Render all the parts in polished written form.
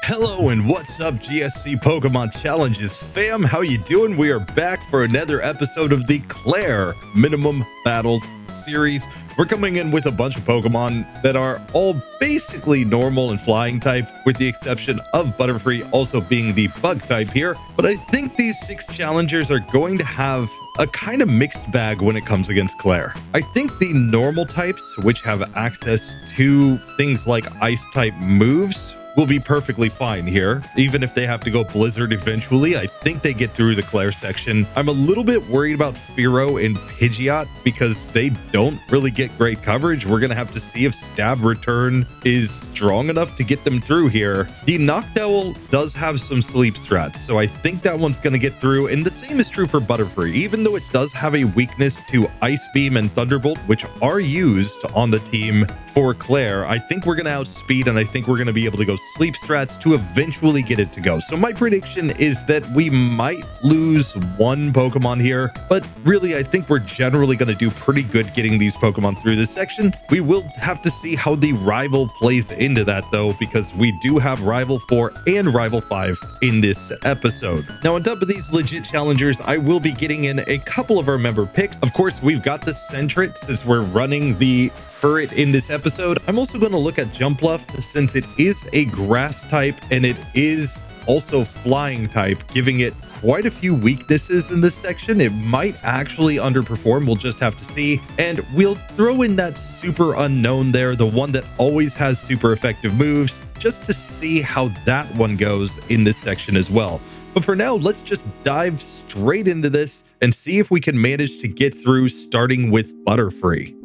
Hello and what's up, GSC Pokemon Challenges fam? How you doing? We are back for another episode of the Clair Minimum Battles series. We're coming in with a bunch of Pokemon that are all basically normal and flying type, with the exception of Butterfree also being the bug type here. But I think these 6 challengers are going to have a kind of mixed bag when it comes against Clair. I think the normal types, which have access to things like ice type moves, will be perfectly fine here. Even if they have to go Blizzard eventually, I think they get through the Clair section. I'm a little bit worried about Fearow and Pidgeot because they don't really get great coverage. We're gonna have to see if Stab Return is strong enough to get them through here. The Noctowl does have some sleep strats, so I think that one's gonna get through, and the same is true for Butterfree. Even though it does have a weakness to Ice Beam and Thunderbolt, which are used on the team for Clair, I think we're gonna outspeed, and I think we're gonna be able to go sleep strats to eventually get it to go. So my prediction is that we might lose one Pokemon here, but really I think we're generally going to do pretty good getting these Pokemon through this section. We will have to see how the Rival plays into that though, because we do have Rival 4 and Rival 5 in this episode. Now on top of these legit challengers, I will be getting in a couple of our member picks. Of course, we've got the Sentret since we're running the Furret in this episode. I'm also going to look at Jumpluff since it is a grass type and it is also flying type, giving it quite a few weaknesses in this section. It might actually underperform. We'll just have to see. And we'll throw in that SuperUnown there, the one that always has super effective moves, just to see how that one goes in this section as well. But for now, let's just dive straight into this and see if we can manage to get through, starting with Butterfree.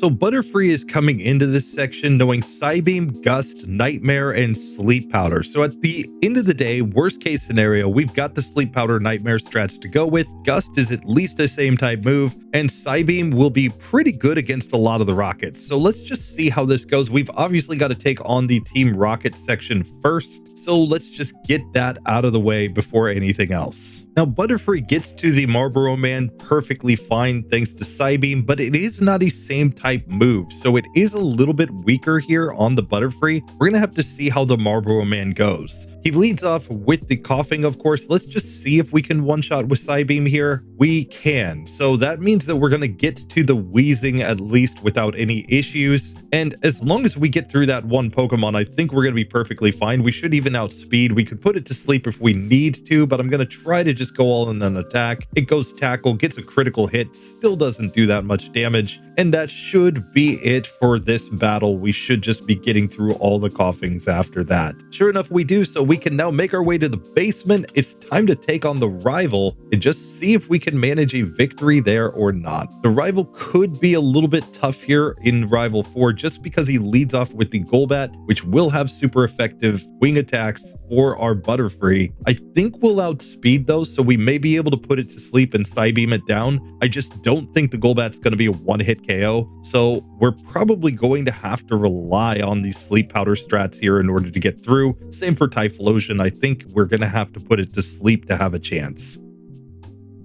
So Butterfree is coming into this section knowing Psybeam, Gust, Nightmare, and Sleep Powder. So at the end of the day, worst case scenario, we've got the Sleep Powder Nightmare strats to go with. Gust is at least the same type move, and Psybeam will be pretty good against a lot of the Rockets. So let's just see how this goes. We've obviously got to take on the Team Rocket section first, so let's just get that out of the way before anything else. Now, Butterfree gets to the Marlboro Man perfectly fine thanks to Psybeam, but it is not a same type move, so it is a little bit weaker here on the Butterfree. We're gonna have to see how the Marlboro Man goes. He leads off with the coughing, of course. Let's just see if we can one-shot with Psybeam here. We can. So that means that we're going to get to the wheezing at least without any issues. And as long as we get through that one Pokemon, I think we're going to be perfectly fine. We should even outspeed. We could put it to sleep if we need to, but I'm going to try to just go all in an attack. It goes tackle, gets a critical hit, still doesn't do that much damage. And that should be it for this battle. We should just be getting through all the coughings after that. Sure enough, we do. So we can now make our way to the basement. It's time to take on the Rival and just see if we can manage a victory there or not. The Rival could be a little bit tough here in Rival 4 just because he leads off with the Golbat, which will have super effective wing attacks for our Butterfree. I think we'll outspeed though, so we may be able to put it to sleep and Psybeam it down. I just don't think the Golbat's going to be a one-hit KO, so we're probably going to have to rely on these Sleep Powder strats here in order to get through. Same for Typhlosion. I think we're going to have to put it to sleep to have a chance.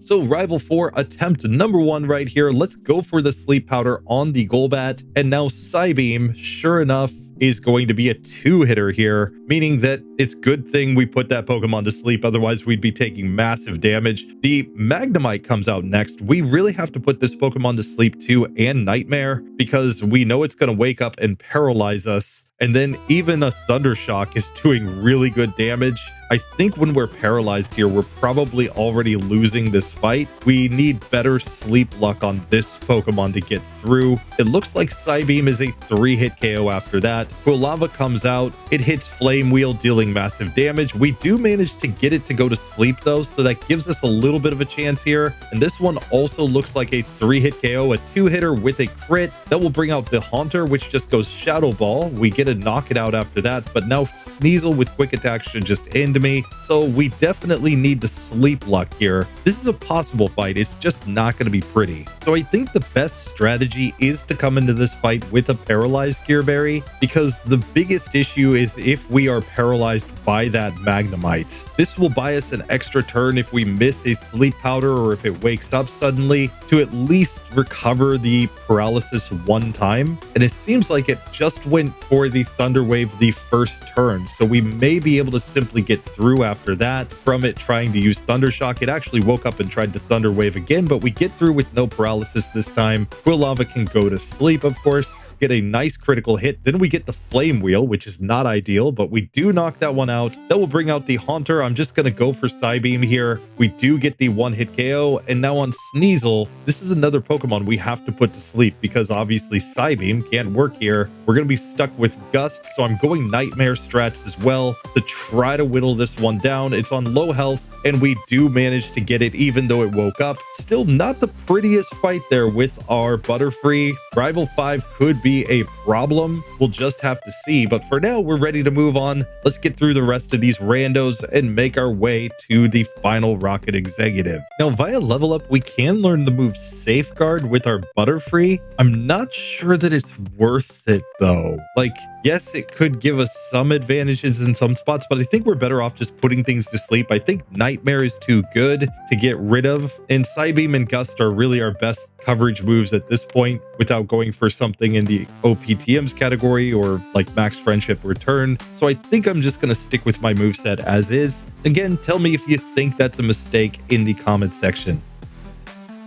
So Rival 4 attempt number 1 right here. Let's go for the Sleep Powder on the Golbat, and now Psybeam, sure enough, is going to be a 2-hitter here, meaning that it's good thing we put that Pokemon to sleep, otherwise we'd be taking massive damage. The Magnemite comes out next. We really have to put this Pokemon to sleep too, and Nightmare, because we know it's going to wake up and paralyze us, and then even a Thunder Shock is doing really good damage. I think when we're paralyzed here, we're probably already losing this fight. We need better sleep luck on this Pokemon to get through. It looks like Psybeam is a 3-hit KO after that. Quilava comes out. It hits Flame Wheel, dealing massive damage. We do manage to get it to go to sleep though, so that gives us a little bit of a chance here. And this one also looks like a 3-hit KO, a 2-hitter with a crit. That will bring out the Haunter, which just goes Shadow Ball. We get to knock it out after that, but now Sneasel with Quick Attack should just end me. So we definitely need the sleep luck here. This is a possible fight. It's just not going to be pretty. So I think the best strategy is to come into this fight with a paralyzed Gear Berry, because because the biggest issue is if we are paralyzed by that Magnemite. This will buy us an extra turn if we miss a sleep powder or if it wakes up suddenly to at least recover the paralysis one time. And it seems like it just went for the Thunder Wave the first turn, so we may be able to simply get through after that from it trying to use Thunder Shock. It actually woke up and tried to Thunder Wave again, but we get through with no paralysis this time. Quilava can go to sleep, of course, get a nice critical hit. Then we get the Flame Wheel, which is not ideal, but we do knock that one out. That will bring out the Haunter. I'm just going to go for Psybeam here. We do get the one-hit KO, and now on Sneasel, this is another Pokemon we have to put to sleep because obviously Psybeam can't work here. We're going to be stuck with Gust, so I'm going Nightmare strats as well to try to whittle this one down. It's on low health, and we do manage to get it even though it woke up. Still not the prettiest fight there with our Butterfree. Rival 5 could be a problem. We'll just have to see, but for now we're ready to move on. Let's get through the rest of these randos and make our way to the final Rocket Executive. Now via level up we can learn the move Safeguard with our Butterfree. I'm not sure that it's worth it though. Like, yes, it could give us some advantages in some spots, but I think we're better off just putting things to sleep. I think Nightmare is too good to get rid of, and Psybeam and Gust are really our best coverage moves at this point without going for something in the OPTMs category or like Max Friendship Return. So I think I'm just going to stick with my moveset as is. Again, tell me if you think that's a mistake in the comment section.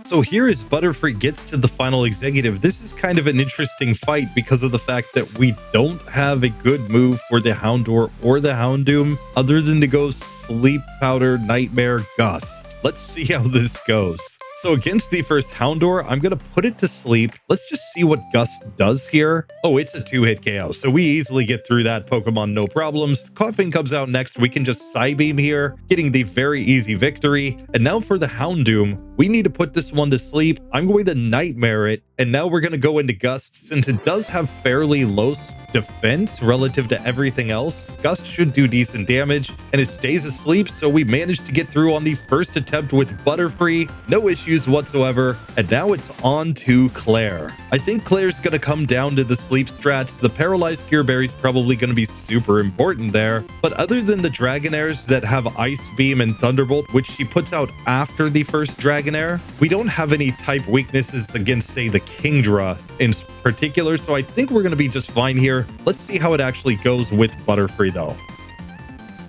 So here as Butterfree gets to the final executive, this is kind of an interesting fight because of the fact that we don't have a good move for the Houndour or the Houndoom other than to go Sleep Powder, Nightmare, Gust. Let's see how this goes. So against the first Houndour, I'm going to put it to sleep. Let's just see what Gust does here. Oh, it's a 2-hit KO, so we easily get through that Pokemon, no problems. Coughing comes out next. We can just Psybeam here, getting the very easy victory. And now for the Houndoom, we need to put this one to sleep. I'm going to Nightmare it, and now we're going to go into Gust. Since it does have fairly low defense relative to everything else, Gust should do decent damage, and it stays asleep, so we managed to get through on the first attempt with Butterfree. No issues whatsoever, and now it's on to Clair. I think Clair's going to come down to the sleep strats. The Paralyzed Cure Berry's probably going to be super important there, but other than the Dragonairs that have Ice Beam and Thunderbolt, which she puts out after the first Dragonair, we don't have any type weaknesses against, say, the Kingdra in particular, so I think we're going to be just fine here. Let's see how it actually goes with Butterfree though.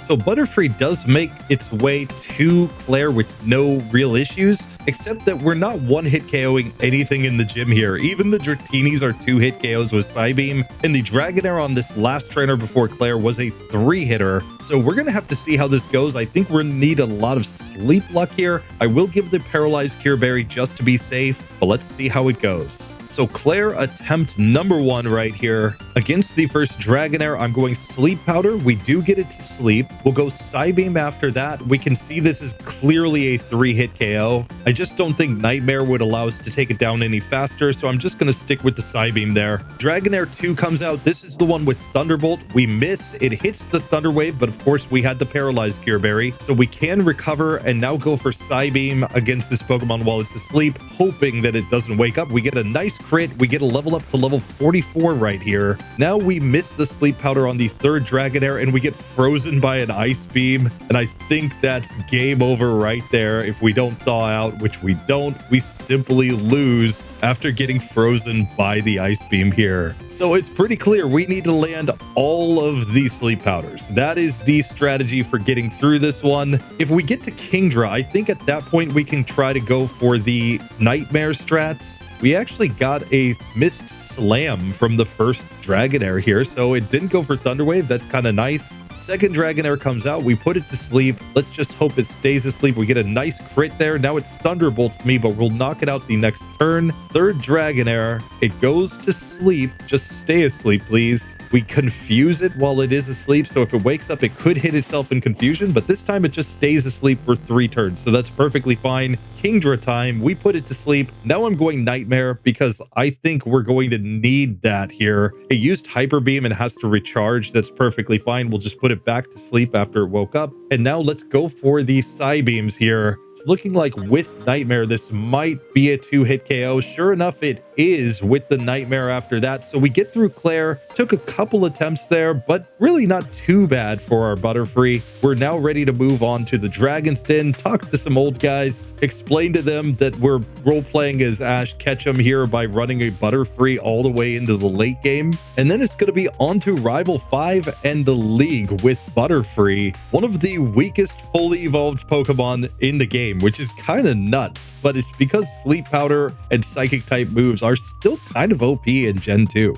So Butterfree does make its way to Clair with no real issues, except that we're not one-hit KOing anything in the gym here. Even the Dratinis are 2-hit KOs with Psybeam, and the Dragonair on this last trainer before Clair was a 3-hitter. So we're going to have to see how this goes. I think we're going to need a lot of sleep luck here. I will give the Paralyzed Cure Berry just to be safe, but let's see how it goes. So Clair attempt number 1 right here. Against the first Dragonair, I'm going Sleep Powder. We do get it to sleep. We'll go Psybeam after that. We can see this is clearly a 3-hit KO. I just don't think Nightmare would allow us to take it down any faster, so I'm just going to stick with the Psybeam there. Dragonair 2 comes out. This is the one with Thunderbolt. We miss. It hits the Thunder Wave, but of course we had the Paralyzed Cure Berry, so we can recover and now go for Psybeam against this Pokemon while it's asleep, hoping that it doesn't wake up. We get a nice crit. We get a level up to level 44 right here. Now we miss the Sleep Powder on the third Dragonair and we get frozen by an Ice Beam, and I think that's game over right there. If we don't thaw out, which we don't, we simply lose after getting frozen by the Ice Beam here. So it's pretty clear we need to land all of these Sleep Powders. That is the strategy for getting through this one. If we get to Kingdra, I think at that point we can try to go for the Nightmare strats. We actually got a Mist Slam from the first Dragonair here, so it didn't go for Thunder Wave. That's kind of nice. Second Dragonair comes out. We put it to sleep. Let's just hope it stays asleep. We get a nice crit there. Now it Thunderbolts me, but we'll knock it out the next turn. Third Dragonair. It goes to sleep. Just stay asleep, please. We confuse it while it is asleep, so if it wakes up, it could hit itself in confusion, but this time it just stays asleep for 3 turns, so that's perfectly fine. Kingdra time. We put it to sleep. Now I'm going Nightmare because I think we're going to need that here. It used Hyper Beam and has to recharge. That's perfectly fine. We'll just put it back to sleep after it woke up. And now let's go for the Psybeams here. It's looking like with Nightmare, this might be a 2-hit KO. Sure enough, it is with the Nightmare after that. So we get through Clair, took a couple attempts there, but really not too bad for our Butterfree. We're now ready to move on to the Dragon's Den, talk to some old guys, explain to them that we're role-playing as Ash Ketchum here by running a Butterfree all the way into the late game. And then it's going to be on to Rival 5 and the League with Butterfree, one of the weakest fully evolved Pokemon in the game, which is kind of nuts, but it's because Sleep Powder and Psychic type moves are still kind of OP in Gen 2.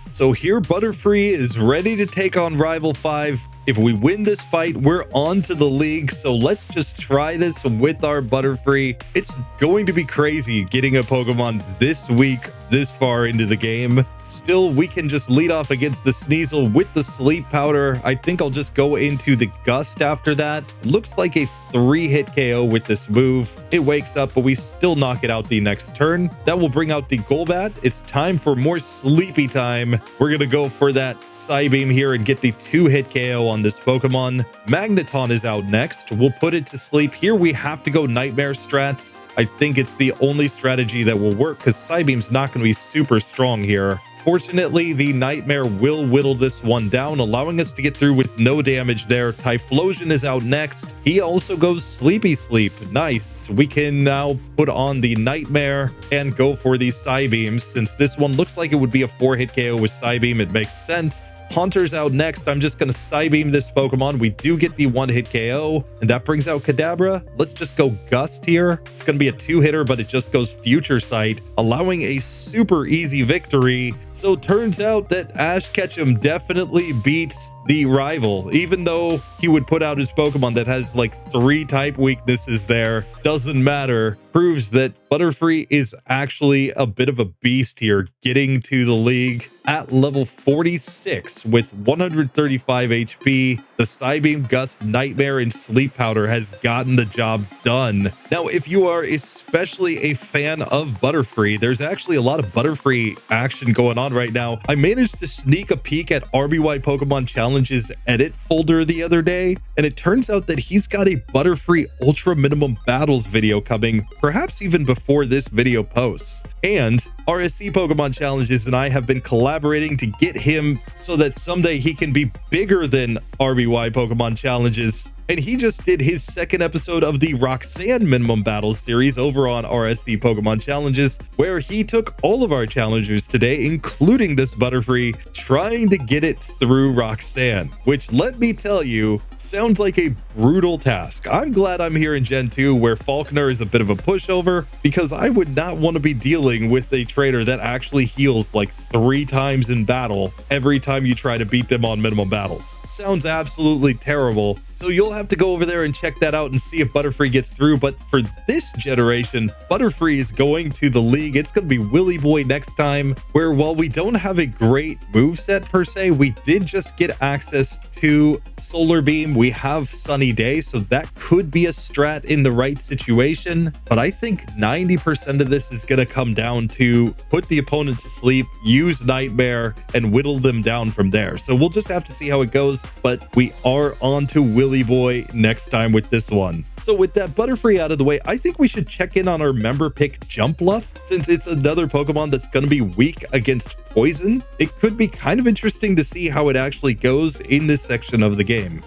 So here Butterfree is ready to take on Rival 5. If we win this fight, we're on to the League, so let's just try this with our Butterfree. It's going to be crazy getting a Pokemon this weak, this far into the game. Still, we can just lead off against the Sneasel with the Sleep Powder. I think I'll just go into the Gust after that. Looks like a 3-hit KO with this move. It wakes up, but we still knock it out the next turn. That will bring out the Golbat. It's time for more sleepy time. We're going to go for that Psybeam here and get the 2-hit KO on this Pokemon. Magneton is out next. We'll put it to sleep. Here we have to go Nightmare strats. I think it's the only strategy that will work because Psybeam's not going to be super strong here. Fortunately, the Nightmare will whittle this one down, allowing us to get through with no damage there. Typhlosion is out next. He also goes Sleepy Sleep. Nice. We can now put on the Nightmare and go for the Psybeams. Since this one looks like it would be a 4-hit KO with Psybeam, it makes sense. Haunter's out next. I'm just going to Psybeam this Pokemon. We do get the 1-hit KO, and that brings out Kadabra. Let's just go Gust here. It's going to be a 2-hitter, but it just goes Future Sight, allowing a super easy victory. So turns out that Ash Ketchum definitely beats the Rival, even though he would put out his Pokemon that has like 3 type weaknesses there. Doesn't matter. Proves that Butterfree is actually a bit of a beast here, getting to the League at level 46 with 135 HP. The Psybeam, Gust, Nightmare, and Sleep Powder has gotten the job done. Now, if you are especially a fan of Butterfree, there's actually a lot of Butterfree action going on right now. I managed to sneak a peek at RBY Pokemon Challenges edit folder the other day, and it turns out that he's got a Butterfree Ultra Minimum Battles video coming, perhaps even before this video posts. And RSC Pokemon Challenges and I have been collaborating to get him so that someday he can be bigger than RBY Pokemon Challenges. And he just did his 2nd episode of the Roxanne Minimum Battles series over on RSC Pokemon Challenges, where he took all of our challengers today, including this Butterfree, trying to get it through Roxanne, which, let me tell you, sounds like a brutal task. I'm glad I'm here in Gen 2 where Falconer is a bit of a pushover, because I would not want to be dealing with a trainer that actually heals like 3 times in battle every time you try to beat them on minimum battles. Sounds absolutely terrible. So you'll have to go over there and check that out and see if Butterfree gets through. But for this generation, Butterfree is going to the League. It's going to be Willy Boy next time, where while we don't have a great moveset per se, we did just get access to Solar Beam. We have Sunny Day, so that could be a strat in the right situation. But I think 90% of this is going to come down to put the opponent to sleep, use Nightmare, and whittle them down from there. So we'll just have to see how it goes. But we are on to Willy Boy next time with this one. So with that Butterfree out of the way, I think we should check in on our member pick Jumpluff, since it's another Pokemon that's going to be weak against poison. It could be kind of interesting to see how it actually goes in this section of the game.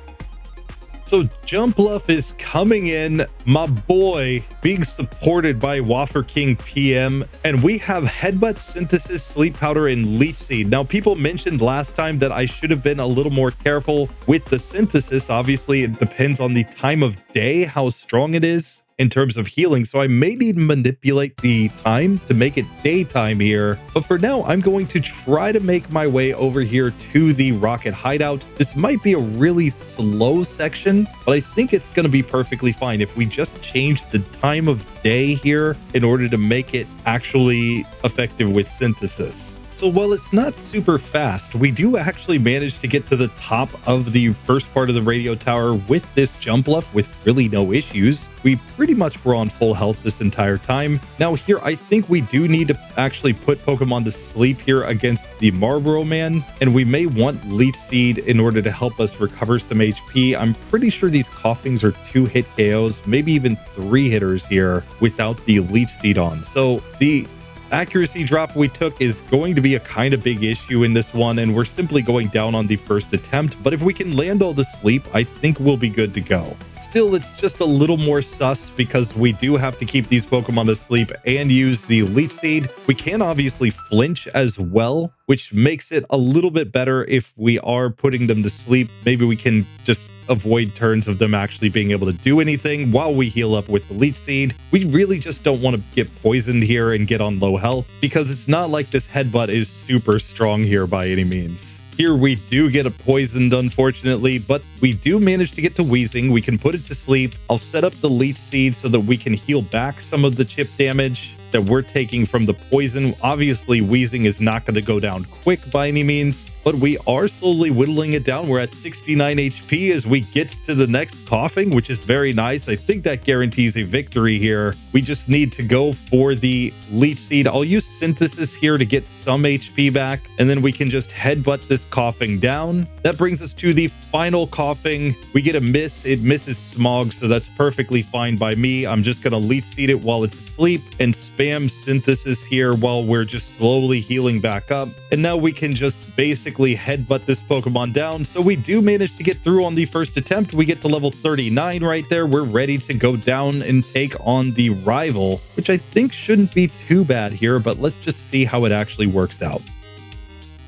So Jumpluff is coming in, MahBoi being supported by WaferkingPM, and we have Headbutt, Synthesis, Sleep Powder, and Leech Seed. Now, people mentioned last time that I should have been a little more careful with the Synthesis. Obviously, it depends on the time of day, how strong it is in terms of healing, so I may need to manipulate the time to make it daytime here. But for now, I'm going to try to make my way over here to the Rocket Hideout. This might be a really slow section, but I think it's going to be perfectly fine if we just change the time of day here in order to make it actually effective with Synthesis. So while it's not super fast, we do actually manage to get to the top of the first part of the radio tower with this Jumpluff with really no issues. We pretty much were on full health this entire time. Now here, I think we do need to actually put Pokemon to sleep here against the Marlboro Man, and we may want Leech Seed in order to help us recover some HP. I'm pretty sure these Coughings are 2-hit KOs, maybe even 3-hitters here without the Leech Seed on. So the accuracy drop we took is going to be a kind of big issue in this one, and we're simply going down on the first attempt. But if we can land all the sleep, I think we'll be good to go. Still, it's just a little more sus because we do have to keep these Pokemon asleep and use the Leech Seed. We can obviously flinch as well, which makes it a little bit better if we are putting them to sleep. Maybe we can just avoid turns of them actually being able to do anything while we heal up with the Leech Seed. We really just don't want to get poisoned here and get on low health because it's not like this Headbutt is super strong here by any means. Here we do get poisoned, unfortunately, but we do manage to get to Wheezing. We can put it to sleep. I'll set up the Leech Seed so that we can heal back some of the chip damage that we're taking from the poison. Obviously, Wheezing is not going to go down quick by any means, but we are slowly whittling it down. We're at 69 HP as we get to the next Coughing, which is very nice. I think that guarantees a victory here. We just need to go for the Leech Seed. I'll use Synthesis here to get some HP back, and then we can just headbutt this Coughing down. That brings us to the final Coughing. We get a miss. It misses Smog, so that's perfectly fine by me. I'm just going to Leech Seed it while it's asleep and spam Synthesis here while we're just slowly healing back up. And now we can just basically headbutt this Pokemon down. So we do manage to get through on the first attempt. We get to level 39 right there. We're ready to go down and take on the Rival, which I think shouldn't be too bad here, but let's just see how it actually works out.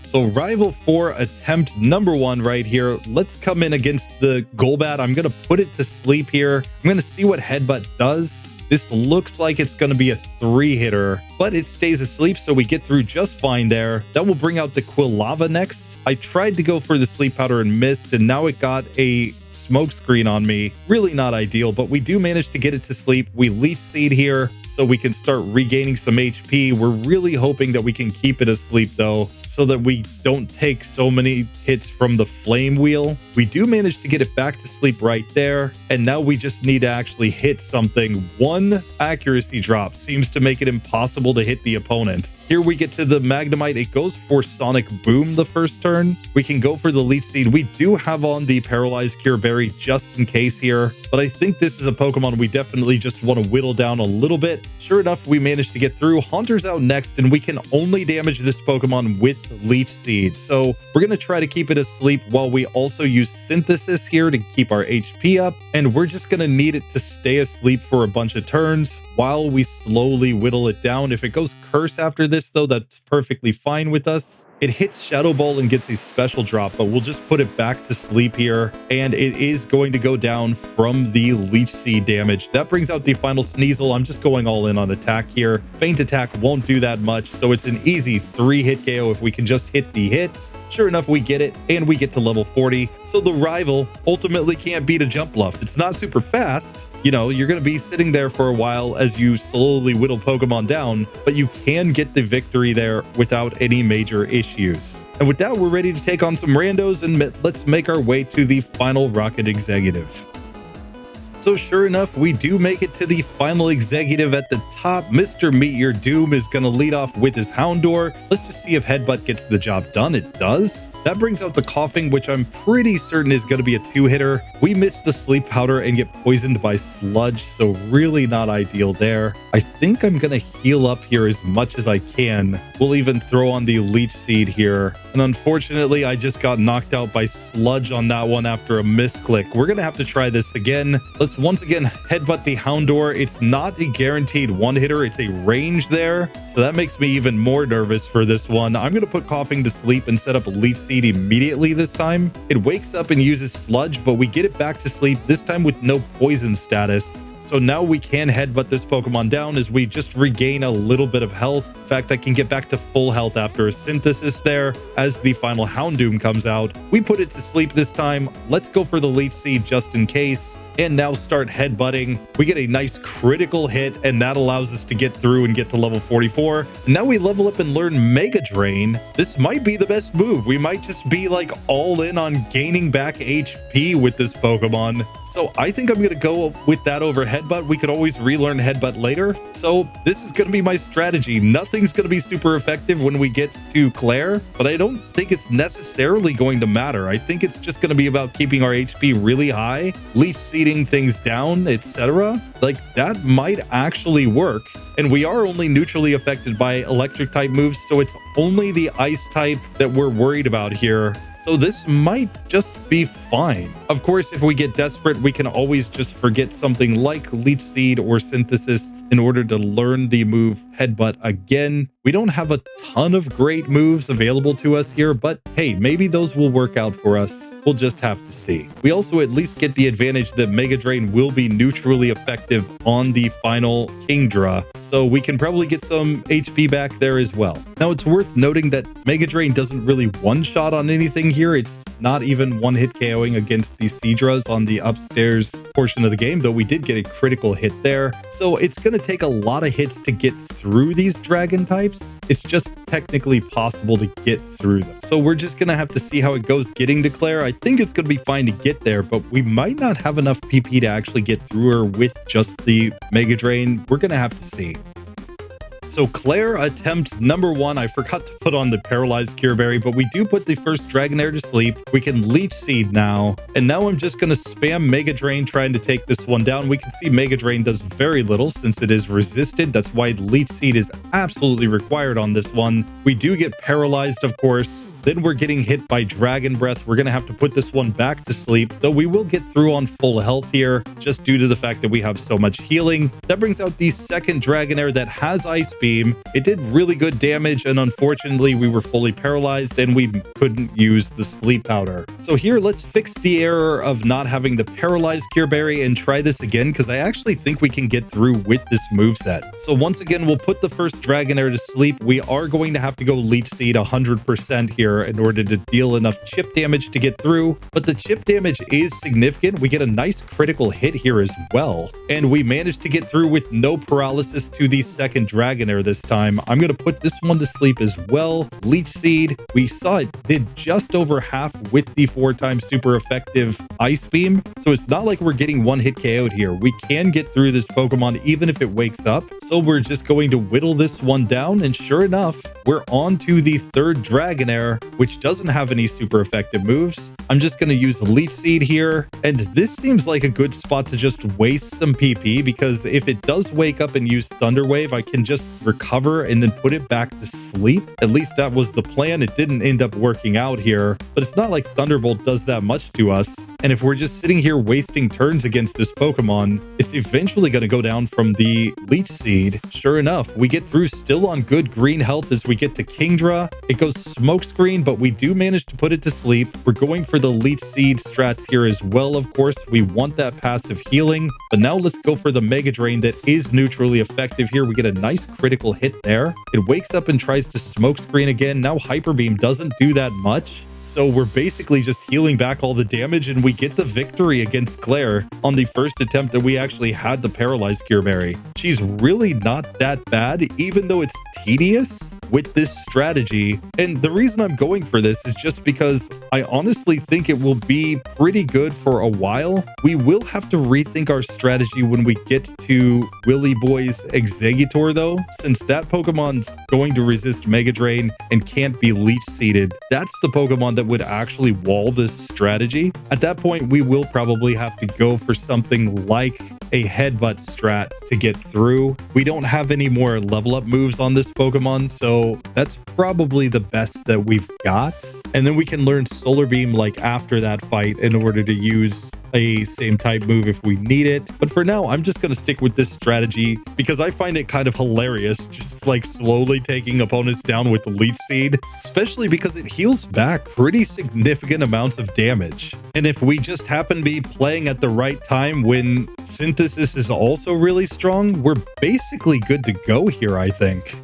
So Rival 4 attempt number 1 right here. Let's come in against the Golbat. I'm going to put it to sleep here. I'm going to see what Headbutt does. This looks like it's going to be a 3-hitter, but it stays asleep, so we get through just fine there. That will bring out the Quilava next. I tried to go for the Sleep Powder and missed, and now it got a smoke screen on me. Really not ideal, but we do manage to get it to sleep. We Leech Seed here so we can start regaining some HP. We're really hoping that we can keep it asleep though, so that we don't take so many hits from the Flame Wheel. We do manage to get it back to sleep right there, and now we just need to actually hit something. One accuracy drop seems to make it impossible to hit the opponent. Here we get to the Magnemite. It goes for Sonic Boom the first turn. We can go for the Leech Seed. We do have on the Paralyzed Cure Berry just in case here, but I think this is a Pokemon we definitely just want to whittle down a little bit. Sure enough, we managed to get through. Haunter's out next, and we can only damage this Pokemon with Leech Seed. So we're going to try to keep it asleep while we also use Synthesis here to keep our HP up, and we're just going to need it to stay asleep for a bunch of turns while we slowly whittle it down. If it goes Curse after this, though, that's perfectly fine with us. It hits Shadow Ball and gets a special drop, but we'll just put it back to sleep here, and it is going to go down from the Leech Seed damage. That brings out the final Sneasel. I'm just going all in on attack here. Feint Attack won't do that much, so it's an easy 3-hit KO if we can just hit the hits. Sure enough, we get it, and we get to level 40. So the Rival ultimately can't beat a Jumpluff. It's not super fast. You know, you're going to be sitting there for a while as you slowly whittle Pokemon down, but you can get the victory there without any major issues. And with that, we're ready to take on some randos, and let's make our way to the final Rocket Executive. So sure enough, we do make it to the final executive at the top. Mr. Meteor Doom is going to lead off with his Houndour. Let's just see if Headbutt gets the job done. It does. That brings out the Coughing, which I'm pretty certain is going to be a 2-hitter. We miss the Sleep Powder and get poisoned by Sludge, so really not ideal there. I think I'm going to heal up here as much as I can. We'll even throw on the Leech Seed here. And unfortunately, I just got knocked out by Sludge on that one after a misclick. We're going to have to try this again. Let's once again headbutt the Houndour. It's not a guaranteed 1-hitter. It's a range there. So that makes me even more nervous for this one. I'm going to put Coughing to sleep and set up a Leech Seed immediately this time. It wakes up and uses Sludge, but we get it back to sleep, this time with no poison status. So now we can headbutt this Pokemon down as we just regain a little bit of health. In fact, I can get back to full health after a Synthesis there as the final Houndoom comes out. We put it to sleep this time. Let's go for the Leech Seed just in case. and now start headbutting. We get a nice critical hit, and that allows us to get through and get to level 44. And now we level up and learn Mega Drain. This might be the best move. We might just be like all in on gaining back HP with this Pokemon. So I think I'm going to go with that over Headbutt. We could always relearn Headbutt later. So this is going to be my strategy. Nothing's going to be super effective when we get to Clair, but I don't think it's necessarily going to matter. I think it's just going to be about keeping our HP really high, leech seeding things down, etc. Like that might actually work. And we are only neutrally affected by electric type moves, so it's only the ice type that we're worried about here. So this might just be fine. Of course, if we get desperate, we can always just forget something like Leech Seed or Synthesis in order to learn the move Headbutt again. We don't have a ton of great moves available to us here, but hey, maybe those will work out for us. We'll just have to see. We also at least get the advantage that Mega Drain will be neutrally effective on the final Kingdra, so we can probably get some HP back there as well. Now, it's worth noting that Mega Drain doesn't really one-shot on anything here. It's not even one-hit KOing against the Seadras on the upstairs portion of the game, though we did get a critical hit there. So it's going to take a lot of hits to get through these dragon types. It's just technically possible to get through them. So we're just going to have to see how it goes getting to Clair. I think it's going to be fine to get there, but we might not have enough PP to actually get through her with just the Mega Drain. We're going to have to see. So Clair attempt number 1, I forgot to put on the Paralyzed Cure Berry, but we do put the first Dragonair to sleep. We can Leech Seed now, and now I'm just going to spam Mega Drain trying to take this one down. We can see Mega Drain does very little since it is resisted. That's why Leech Seed is absolutely required on this one. We do get paralyzed, of course. Then we're getting hit by Dragon Breath. We're going to have to put this one back to sleep, though we will get through on full health here, just due to the fact that we have so much healing. That brings out the second Dragonair that has Ice Beam. It did really good damage, and unfortunately, we were fully paralyzed, and we couldn't use the Sleep Powder. So here, let's fix the error of not having the Paralyzed Cure Berry and try this again, because I actually think we can get through with this moveset. So once again, we'll put the first Dragonair to sleep. We are going to have to go Leech Seed 100% here in order to deal enough chip damage to get through, but the chip damage is significant. We get a nice critical hit here as well, and we managed to get through with no paralysis to the second Dragonair this time. I'm going to put this one to sleep as well. Leech Seed, we saw it did just over half with the 4-time super effective Ice Beam, so it's not like we're getting one hit KO'd here. We can get through this Pokemon even if it wakes up, so we're just going to whittle this one down, and sure enough, we're on to the third Dragonair, which doesn't have any super effective moves. I'm just going to use Leech Seed here, and this seems like a good spot to just waste some PP, because if it does wake up and use Thunder Wave, I can just recover and then put it back to sleep. At least that was the plan. It didn't end up working out here, but it's not like Thunderbolt does that much to us. And if we're just sitting here wasting turns against this Pokemon, it's eventually going to go down from the Leech Seed. Sure enough, we get through still on good green health as we get to Kingdra. It goes Smokescreen, but we do manage to put it to sleep. We're going for the Leech Seed strats here as well, of course. We want that passive healing, but now let's go for the Mega Drain that is neutrally effective here. We get a nice critical hit there. It wakes up and tries to Smokescreen again. Now Hyper Beam doesn't do that much, so we're basically just healing back all the damage, and we get the victory against Clair on the first attempt that we actually had the Paralyzed Cure Berry. She's really not that bad, even though it's tedious with this strategy. And the reason I'm going for this is just because I honestly think it will be pretty good for a while. We will have to rethink our strategy when we get to Willy Boy's Exeggutor, though, since that Pokemon's going to resist Mega Drain and can't be Leech Seeded. That's the Pokemon that would actually wall this strategy. At that point, we will probably have to go for something like a Headbutt strat to get through. We don't have any more level up moves on this Pokemon, so that's probably the best that we've got. And then we can learn Solar Beam like after that fight in order to use a same type move if we need it. But for now, I'm just going to stick with this strategy because I find it kind of hilarious, just like slowly taking opponents down with the Leech Seed, especially because it heals back pretty significant amounts of damage. And if we just happen to be playing at the right time when Synthesis is also really strong, we're basically good to go here, I think.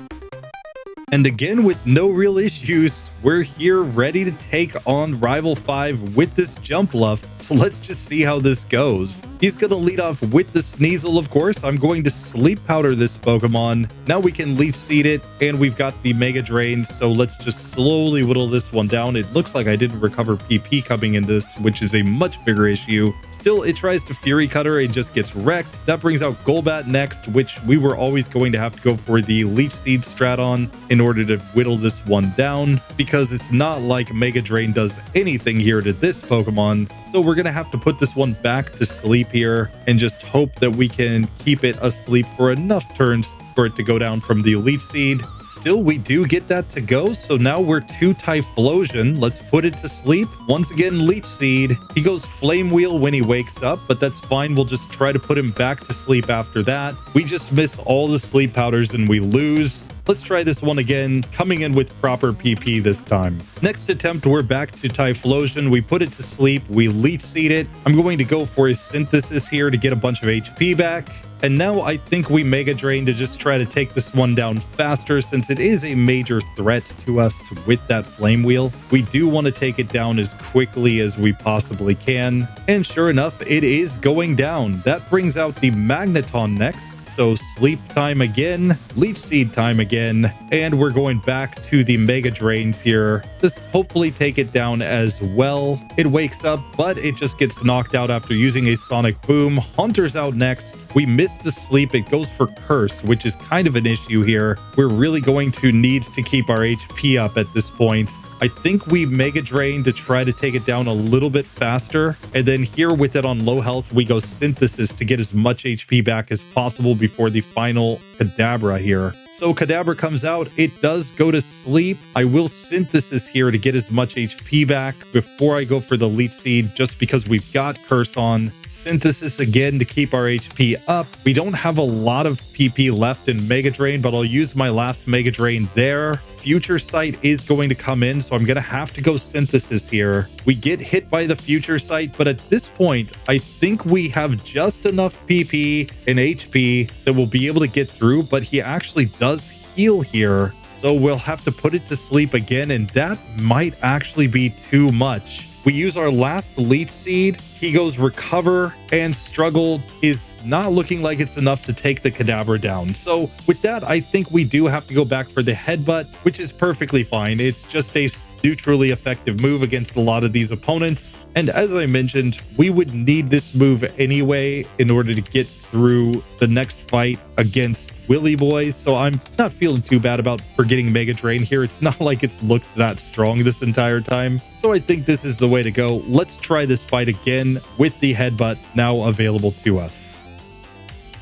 And again, with no real issues, we're here ready to take on Rival 5 with this Jumpluff. So let's just see how this goes. He's going to lead off with the Sneasel, of course. I'm going to Sleep Powder this Pokemon. Now we can Leech Seed it, and we've got the Mega Drain. So let's just slowly whittle this one down. It looks like I didn't recover PP coming in this, which is a much bigger issue. Still, it tries to Fury Cutter and just gets wrecked. That brings out Golbat next, which we were always going to have to go for the Leech Seed strat on in order to whittle this one down, because it's not like Mega Drain does anything here to this Pokemon. So we're going to have to put this one back to sleep here and just hope that we can keep it asleep for enough turns for it to go down from the Leech Seed. Still, we do get that to go, so now we're to Typhlosion. Let's put it to sleep. Once again, Leech Seed. He goes Flame Wheel when he wakes up, but that's fine. We'll just try to put him back to sleep after that. We just miss all the sleep powders and we lose. Let's try this one again, coming in with proper PP this time. Next attempt, we're back to Typhlosion. We put it to sleep. We Leech Seed it. I'm going to go for his Synthesis here to get a bunch of HP back. And now I think we Mega Drain to just try to take this one down faster, since it is a major threat to us with that Flame Wheel. We do want to take it down as quickly as we possibly can. And sure enough, it is going down. That brings out the Magneton next. So Sleep time again, Leech Seed time again, and we're going back to the Mega Drains here. Just hopefully take it down as well. It wakes up, but it just gets knocked out after using a Sonic Boom. Haunter's out next. We miss the sleep. It goes for Curse, which is kind of an issue here. We're really going to need to keep our HP up at this point. I think we Mega Drain to try to take it down a little bit faster. And then here with it on low health, we go Synthesis to get as much HP back as possible before the final Kadabra here. So Kadabra comes out, it does go to sleep. I will Synthesis here to get as much HP back before I go for the Leech Seed, just because we've got Curse on. Synthesis again to keep our HP up. We don't have a lot of PP left in Mega Drain, but I'll use my last Mega Drain there. Future Sight is going to come in, so I'm going to have to go Synthesis here. We get hit by the Future Sight, but at this point, I think we have just enough PP and HP that we'll be able to get through, but he actually does heal here. So we'll have to put it to sleep again, and that might actually be too much. We use our last Leech Seed. He goes Recover, and Struggle is not looking like it's enough to take the Kadabra down. So with that, I think we do have to go back for the Headbutt, which is perfectly fine. It's just a neutrally effective move against a lot of these opponents. And as I mentioned, we would need this move anyway in order to get through the next fight against Willy Boy. So I'm not feeling too bad about forgetting Mega Drain here. It's not like it's looked that strong this entire time. So I think this is the way to go. Let's try this fight again with the Headbutt now available to us.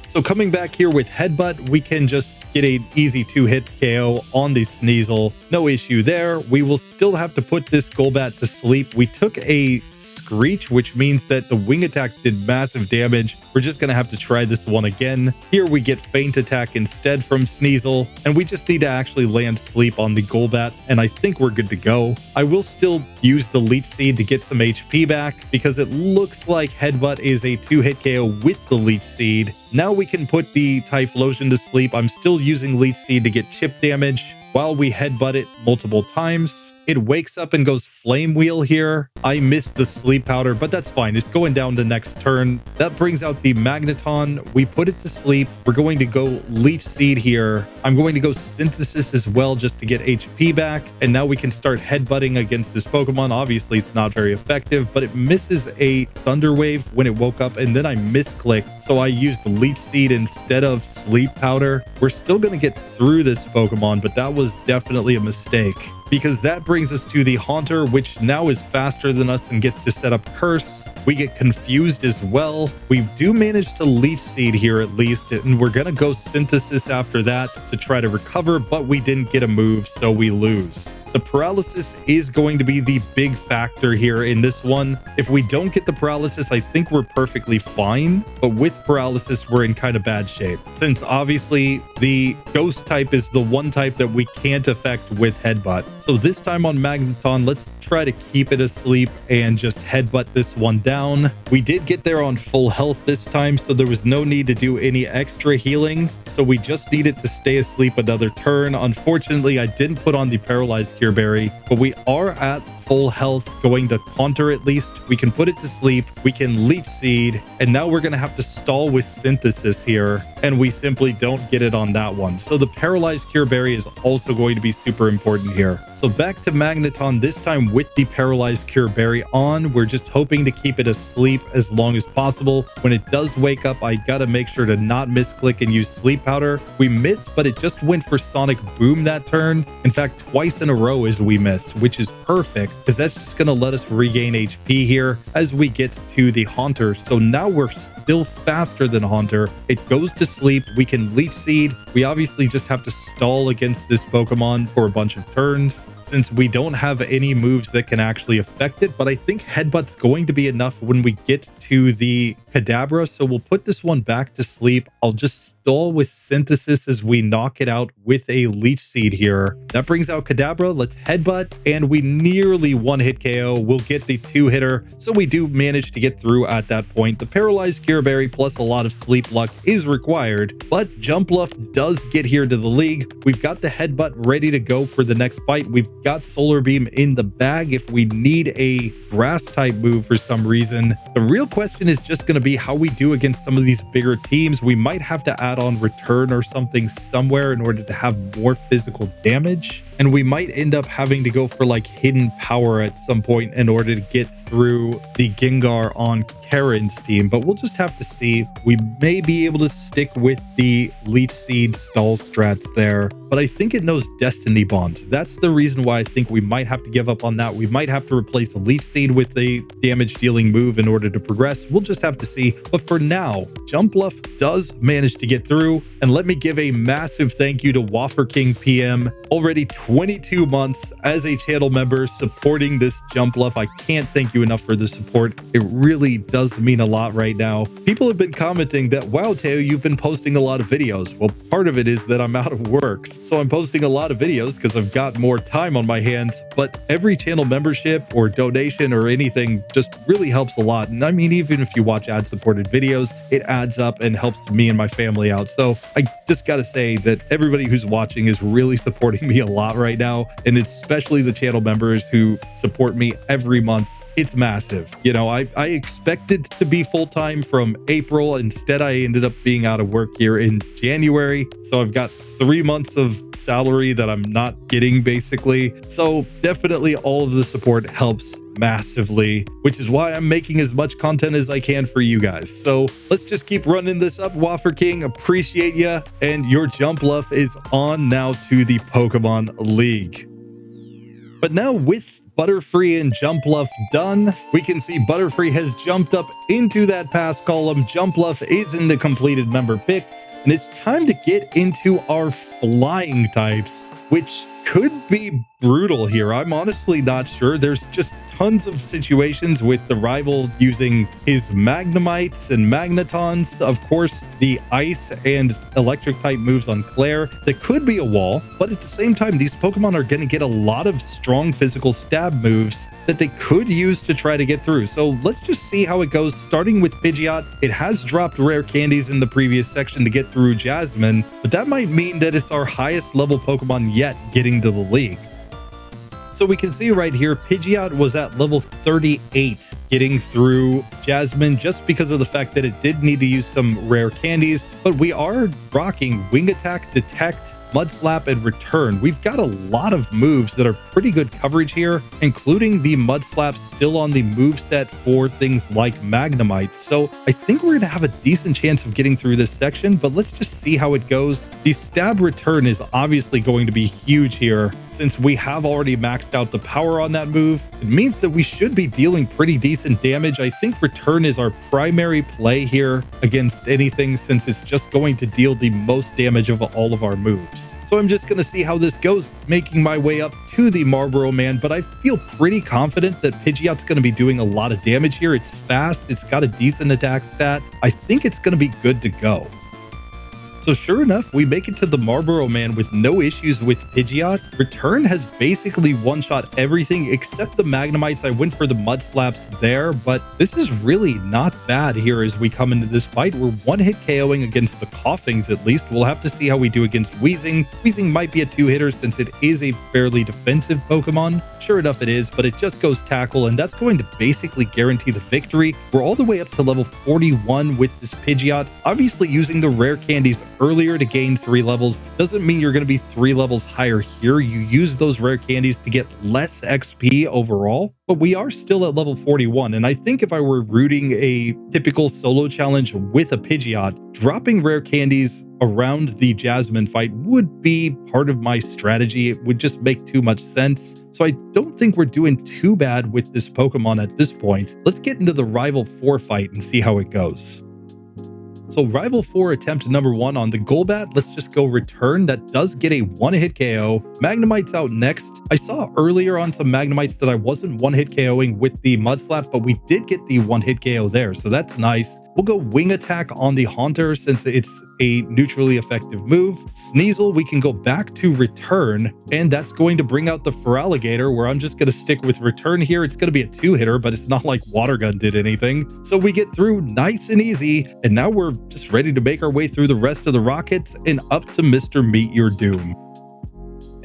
So coming back here with Headbutt, we can just get an easy 2-hit KO on the Sneasel. No issue there. We will still have to put this Golbat to sleep. We took a Screech, which means that the Wing Attack did massive damage. We're just going to have to try this one again. Here we get Feint Attack instead from Sneasel, and we just need to actually land Sleep on the Golbat, and I think we're good to go. I will still use the Leech Seed to get some HP back, because it looks like Headbutt is a 2-hit KO with the Leech Seed. Now we can put the Typhlosion to sleep. I'm still using Leech Seed to get chip damage while we Headbutt it multiple times. It wakes up and goes Flame Wheel here. I missed the Sleep Powder, but that's fine. It's going down the next turn. That brings out the Magneton. We put it to sleep. We're going to go Leech Seed here. I'm going to go Synthesis as well just to get HP back. And now we can start headbutting against this Pokemon. Obviously, it's not very effective, but it misses a Thunder Wave when it woke up, and then I misclicked. So I used Leech Seed instead of Sleep Powder. We're still going to get through this Pokemon, but that was definitely a mistake, because that brings us to the Haunter, which now is faster than us and gets to set up Curse. We get confused as well. We do manage to Leech Seed here at least, and we're going to go Synthesis after that to try to recover, but we didn't get a move, so we lose. The paralysis is going to be the big factor here in this one. If we don't get the paralysis, I think we're perfectly fine, but with paralysis, we're in kind of bad shape, since obviously the ghost type is the one type that we can't affect with Headbutt. So So this time on Magneton, let's try to keep it asleep and just headbutt this one down. We did get there on full health this time, so there was no need to do any extra healing. So we just needed to stay asleep another turn. Unfortunately, I didn't put on the Paralyzed Cure Berry, but we are at full health, going to Haunter at least. We can put it to sleep, we can Leech Seed, and now we're going to have to stall with Synthesis here, and we simply don't get it on that one. So the Paralyzed Cure Berry is also going to be super important here. So back to Magneton, this time with the Paralyzed Cure Berry on. We're just hoping to keep it asleep as long as possible. When it does wake up, I gotta make sure to not misclick and use Sleep Powder. We missed, but it just went for Sonic Boom that turn. In fact, twice in a row is we miss, which is perfect, because that's just going to let us regain HP here as we get to the Haunter. So now we're still faster than Haunter. It goes to sleep. We can Leech Seed. We obviously just have to stall against this Pokemon for a bunch of turns, since we don't have any moves that can actually affect it. But I think Headbutt's going to be enough when we get to the Kadabra. So we'll put this one back to sleep. I'll just stall with Synthesis as we knock it out with a Leech Seed here. That brings out Kadabra. Let's Headbutt, and we nearly one-hit KO. We'll get the two-hitter, so we do manage to get through at that point. The Paralyzed Cure Berry plus a lot of Sleep Luck is required, but Jumpluff does get here to the league. We've got the Headbutt ready to go for the next fight. We've got Solar Beam in the bag if we need a Grass-type move for some reason. The real question is just going to be how we do against some of these bigger teams. We might have to add on Return or something somewhere in order to have more physical damage, and we might end up having to go for like Hidden Power at some point in order to get through the Gengar on Karen's team, but we'll just have to see. We may be able to stick with the Leech Seed stall strats there, but I think it knows Destiny Bond. That's the reason why I think we might have to give up on that. We might have to replace a Leech Seed with a damage dealing move in order to progress. We'll just have to see. But for now, Jumpluff does manage to get through, and let me give a massive thank you to WaferkingPM. Already 22 months as a channel member supporting this Jumpluff. I can't thank you enough for the support. It really does mean a lot right now. People have been commenting that, wow, Teo, you've been posting a lot of videos. Well, part of it is that I'm out of work, so I'm posting a lot of videos because I've got more time on my hands, but every channel membership or donation or anything just really helps a lot. And I mean, even if you watch ad-supported videos, it adds up and helps me and my family out. So I just got to say that everybody who's watching is really supporting me a lot right now, and especially the channel members who support me every month. It's massive. You know, I expected to be full-time from April. Instead, I ended up being out of work here in January. So I've got 3 months of salary that I'm not getting, basically. So definitely all of the support helps massively, which is why I'm making as much content as I can for you guys. So let's just keep running this up. Wafer King, appreciate ya. And your Jumpluff is on now to the Pokemon League. But now with Butterfree and Jumpluff done, we can see Butterfree has jumped up into that pass column. Jumpluff is in the completed member picks, and it's time to get into our flying types, which could be brutal here. I'm honestly not sure. There's just tons of situations with the rival using his Magnemites and Magnetons. Of course, the ice and electric type moves on Clair. That could be a wall, but at the same time, these Pokemon are going to get a lot of strong physical stab moves that they could use to try to get through. So let's just see how it goes, starting with Pidgeot. It has dropped rare candies in the previous section to get through Jasmine, but that might mean that it's our highest level Pokemon yet getting to the league. So we can see right here, Pidgeot was at level 38 getting through Jasmine just because of the fact that it did need to use some rare candies, but we are rocking Wing Attack, Detect, Mud Slap, and Return. We've got a lot of moves that are pretty good coverage here, including the Mud Slap still on the moveset for things like Magnemites. So I think we're going to have a decent chance of getting through this section, but let's just see how it goes. The Stab Return is obviously going to be huge here since we have already maxed out the power on that move. It means that we should be dealing pretty decent damage. I think Return is our primary play here against anything since it's just going to deal the most damage of all of our moves. So I'm just going to see how this goes, making my way up to the Marlboro Man, but I feel pretty confident that Pidgeot's going to be doing a lot of damage here. It's fast, it's got a decent attack stat. I think it's going to be good to go. So sure enough, we make it to the Marlboro Man with no issues with Pidgeot. Return has basically one-shot everything except the Magnemites. I went for the Mud Slaps there, but this is really not bad here as we come into this fight. We're one-hit KOing against the Coughings at least. We'll have to see how we do against Wheezing. Wheezing might be a two-hitter since it is a fairly defensive Pokemon. Sure enough it is, but it just goes Tackle, and that's going to basically guarantee the victory. We're all the way up to level 41 with this Pidgeot. Obviously, using the rare candies earlier to gain 3 levels doesn't mean you're going to be 3 levels higher here. You use those rare candies to get less XP overall, but we are still at level 41. And I think if I were rooting a typical solo challenge with a Pidgeot, dropping rare candies around the Jasmine fight would be part of my strategy. It would just make too much sense. So I don't think we're doing too bad with this Pokemon at this point. Let's get into the Rival 4 fight and see how it goes. So Rival 4 attempt number 1 on the Golbat. Let's just go Return. That does get a one-hit KO. Magnemite's out next. I saw earlier on some Magnemites that I wasn't one-hit KOing with the Mud Slap, but we did get the one-hit KO there, so that's nice. We'll go Wing Attack on the Haunter since it's a neutrally effective move. Sneasel, we can go back to Return, and that's going to bring out the Feraligatr, where I'm just going to stick with Return here. It's going to be a two-hitter, but it's not like Water Gun did anything. So we get through nice and easy, and now we're just ready to make our way through the rest of the Rockets and up to Mr. Meet Your Doom.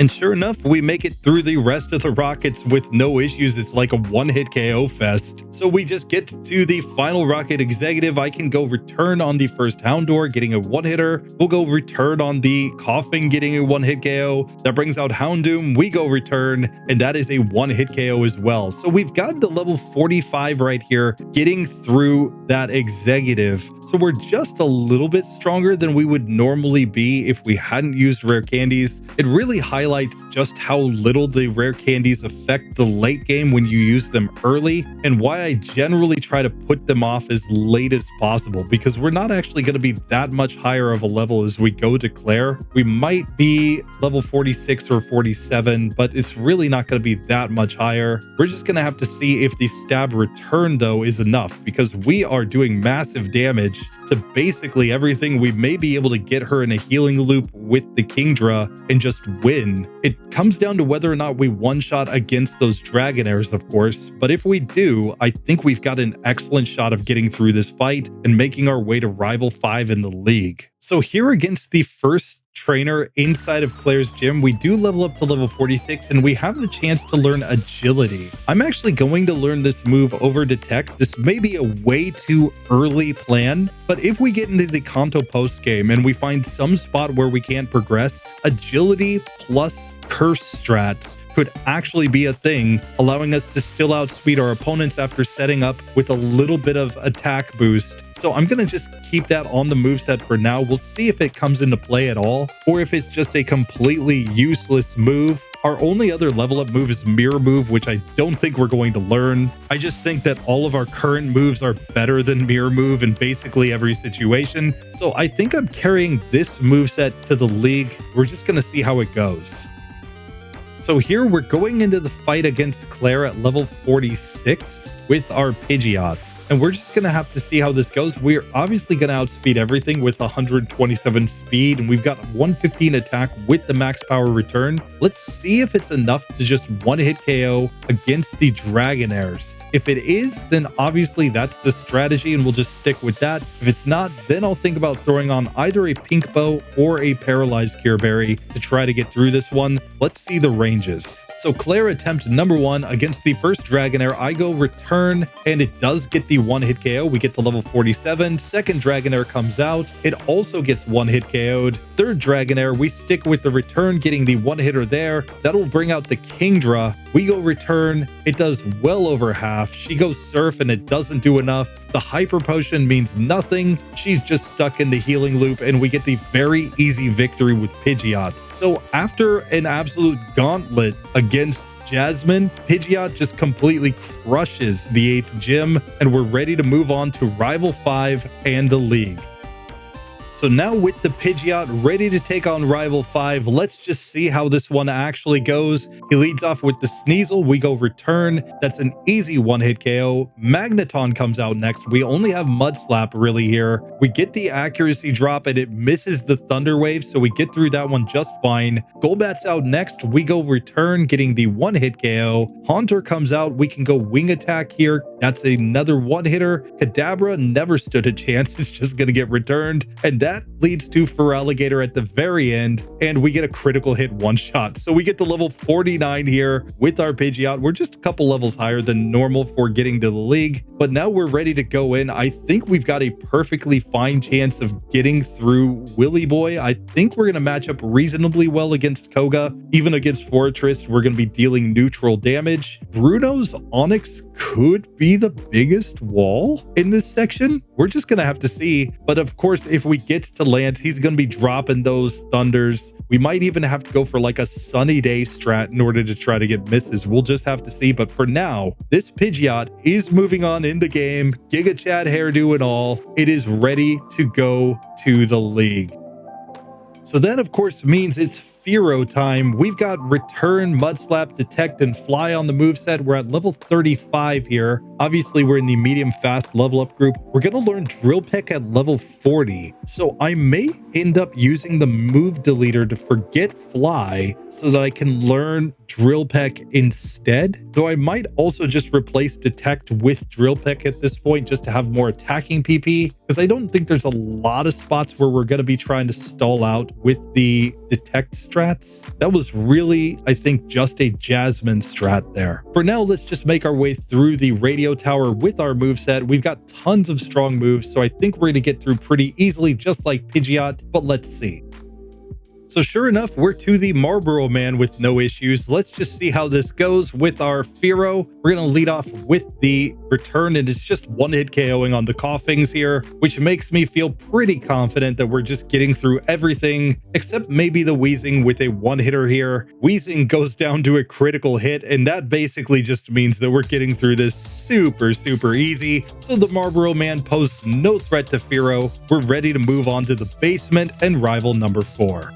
And sure enough, we make it through the rest of the Rockets with no issues. It's like a one-hit KO fest. So we just get to the final Rocket Executive. I can go Return on the first Houndour, getting a one-hitter. We'll go Return on the Coughing, getting a one-hit KO. That brings out Houndoom. We go Return, and that is a one-hit KO as well. So we've gotten to level 45 right here, getting through that Executive. So we're just a little bit stronger than we would normally be if we hadn't used rare candies. It really highlights just how little the rare candies affect the late game when you use them early, and why I generally try to put them off as late as possible, because we're not actually going to be that much higher of a level as we go to Clair. We might be level 46 or 47, but it's really not going to be that much higher. We're just going to have to see if the Stab Return though is enough, because we are doing massive damage to basically everything. We may be able to get her in a healing loop with the Kingdra and just win. It comes down to whether or not we one-shot against those Dragonairs, of course, but if we do, I think we've got an excellent shot of getting through this fight and making our way to Rival 5 in the league. So here against the first trainer inside of Clair's gym, we do level up to level 46 and we have the chance to learn Agility. I'm actually going to learn this move over Detect. This may be a way too early plan, but if we get into the Kanto post game and we find some spot where we can't progress, Agility plus Curse strats could actually be a thing, allowing us to still outspeed our opponents after setting up with a little bit of attack boost. So I'm going to just keep that on the moveset for now. We'll see if it comes into play at all, or if it's just a completely useless move. Our only other level up move is Mirror Move, which I don't think we're going to learn. I just think that all of our current moves are better than Mirror Move in basically every situation. So I think I'm carrying this moveset to the league. We're just going to see how it goes. So here we're going into the fight against Clair at level 46 with our Pidgeot. And we're just going to have to see how this goes. We're obviously going to outspeed everything with 127 speed, and we've got 115 attack with the max power return. Let's see if it's enough to just one-hit KO against the Dragonairs. If it is, then obviously that's the strategy, and we'll just stick with that. If it's not, then I'll think about throwing on either a Pink Bow or a Paralyzed Cure Berry to try to get through this one. Let's see the ranges. So Clair attempt number 1 against the first Dragonair. I go Return, and it does get the one-hit KO. We get to level 47. Second Dragonair comes out. It also gets one-hit KO'd. Third Dragonair, we stick with the Return, getting the one-hitter there. That'll bring out the Kingdra. We go Return. It does well over half. She goes Surf, and it doesn't do enough. The Hyper Potion means nothing. She's just stuck in the healing loop, and we get the very easy victory with Pidgeot. So after an absolute gauntlet against Jasmine, Pidgeot just completely crushes the 8th gym, and we're ready to move on to Rival 5 and the league. So now with the Pidgeot ready to take on Rival 5, let's just see how this one actually goes. He leads off with the Sneasel. We go Return. That's an easy one-hit KO. Magneton comes out next. We only have Mud Slap really here. We get the accuracy drop and it misses the Thunder Wave, so we get through that one just fine. Golbat's out next. We go Return, getting the one-hit KO. Haunter comes out. We can go Wing Attack here. That's another one-hitter. Kadabra never stood a chance. It's just going to get returned. And that leads to Feraligatr at the very end, and we get a critical hit one-shot. So we get to level 49 here with our Pidgeot. We're just a couple levels higher than normal for getting to the league, but now we're ready to go in. I think we've got a perfectly fine chance of getting through Willy Boy. I think we're going to match up reasonably well against Koga. Even against Fortress, we're going to be dealing neutral damage. Bruno's Onix could be the biggest wall in this section. We're just going to have to see. But of course, if we get to Lance, he's going to be dropping those Thunders. We might even have to go for like a Sunny Day strat in order to try to get misses. We'll just have to see. But for now, this Pidgeot is moving on in the game. Giga Chad hairdo and all. It is ready to go to the league. So that, of course, means it's Fearow time. We've got Return, Mud Slap, Detect, and Fly on the moveset. We're at level 35 here. Obviously, we're in the medium fast level up group. We're going to learn Drill Peck at level 40. So I may end up using the move deleter to forget Fly so that I can learn Drill Peck instead. Though I might also just replace Detect with Drill Peck at this point just to have more attacking PP, because I don't think there's a lot of spots where we're going to be trying to stall out with the Detect strats. That was really, I think, just a Jasmine strat there. For now, let's just make our way through the Radio Tower with our moveset. We've got tons of strong moves, so I think we're going to get through pretty easily, just like Pidgeot, but let's see. So sure enough, we're to the Marlboro Man with no issues. Let's just see how this goes with our Fearow. We're going to lead off with the Return, and it's just one-hit KOing on the Coughings here, which makes me feel pretty confident that we're just getting through everything, except maybe the Wheezing with a one-hitter here. Wheezing goes down to a critical hit, and that basically just means that we're getting through this super easy. So the Marlboro Man posed no threat to Fearow. We're ready to move on to the basement and rival number 4.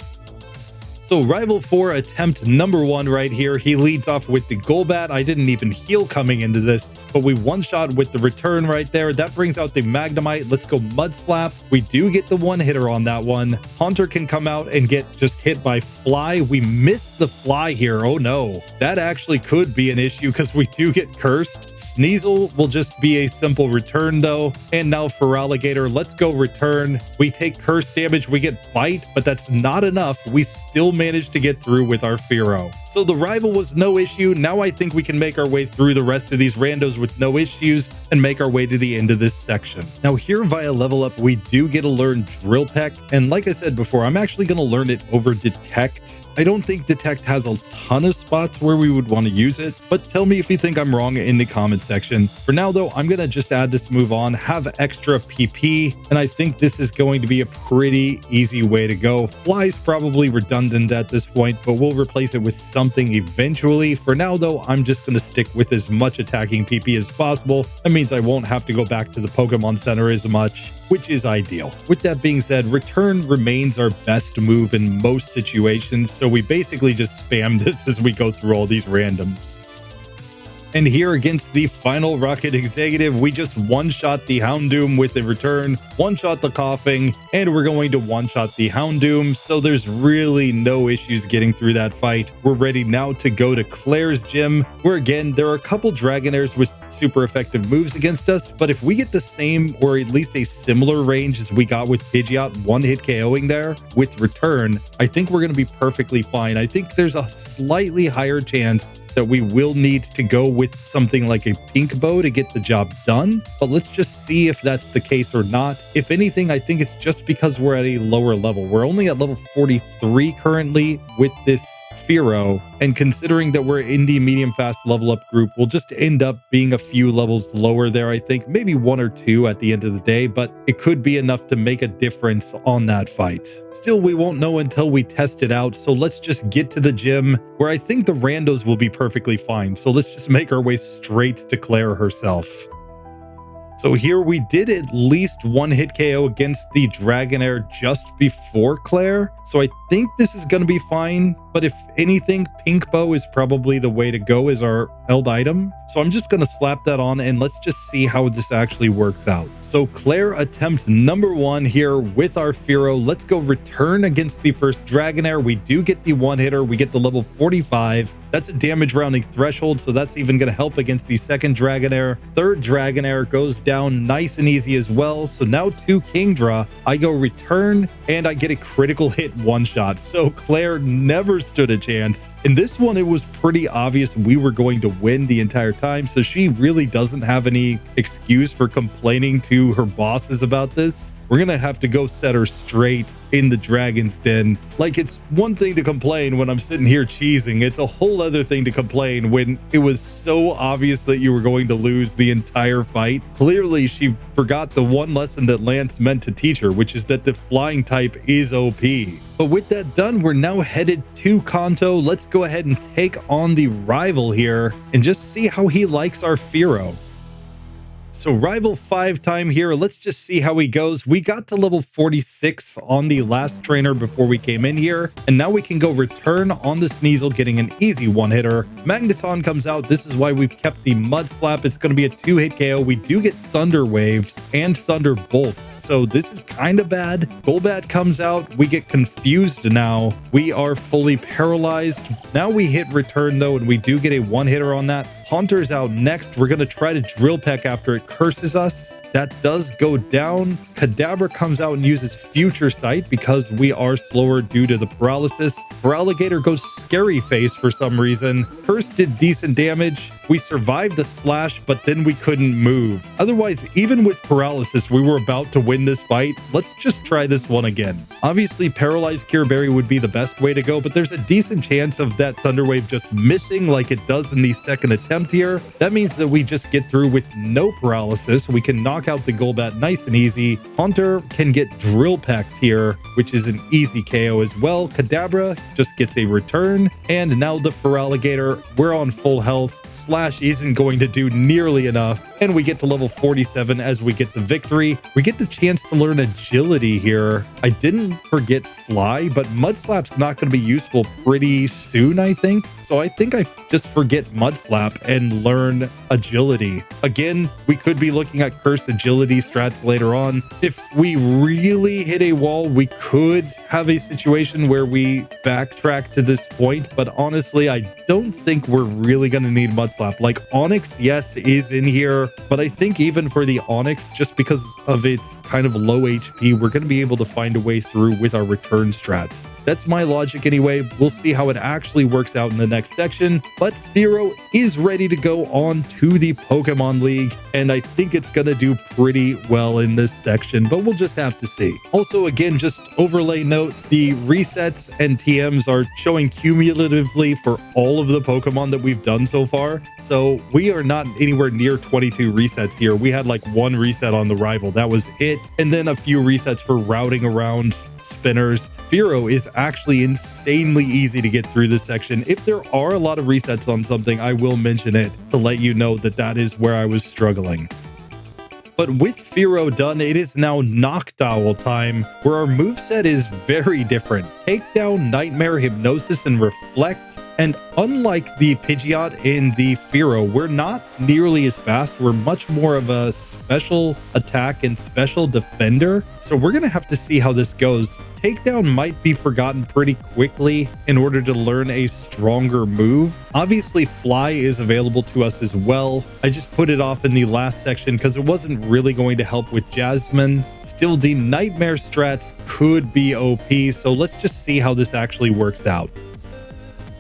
So Rival 4 attempt number 1 right here. He leads off with the Golbat. I didn't even heal coming into this, but we one-shot with the Return right there. That brings out the Magnemite. Let's go Mud Slap. We do get the one-hitter on that one. Haunter can come out and get just hit by Fly. We miss the Fly here. Oh no. That actually could be an issue because we do get cursed. Sneasel will just be a simple Return though. And now Feraligatr, let's go Return. We take curse damage. We get Bite, but that's not enough. We still managed to get through with our Fearow. So the Rival was no issue. Now I think we can make our way through the rest of these randos with no issues and make our way to the end of this section. Now here via level up, we do get to learn Drill Peck. And like I said before, I'm actually going to learn it over Detect. I don't think Detect has a ton of spots where we would want to use it, but tell me if you think I'm wrong in the comment section. For now though, I'm going to just add this move on, have extra PP, and I think this is going to be a pretty easy way to go. Fly's probably redundant at this point, but we'll replace it with something eventually. For now though, I'm just going to stick with as much attacking PP as possible. That means I won't have to go back to the Pokemon Center as much, which is ideal. With that being said, Return remains our best move in most situations, so we basically just spam this as we go through all these randoms. And here against the final Rocket Executive, we just one-shot the Houndoom with the Return, one-shot the Coughing, and we're going to one-shot the Houndoom, so there's really no issues getting through that fight. We're ready now to go to Claire's gym, where again, there are a couple Dragonairs with super effective moves against us, but if we get the same or at least a similar range as we got with Pidgeot, one-hit KOing there with Return, I think we're going to be perfectly fine. I think there's a slightly higher chance that we will need to go with something like a Pink Bow to get the job done, but let's just see if that's the case or not. If anything, I think it's just because we're at a lower level. We're only at level 43 currently with this Fearow, and considering that we're in the medium fast level up group, we'll just end up being a few levels lower there. I think maybe 1 or 2 at the end of the day, but it could be enough to make a difference on that fight. Still, we won't know until we test it out, so let's just get to the gym where I think the randos will be perfectly fine. So let's just make our way straight to Claire herself. So here we did at least one hit KO against the Dragonair just before Clair. So I think this is going to be fine. But if anything, Pink Bow is probably the way to go as our held item. So I'm just going to slap that on and let's just see how this actually works out. So Clair attempt number 1 here with our Fearow. Let's go return against the first Dragonair. We do get the one hitter. We get the level 45. That's a damage rounding threshold. So that's even going to help against the second Dragonair. Third Dragonair goes down nice and easy as well. So now 2 Kingdra. I go return and I get a critical hit one shot. So Clair never stood a chance. In this one, it was pretty obvious we were going to win the entire time. So she really doesn't have any excuse for complaining to her bosses about this. We're going to have to go set her straight in the Dragon's Den. Like, it's one thing to complain when I'm sitting here cheesing. It's a whole other thing to complain when it was so obvious that you were going to lose the entire fight. Clearly, she forgot the one lesson that Lance meant to teach her, which is that the flying type is OP. But with that done, we're now headed to Kanto. Let's go ahead and take on the rival here and just see how he likes our Fearow. So rival 5 time here. Let's just see how he goes. We got to level 46 on the last trainer before we came in here. And now we can go return on the Sneasel, getting an easy one hitter. Magneton comes out. This is why we've kept the Mud Slap. It's going to be a 2-hit KO. We do get Thunder Waved and Thunder Bolts. So this is kind of bad. Golbat comes out. We get confused now. We are fully paralyzed. Now we hit return though, and we do get a one hitter on that. Haunter's out next. We're going to try to Drill Peck after it curses us. That does go down. Kadabra comes out and uses Future Sight because we are slower due to the paralysis. Feraligatr goes Scary Face for some reason. Curse did decent damage. We survived the slash, but then we couldn't move. Otherwise, even with paralysis, we were about to win this fight. Let's just try this one again. Obviously, Paralyzed Cure Berry would be the best way to go, but there's a decent chance of that Thunder Wave just missing like it does in the second attempt here. That means that we just get through with no paralysis. We can knock out the Golbat nice and easy. Haunter can get Drill Pecked here, which is an easy KO as well. Kadabra just gets a return. And now the Feraligatr, we're on full health. Slash isn't going to do nearly enough. And we get to level 47 as we get the victory. We get the chance to learn Agility here. I didn't forget Fly, but Mud Slap's not going to be useful pretty soon, I think. So I think I just forget Mud Slap and learn Agility. Again, we could be looking at Curse Agility strats later on. If we really hit a wall, we could have a situation where we backtrack to this point. But honestly, I don't think we're really going to need Mud Slap. Like Onix, yes, is in here. But I think even for the Onix, just because of its kind of low HP, we're going to be able to find a way through with our return strats. That's my logic anyway. We'll see how it actually works out in the next section. But Fearow is ready to go on to the Pokemon League. And I think it's going to do pretty well in this section, but we'll just have to see. Also, again, just overlay note, the resets and TMs are showing cumulatively for all of the Pokemon that we've done so far. So we are not anywhere near 22 resets here. We had like 1 reset on the rival. That was it. And then a few resets for routing around spinners. Fearow is actually insanely easy to get through this section. If there are a lot of resets on something, I will mention it to let you know that that is where I was struggling. But with Fearow done, it is now Noctowl time, where our moveset is very different. Takedown, Nightmare, Hypnosis, and Reflect. And unlike the Pidgeot in the Fearow, we're not nearly as fast. We're much more of a special attack and special defender. So we're going to have to see how this goes. Takedown might be forgotten pretty quickly in order to learn a stronger move. Obviously, Fly is available to us as well. I just put it off in the last section because it wasn't really going to help with Jasmine. Still, the Nightmare strats could be OP, so let's just see how this actually works out.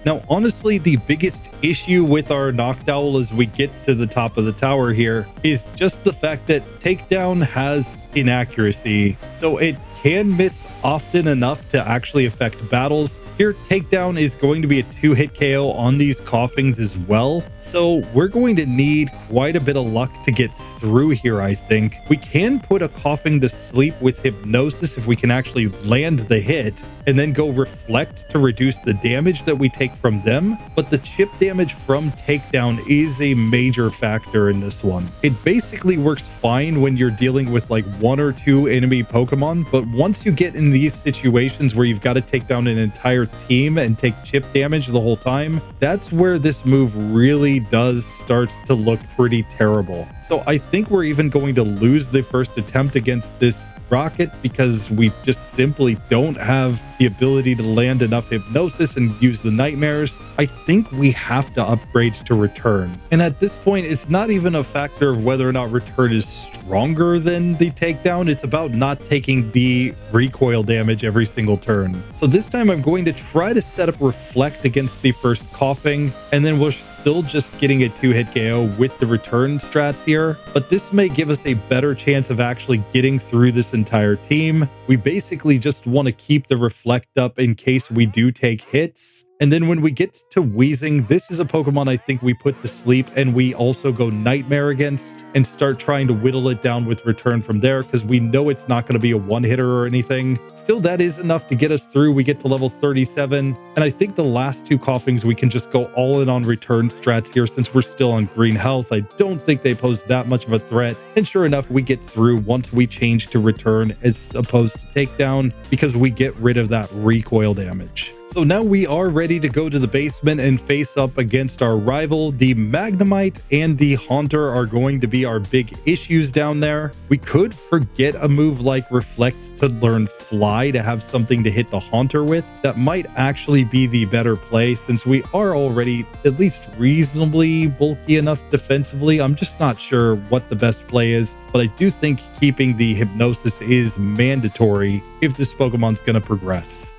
Now, honestly, the biggest issue with our Noctowl as we get to the top of the tower here is just the fact that Takedown has inaccuracy. So it can miss often enough to actually affect battles. Here, Takedown is going to be a 2-hit KO on these Coughings as well. So we're going to need quite a bit of luck to get through here, I think. We can put a Coughing to sleep with Hypnosis if we can actually land the hit. and then go Reflect to reduce the damage that we take from them. But the chip damage from takedown is a major factor in this one. It basically works fine when you're dealing with like 1 or 2 enemy Pokemon, but once you get in these situations where you've got to take down an entire team and take chip damage the whole time, that's where this move really does start to look pretty terrible. So I think we're even going to lose the first attempt against this Rocket because we just simply don't have the ability to land enough Hypnosis and use the Nightmares. I think we have to upgrade to Return. And at this point, it's not even a factor of whether or not Return is stronger than the takedown. It's about not taking the recoil damage every single turn. So this time I'm going to try to set up Reflect against the first Coughing, and then we're still just getting a 2-hit KO with the Return strats here. But this may give us a better chance of actually getting through this entire team. We basically just want to keep the Reflect up in case we do take hits. And then when we get to Wheezing, this is a Pokemon I think we put to sleep and we also go Nightmare against and start trying to whittle it down with Return from there because we know it's not going to be a one-hitter or anything. Still, that is enough to get us through. We get to level 37, and I think the last 2 Coughings we can just go all in on Return strats here since we're still on green health. I don't think they pose that much of a threat, and sure enough, we get through once we change to Return as opposed to Takedown because we get rid of that recoil damage. So now we are ready to go to the basement and face up against our rival. The Magnemite and the Haunter are going to be our big issues down there. We could forget a move like Reflect to learn Fly to have something to hit the Haunter with. That might actually be the better play since we are already at least reasonably bulky enough defensively. I'm just not sure what the best play is, but I do think keeping the Hypnosis is mandatory if this Pokemon's going to progress.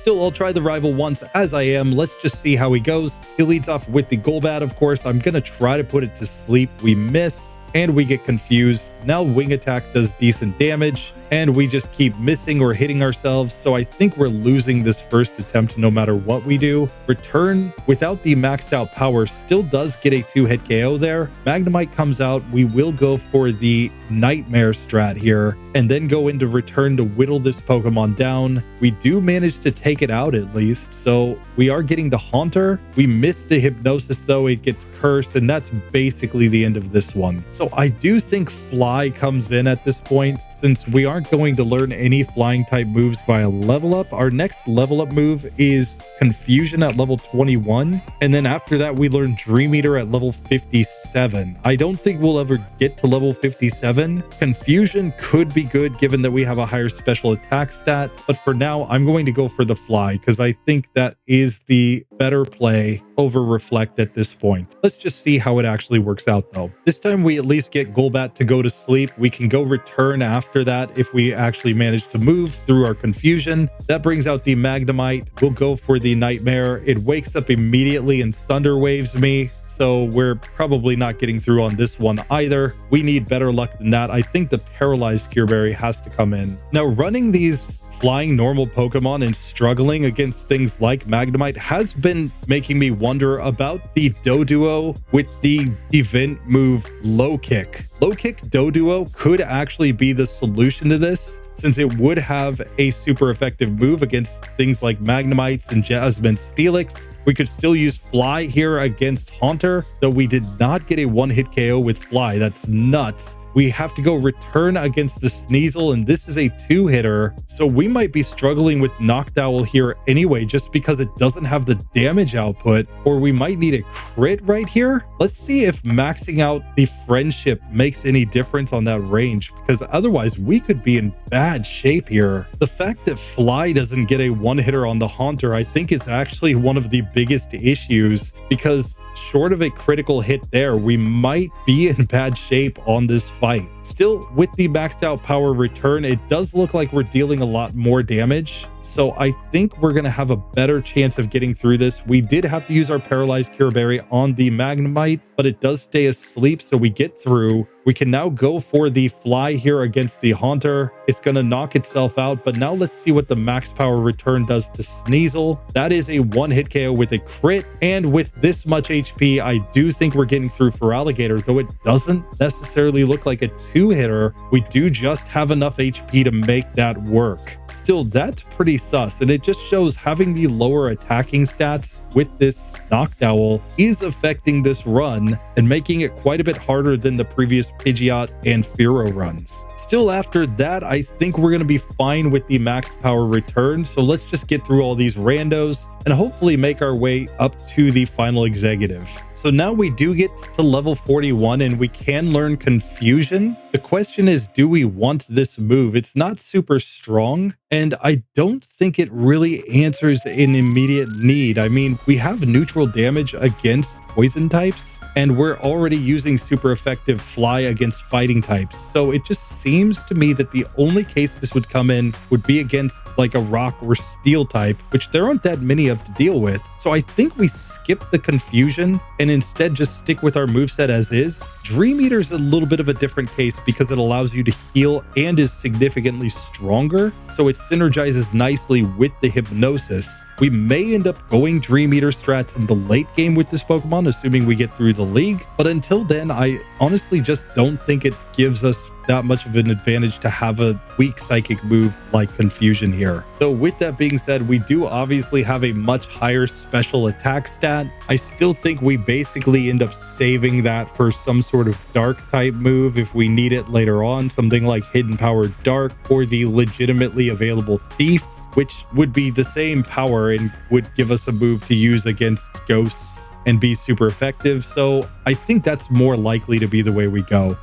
Still, I'll try the rival once as I am. Let's just see how he goes. He leads off with the Golbat, of course. I'm going to try to put it to sleep. We miss, and we get confused. Now Wing Attack does decent damage, and we just keep missing or hitting ourselves. So I think we're losing this first attempt no matter what we do. Return, without the maxed out power, still does get a 2-hit KO there. Magnemite comes out. We will go for the Nightmare strat here, and then go into Return to whittle this Pokemon down. We do manage to take it out at least, so we are getting the Haunter. We miss the Hypnosis though. It gets Cursed, and that's basically the end of this one. So I do think Fly comes in at this point, since we aren't going to learn any flying type moves via level up. Our next level up move is Confusion at level 21, and then after that we learn Dream Eater at level 57. I don't think we'll ever get to level 57. Confusion could be good given that we have a higher special attack stat, but for now I'm going to go for the Fly because I think that is the better play over Reflect at this point. Let's just see how it actually works out though. This time we at least get Golbat to go to sleep. We can go Return after that if we actually manage to move through our Confusion. That brings out the Magnemite. We'll go for the Nightmare. It wakes up immediately and Thunder Waves me, so we're probably not getting through on this one either. We need better luck than that. I think the Paralyzed Cure Berry has to come in. Now, running these flying normal Pokemon and struggling against things like Magnemite has been making me wonder about the Doduo with the event move Low Kick. Low Kick Doduo could actually be the solution to this, since it would have a super effective move against things like Magnemites and Jasmine Steelix. We could still use Fly here against Haunter, though we did not get a 1-hit KO with Fly. That's nuts. We have to go Return against the Sneasel, and this is a 2-hitter, so we might be struggling with Noctowl here anyway, just because it doesn't have the damage output, or we might need a crit right here. Let's see if maxing out the Friendship makes any difference on that range, because otherwise we could be in bad shape here. The fact that Fly doesn't get a 1-hitter on the Haunter, I think, is actually one of the biggest issues, because short of a critical hit there, we might be in bad shape on this fight. Still, with the maxed out power Return, it does look like we're dealing a lot more damage, so I think we're going to have a better chance of getting through this. We did have to use our Paralyzed Cure Berry on the Magnemite, but it does stay asleep, so we get through. We can now go for the Fly here against the Haunter. It's going to knock itself out, but now let's see what the max power Return does to Sneasel. That is a 1-hit KO with a crit, and with this much HP, I do think we're getting through for Alligator, though it doesn't necessarily look like a 2-hitter. We do just have enough HP to make that work. Still, that's pretty sus, and it just shows having the lower attacking stats with this Noctowl is affecting this run and making it quite a bit harder than the previous Pidgeot and Fearow runs. Still, after that, I think we're going to be fine with the max power return, so let's just get through all these randos and hopefully make our way up to the final executive. So now we do get to level 41 and we can learn Confusion. The question is, do we want this move? It's not super strong, and I don't think it really answers an immediate need. I mean, we have neutral damage against poison types, and we're already using super effective fly against fighting types. So it just seems to me that the only case this would come in would be against like a rock or steel type, which there aren't that many of to deal with. So I think we skip the Confusion and instead just stick with our moveset as is. Dream Eater's a little bit of a different case because it allows you to heal and is significantly stronger, so it synergizes nicely with the Hypnosis. We may end up going Dream Eater strats in the late game with this Pokemon, assuming we get through the league, but until then, I honestly just don't think it gives us that much of an advantage to have a weak psychic move like Confusion here. So with that being said, we do obviously have a much higher special attack stat. I still think we basically end up saving that for some sort of dark type move if we need it later on, something like Hidden Power Dark or the legitimately available Thief, which would be the same power and would give us a move to use against ghosts and be super effective. So I think that's more likely to be the way we go.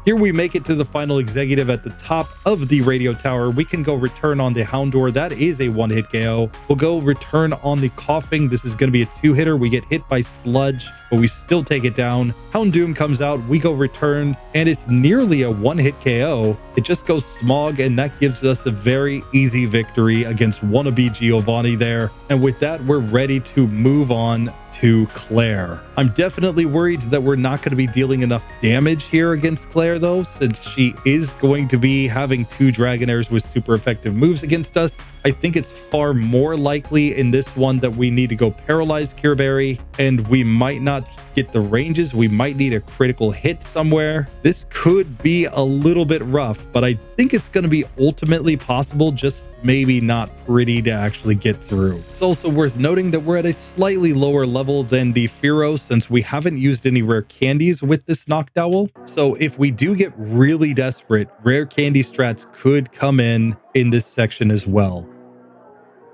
Here we make it to the final executive at the top of the radio tower. We can go return on the Houndour. That is a one-hit KO. We'll go return on the Coughing. This is going to be a two-hitter. We get hit by Sludge, but we still take it down. Houndoom comes out. We go return, and it's nearly a one-hit KO. It just goes Smog, and that gives us a very easy victory against wannabe Giovanni there. And with that, we're ready to move on to Clair. I'm definitely worried that we're not going to be dealing enough damage here against Clair though, since she is going to be having two Dragonairs with super effective moves against us. I think it's far more likely in this one that we need to go Paralyze Cure Berry, and we might not get the ranges. We might need a critical hit somewhere. This could be a little bit rough, but I think it's going to be ultimately possible, just maybe not pretty to actually get through. It's also worth noting that we're at a slightly lower level than the Fearow since we haven't used any rare candies with this Noctowl. So if we do get really desperate, rare candy strats could come in this section as well.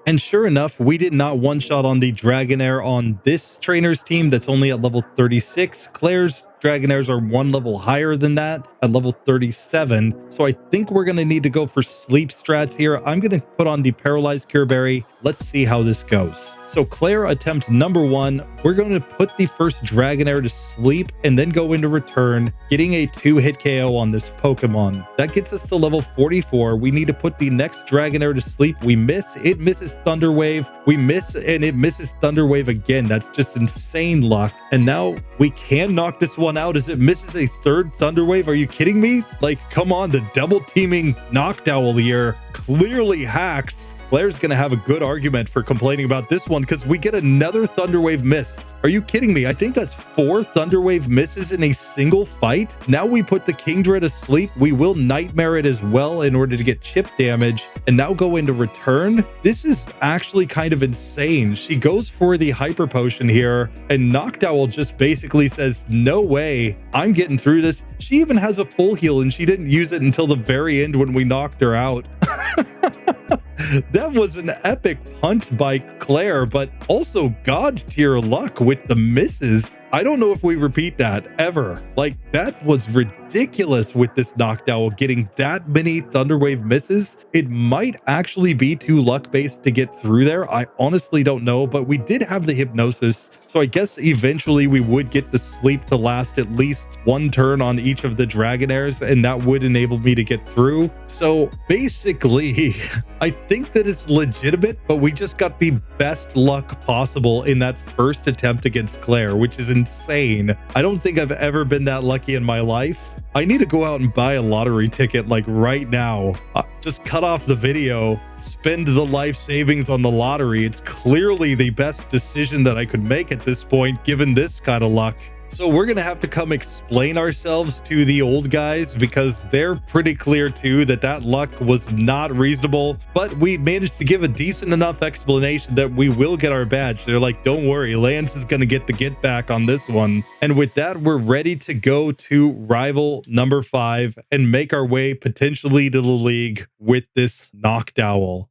And sure enough, we did not one-shot on the Dragonair on this trainer's team that's only at level 36. Clair's Dragonairs are one level higher than that at level 37. So I think we're going to need to go for sleep strats here. I'm going to put on the Paralyzed Cure Berry. Let's see how this goes. So Clair attempt number one, we're going to put the first Dragonair to sleep and then go into return, getting a two-hit KO on this Pokemon. That gets us to level 44. We need to put the next Dragonair to sleep. We miss. It misses Thunder Wave. We miss, and it misses Thunder Wave again. That's just insane luck. And now we can knock this one out as it misses a third Thunder Wave. Are you kidding me? Like, come on, the double teaming Noctowl here clearly hacks. Clair's going to have a good argument for complaining about this one because we get another Thunder Wave miss. Are you kidding me? I think that's 4 Thunder Wave misses in a single fight. Now we put the Kingdra to sleep. We will Nightmare it as well in order to get chip damage and now go into return. This is actually kind of insane. She goes for the Hyper Potion here and Noctowl just basically says, no way, I'm getting through this. She even has a full heal and she didn't use it until the very end when we knocked her out. That was an epic punt by Clair, but also God tier luck with the misses. I don't know if we repeat that ever. Like, that was ridiculous with this Noctowl getting that many Thunder Wave misses. It might actually be too luck-based to get through there. I honestly don't know, but we did have the Hypnosis, so I guess eventually we would get the sleep to last at least one turn on each of the Dragonairs, and that would enable me to get through. So basically, I think that it's legitimate, but we just got the best luck possible in that first attempt against Clair, which is insane. I don't think I've ever been that lucky in my life. I need to go out and buy a lottery ticket like right now. Just cut off the video, spend the life savings on the lottery. It's clearly the best decision that I could make at this point, given this kind of luck. So we're going to have to come explain ourselves to the old guys because they're pretty clear too that luck was not reasonable, but we managed to give a decent enough explanation that we will get our badge. They're like, don't worry, Lance is going to get the get back on this one. And with that, we're ready to go to rival number 5 and make our way potentially to the league with this Noctowl.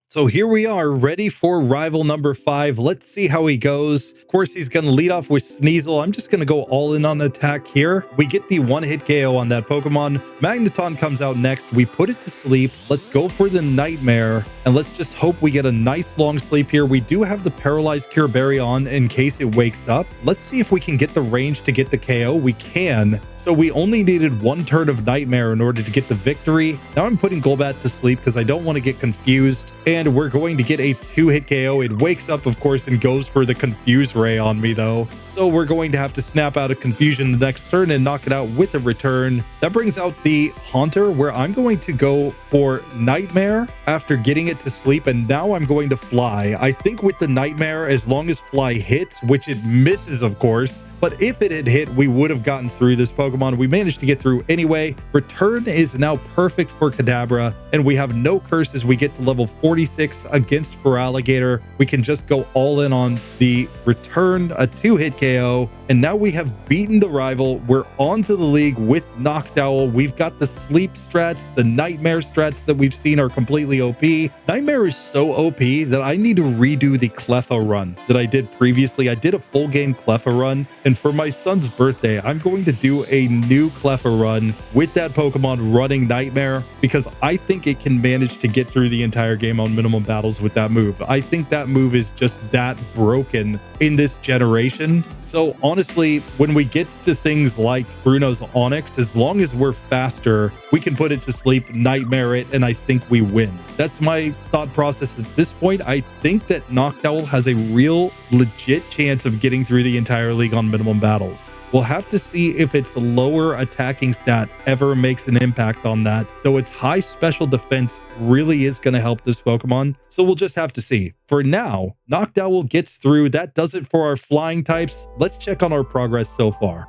So here we are, ready for rival number 5. Let's see how he goes. Of course, he's going to lead off with Sneasel. I'm just going to go all in on attack here. We get the one-hit KO on that Pokemon. Magneton comes out next. We put it to sleep. Let's go for the Nightmare, and let's just hope we get a nice long sleep here. We do have the Paralyzed Cure Berry on in case it wakes up. Let's see if we can get the range to get the KO. We can. So we only needed 1 turn of Nightmare in order to get the victory. Now I'm putting Golbat to sleep because I don't want to get confused. And we're going to get a 2-hit KO. It wakes up, of course, and goes for the Confuse Ray on me, though. So we're going to have to snap out of Confusion the next turn and knock it out with a return. That brings out the Haunter, where I'm going to go for Nightmare after getting it to sleep. And now I'm going to Fly. I think with the Nightmare, as long as Fly hits, which it misses, of course, but if it had hit, we would have gotten through this Pokemon. We managed to get through anyway. Return is now perfect for Kadabra, and we have no curses. We get to level 46 against Feraligatr. We can just go all in on the return, a 2-hit KO, and now we have beaten the rival. We're on to the league with Noctowl. We've got the sleep strats. The Nightmare strats that we've seen are completely OP. Nightmare is so OP that I need to redo the Cleffa run that I did previously. I did a full game Cleffa run, and for my son's birthday, I'm going to do a new Cleffa run with that Pokemon running Nightmare because I think it can manage to get through the entire game on minimum battles with that move. I think that move is just that broken in this generation. So honestly, when we get to things like Bruno's Onix, as long as we're faster, we can put it to sleep, Nightmare it, and I think we win. That's my thought process at this point. I think that Noctowl has a real legit chance of getting through the entire league on minimum battles. We'll have to see if its lower attacking stat ever makes an impact on that, though its high special defense really is going to help this Pokemon, so we'll just have to see. For now, Noctowl gets through. That does it for our flying types. Let's check on our progress so far.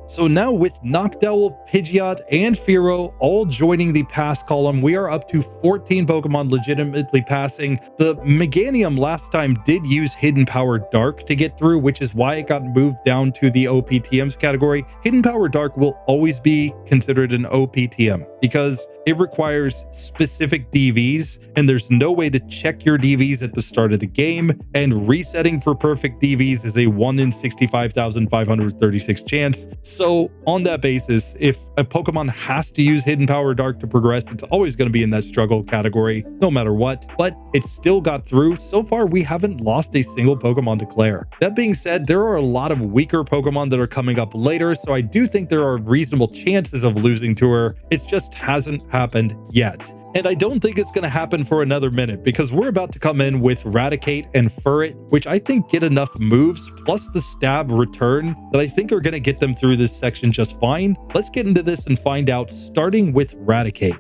So now with Noctowl, Pidgeot, and Fearow all joining the pass column, we are up to 14 Pokemon legitimately passing. The Meganium last time did use Hidden Power Dark to get through, which is why it got moved down to the OPTMs category. Hidden Power Dark will always be considered an OPTM because it requires specific DVs, and there's no way to check your DVs at the start of the game, and resetting for perfect DVs is a 1 in 65,536 chance. So on that basis, if a Pokemon has to use Hidden Power Dark to progress, it's always going to be in that struggle category, no matter what, but it still got through. So far, we haven't lost a single Pokemon to Clair. That being said, there are a lot of weaker Pokemon that are coming up later, so I do think there are reasonable chances of losing to her. It just hasn't happened yet. And I don't think it's going to happen for another minute because we're about to come in with Raticate and Furret, which I think get enough moves plus the stab return that I think are going to get them through this section just fine. Let's get into this and find out, starting with Raticate.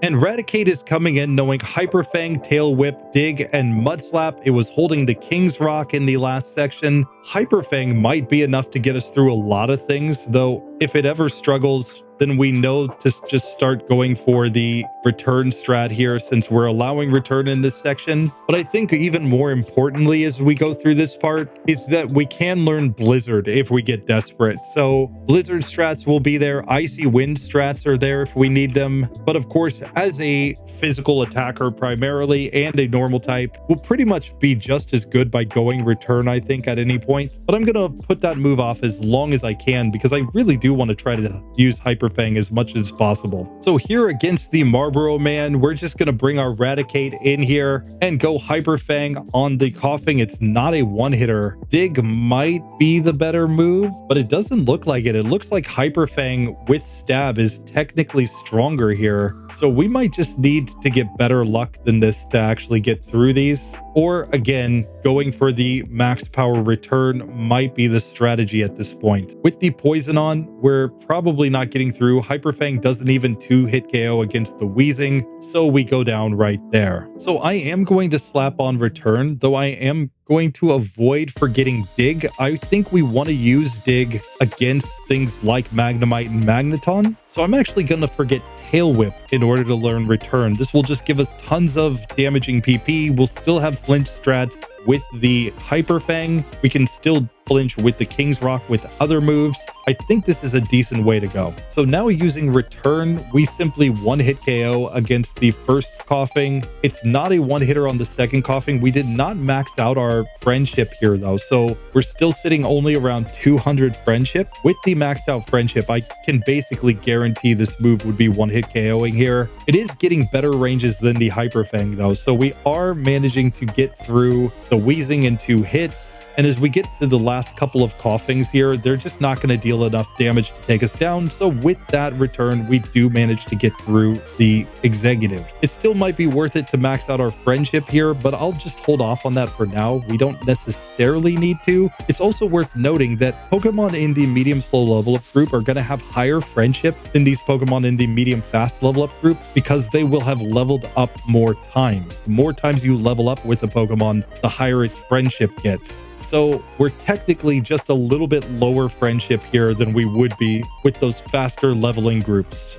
And Raticate is coming in knowing Hyper Fang, Tail Whip, Dig, and Mud Slap. It was holding the King's Rock in the last section. Hyper Fang might be enough to get us through a lot of things, though if it ever struggles, then we know to just start going for the return strat here since we're allowing return in this section. But I think even more importantly as we go through this part is that we can learn Blizzard if we get desperate. So Blizzard strats will be there. Icy Wind strats are there if we need them. But of course, as a physical attacker primarily and a normal type, we'll pretty much be just as good by going return, I think, at any point. But I'm going to put that move off as long as I can because I really do want to try to use Hyper Fang as much as possible. So here against the Marlboro Man, we're just going to bring our Raticate in here and go Hyper Fang on the Coughing. It's not a one-hitter. Dig might be the better move, but it doesn't look like it. It looks like Hyper Fang with Stab is technically stronger here. So we might just need to get better luck than this to actually get through these. or again, going for the max power return might be the strategy at this point. With the poison on, we're probably not getting through. Hyper Fang doesn't even 2-hit KO against the Wheezing, so we go down right there. So I am going to slap on return, though I am going to avoid forgetting dig. I think we want to use dig against things like Magnemite and Magneton. So I'm actually going to forget Tail Whip in order to learn return. This will just give us tons of damaging PP. We'll still have flinch strats with the Hyper Fang. We can still flinch with the King's Rock with other moves. I think this is a decent way to go. So now using return, we simply 1-hit KO against the first coughing. It's not a one-hitter on the second coughing. We did not max out our friendship here though, so we're still sitting only around 200 friendship. With the maxed out friendship, I can basically guarantee this move would be 1-hit KOing here. It is getting better ranges than the Hyper Fang though, so we are managing to get through the Wheezing in 2 hits. And as we get to the last couple of coughings here, they're just not going to deal enough damage to take us down. So with that return, we do manage to get through the executive. It still might be worth it to max out our friendship here, but I'll just hold off on that for now. We don't necessarily need to. It's also worth noting that Pokemon in the medium slow level up group are going to have higher friendship than these Pokemon in the medium fast level up group because they will have leveled up more times. The more times you level up with a Pokemon, the higher its friendship gets. So we're technically just a little bit lower friendship here than we would be with those faster leveling groups.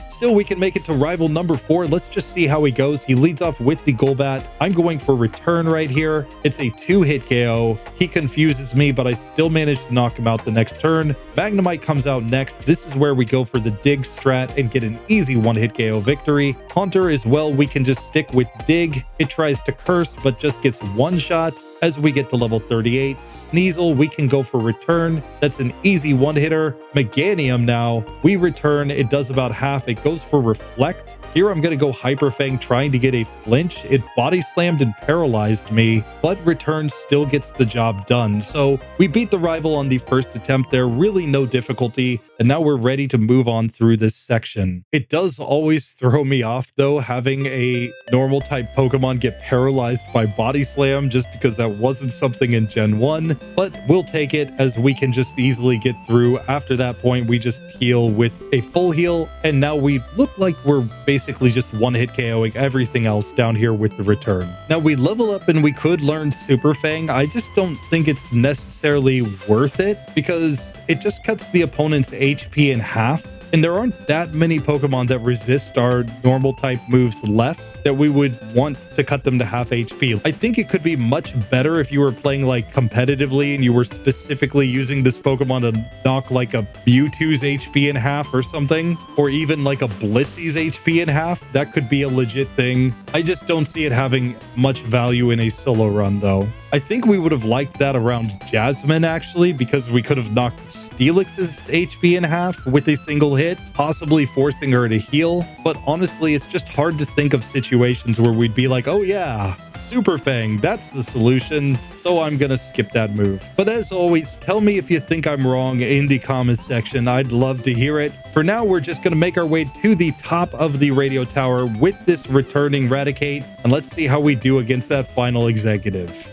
Still, we can make it to rival number 4. Let's just see how he goes. He leads off with the Golbat. I'm going for return right here. It's a 2-hit KO. He confuses me, but I still manage to knock him out the next turn. Magnemite comes out next. This is where we go for the dig strat and get an easy 1-hit KO victory. Haunter as well, we can just stick with dig. It tries to curse, but just gets one shot. As we get to level 38, Sneasel, we can go for return. That's an easy one-hitter. Meganium now, we return. It does about half. It goes for reflect. Here I'm going to go Hyper Fang trying to get a flinch. It body slammed and paralyzed me, but return still gets the job done. So we beat the rival on the first attempt there, really no difficulty. And now we're ready to move on through this section. It does always throw me off though, having a normal type Pokemon get paralyzed by body slam just because that wasn't something in Gen 1, but we'll take it as we can just easily get through. After that point, we just heal with a full heal, and now we look like we're basically just 1-hit KOing everything else down here with the return. Now we level up and we could learn Super Fang. I just don't think it's necessarily worth it because it just cuts the opponent's HP in half, and there aren't that many Pokemon that resist our normal type moves left that we would want to cut them to half HP. I think it could be much better if you were playing like competitively and you were specifically using this Pokemon to knock like a Mewtwo's HP in half or something, or even like a Blissey's HP in half. That could be a legit thing. I just don't see it having much value in a solo run though. I think we would have liked that around Jasmine actually, because we could have knocked Steelix's HP in half with a single hit, possibly forcing her to heal. But honestly, it's just hard to think of situations where we'd be like, oh yeah, Super Fang, that's the solution. So I'm gonna skip that move. But as always, tell me if you think I'm wrong in the comments section. I'd love to hear it. For now, we're just gonna make our way to the top of the radio tower with this returning Raticate, and let's see how we do against that final executive.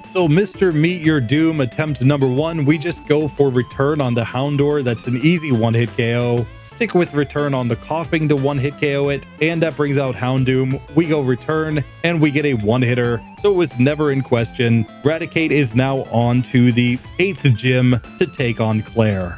So Mr. Meet Your Doom attempt number 1, we just go for return on the Houndour. That's an easy 1-hit KO. Stick with return on the coughing to 1-hit KO it, and that brings out Houndoom. We go return, and we get a 1-hitter, so it was never in question. Raticate is now on to the 8th gym to take on Clair.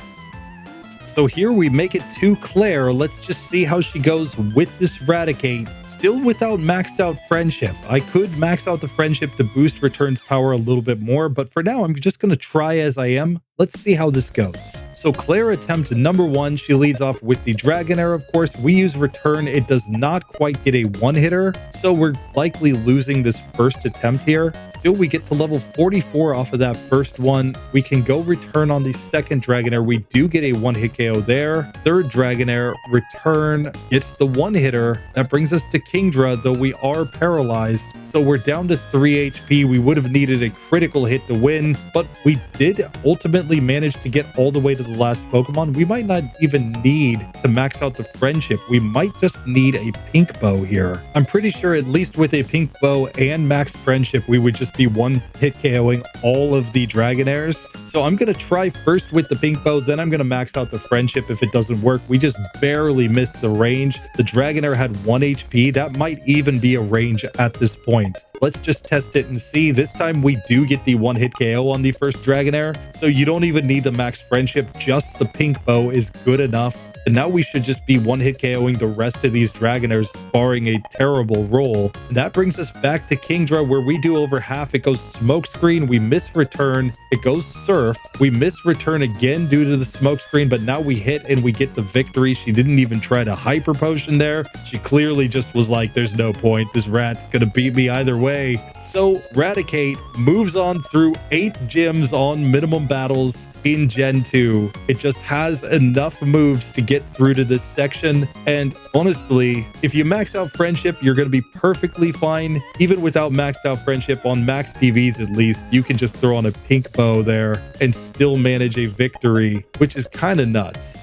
So here we make it to Clair. Let's just see how she goes with this Raticate, still without maxed out friendship. I could max out the friendship to boost return's power a little bit more, but for now, I'm just going to try as I am. Let's see how this goes. So Clair attempt number 1, she leads off with the Dragonair, of course. We use return. It does not quite get a one-hitter, so we're likely losing this first attempt here. Still, we get to level 44 off of that first one. We can go return on the second Dragonair. We do get a 1-hit KO there. Third Dragonair, return, gets the 1-hitter. That brings us to Kingdra, though we are paralyzed. So we're down to 3 HP. We would have needed a critical hit to win, but we did ultimately manage to get all the way to the the last Pokemon, we might not even need to max out the friendship. We might just need a pink bow here. I'm pretty sure at least with a pink bow and max friendship, we would just be one hit KOing all of the Dragonairs. So I'm going to try first with the pink bow, then I'm going to max out the friendship. If it doesn't work, we just barely missed the range. The Dragonair had 1 HP. That might even be a range at this point. Let's just test it and see. This time we do get the 1-hit KO on the first Dragonair, so you don't even need the max friendship. Just the pink bow is good enough. And now we should just be 1-hit KOing the rest of these Dragonairs, barring a terrible roll. And that brings us back to Kingdra, where we do over half. It goes Smokescreen, we miss return. It goes Surf, we miss return again due to the Smokescreen, but now we hit and we get the victory. She didn't even try to Hyper Potion there. She clearly just was like, there's no point. This rat's gonna beat me either way. So Raticate moves on through 8 gyms on minimum battles in Gen 2. It just has enough moves to get through to this section. And honestly, if you max out friendship, you're going to be perfectly fine. Even without maxed out friendship, on max TVs at least, you can just throw on a pink bow there and still manage a victory, which is kind of nuts.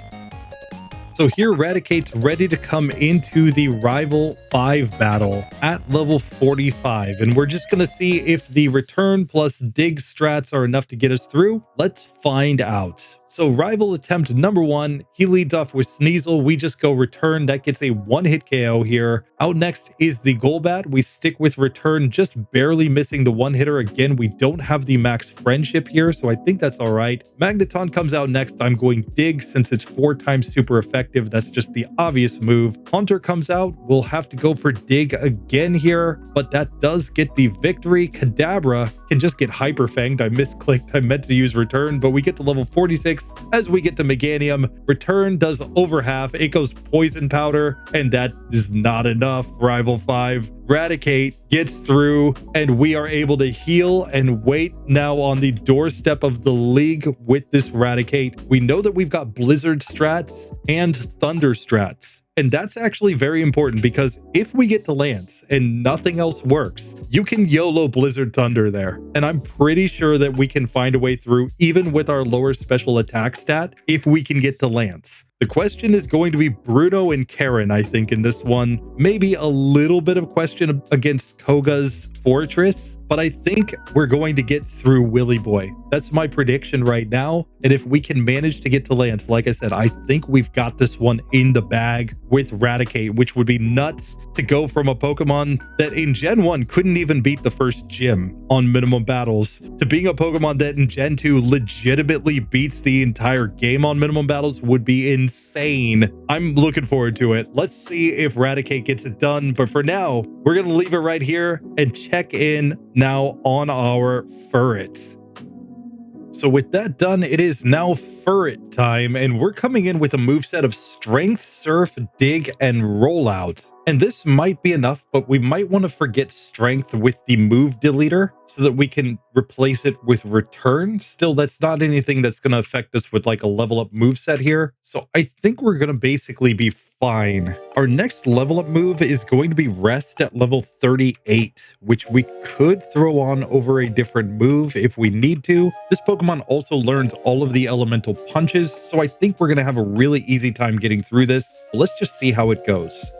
So here Raticate's ready to come into the Rival 5 battle at level 45. And we're just going to see if the return plus dig strats are enough to get us through. Let's find out. So Rival attempt number 1, he leads off with Sneasel. We just go return. That gets a 1-hit KO here. Out next is the Golbat. We stick with return, just barely missing the 1-hitter. Again, we don't have the max friendship here, so I think that's all right. Magneton comes out next. I'm going dig since it's 4 times super effective. That's just the obvious move. Haunter comes out. We'll have to go for dig again here, but that does get the victory. Kadabra can just get Hyper Fanged. I misclicked. I meant to use return, but we get to level 46. As we get to Meganium, return does over half. It goes Poison Powder, and that is not enough. Rival 5. Raticate gets through, and we are able to heal and wait now on the doorstep of the league with this Raticate. We know that we've got Blizzard strats and Thunder strats. And that's actually very important, because if we get to Lance and nothing else works, you can YOLO Blizzard Thunder there. And I'm pretty sure that we can find a way through, even with our lower special attack stat, if we can get to Lance. The question is going to be Bruno and Karen, I think, in this one. Maybe a little bit of question against Koga's Fortress, but I think we're going to get through Willy Boy. That's my prediction right now. And if we can manage to get to Lance, like I said, I think we've got this one in the bag with Raticate, which would be nuts to go from a Pokemon that in Gen 1 couldn't even beat the first gym on minimum battles to being a Pokemon that in Gen 2 legitimately beats the entire game on minimum battles would be insane. I'm looking forward to it. Let's see if Raticate gets it done. But for now, we're going to leave it right here and check in now on our Furret. So with that done, it is now Furret time, and we're coming in with a moveset of Strength, Surf, Dig, and Rollout. And this might be enough, but we might want to forget Strength with the move deleter so that we can replace it with Return. Still, that's not anything that's going to affect us with like a level up moveset here. So I think we're going to basically be fine. Our next level up move is going to be Rest at level 38, which we could throw on over a different move if we need to. This Pokemon also learns all of the elemental punches, so I think we're going to have a really easy time getting through this. But let's just see how it goes.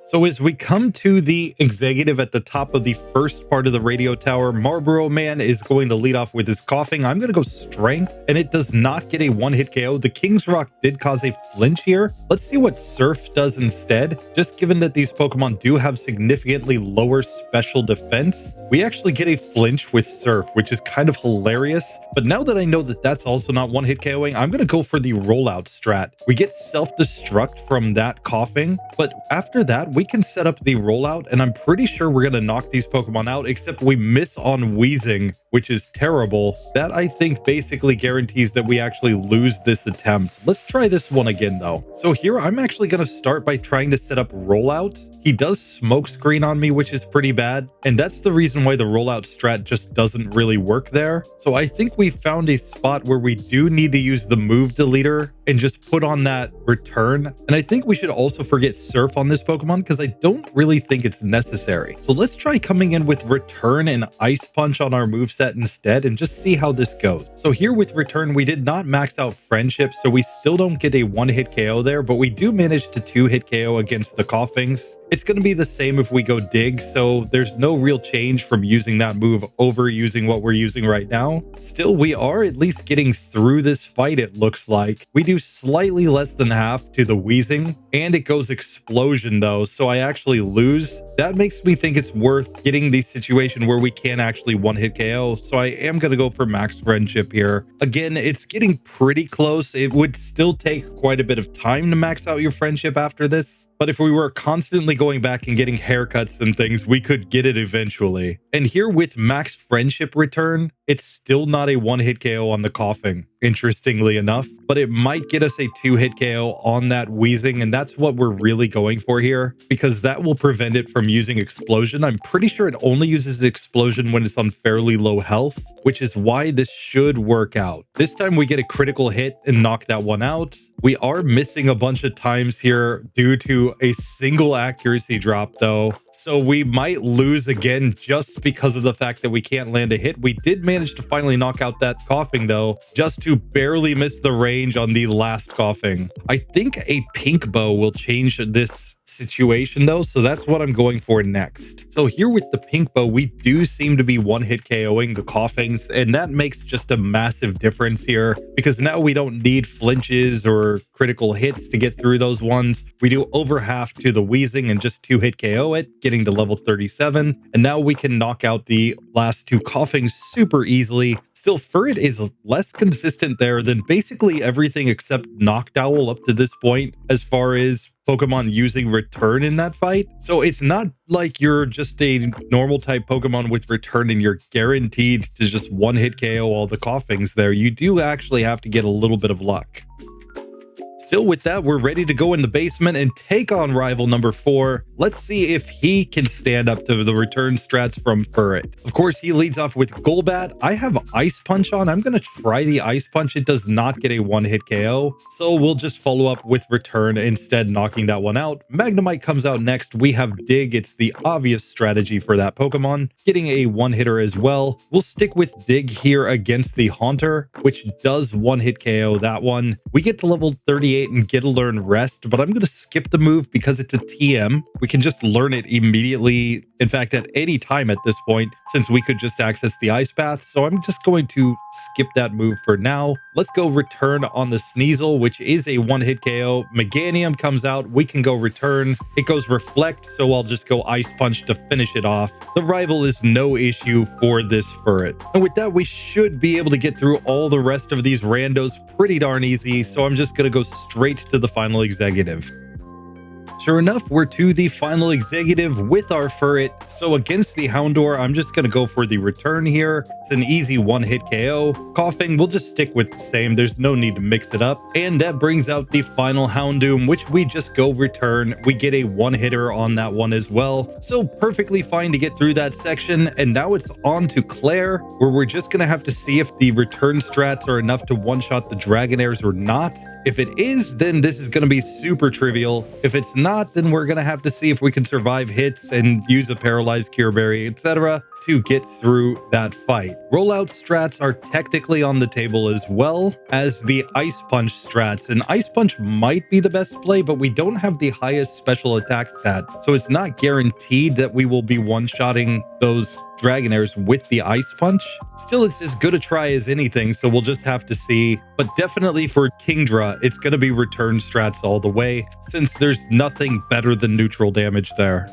So as we come to the executive at the top of the first part of the radio tower, Marlboro Man is going to lead off with his coughing. I'm going to go Strength, and it does not get a 1-hit KO. The King's Rock did cause a flinch here. Let's see what Surf does instead. Just given that these Pokemon do have significantly lower special defense, we actually get a flinch with Surf, which is kind of hilarious. But now that I know that that's also not 1-hit KOing, I'm going to go for the Rollout strat. We get Self-Destruct from that coughing, but after that, we can set up the Rollout, and I'm pretty sure we're going to knock these Pokemon out, except we miss on Wheezing, which is terrible. That, I think, basically guarantees that we actually lose this attempt. Let's try this one again, though. So here, I'm actually going to start by trying to set up Rollout. He does Smokescreen on me, which is pretty bad, and that's the reason why the Rollout strat just doesn't really work there. So I think we found a spot where we do need to use the move deleter and just put on that Return. And I think we should also forget Surf on this Pokemon, because I don't really think it's necessary. So let's try coming in with Return and Ice Punch on our moveset set instead and just see how this goes. So here with return, we did not max out friendship, so we still don't get a one-hit KO there, but we do manage to two-hit KO against the Coughings. It's going to be the same if we go dig, so there's no real change from using that move over using what we're using right now. Still, we are at least getting through this fight, it looks like. We do slightly less than half to the wheezing, and it goes explosion though, so I actually lose. That makes me think it's worth getting the situation where we can actually one-hit KO, so I am going to go for max friendship here. Again, it's getting pretty close. It would still take quite a bit of time to max out your friendship after this. But if we were constantly going back and getting haircuts and things, we could get it eventually. And here with max friendship return, it's still not a one-hit KO on the Coughing, interestingly enough, but it might get us a two-hit KO on that wheezing, and that's what we're really going for here, because that will prevent it from using explosion. I'm pretty sure it only uses explosion when it's on fairly low health, which is why this should work out. This time we get a critical hit and knock that one out. We are missing a bunch of times here due to a single accuracy drop though, so we might lose again just because of the fact that we can't land a hit. We did manage to finally knock out that Coughing though, just to barely miss the range on the last Coughing. I think a pink bow will change this situation though, so that's what I'm going for next. So here with the pink bow, we do seem to be one-hit KOing the Coughings, and that makes just a massive difference here, because now we don't need flinches or critical hits to get through those ones. We do over half to the wheezing and just two-hit KO it, getting to level 37, and now we can knock out the last two Coughings super easily. Still, Furret is less consistent there than basically everything except Noctowl up to this point as far as Pokemon using return in that fight. So it's not like you're just a normal type Pokemon with return and you're guaranteed to just one-hit KO all the Coughings there. You do actually have to get a little bit of luck. Still with that, we're ready to go in the basement and take on rival number 4. Let's see if he can stand up to the return strats from Furret. Of course, he leads off with Golbat. I have Ice Punch on. I'm going to try the Ice Punch. It does not get a one-hit KO, so we'll just follow up with return instead, knocking that one out. Magnemite comes out next. We have Dig. It's the obvious strategy for that Pokemon, getting a one-hitter as well. We'll stick with Dig here against the Haunter, which does one-hit KO that one. We get to level 38 and get to learn Rest, but I'm going to skip the move because it's a TM. We can just learn it immediately. In fact, at any time at this point, since we could just access the Ice Path. So I'm just going to skip that move for now. Let's go return on the Sneasel, which is a one-hit KO. Meganium comes out. We can go return. It goes Reflect, so I'll just go Ice Punch to finish it off. The rival is no issue for this Furret. And with that, we should be able to get through all the rest of these randos pretty darn easy. So I'm just going to go straight to the final executive. Sure enough, we're to the final executive with our Furret. So against the Houndour, I'm just going to go for the return here. It's an easy one-hit KO. Coughing, we'll just stick with the same. There's no need to mix it up. And that brings out the final Houndoom, which we just go return. We get a one-hitter on that one as well. So perfectly fine to get through that section. And now it's on to Clair, where we're just going to have to see if the return strats are enough to one-shot the Dragonairs or not. If it is, then this is going to be super trivial. If it's not, then we're going to have to see if we can survive hits and use a Paralyzed Cure Berry, etc. to get through that fight. Rollout strats are technically on the table as well as the Ice Punch strats, and Ice Punch might be the best play, but we don't have the highest special attack stat, so it's not guaranteed that we will be one-shotting those Dragonairs with the Ice Punch. Still, it's as good a try as anything, so we'll just have to see. But definitely for Kingdra, it's going to be return strats all the way, since there's nothing better than neutral damage there.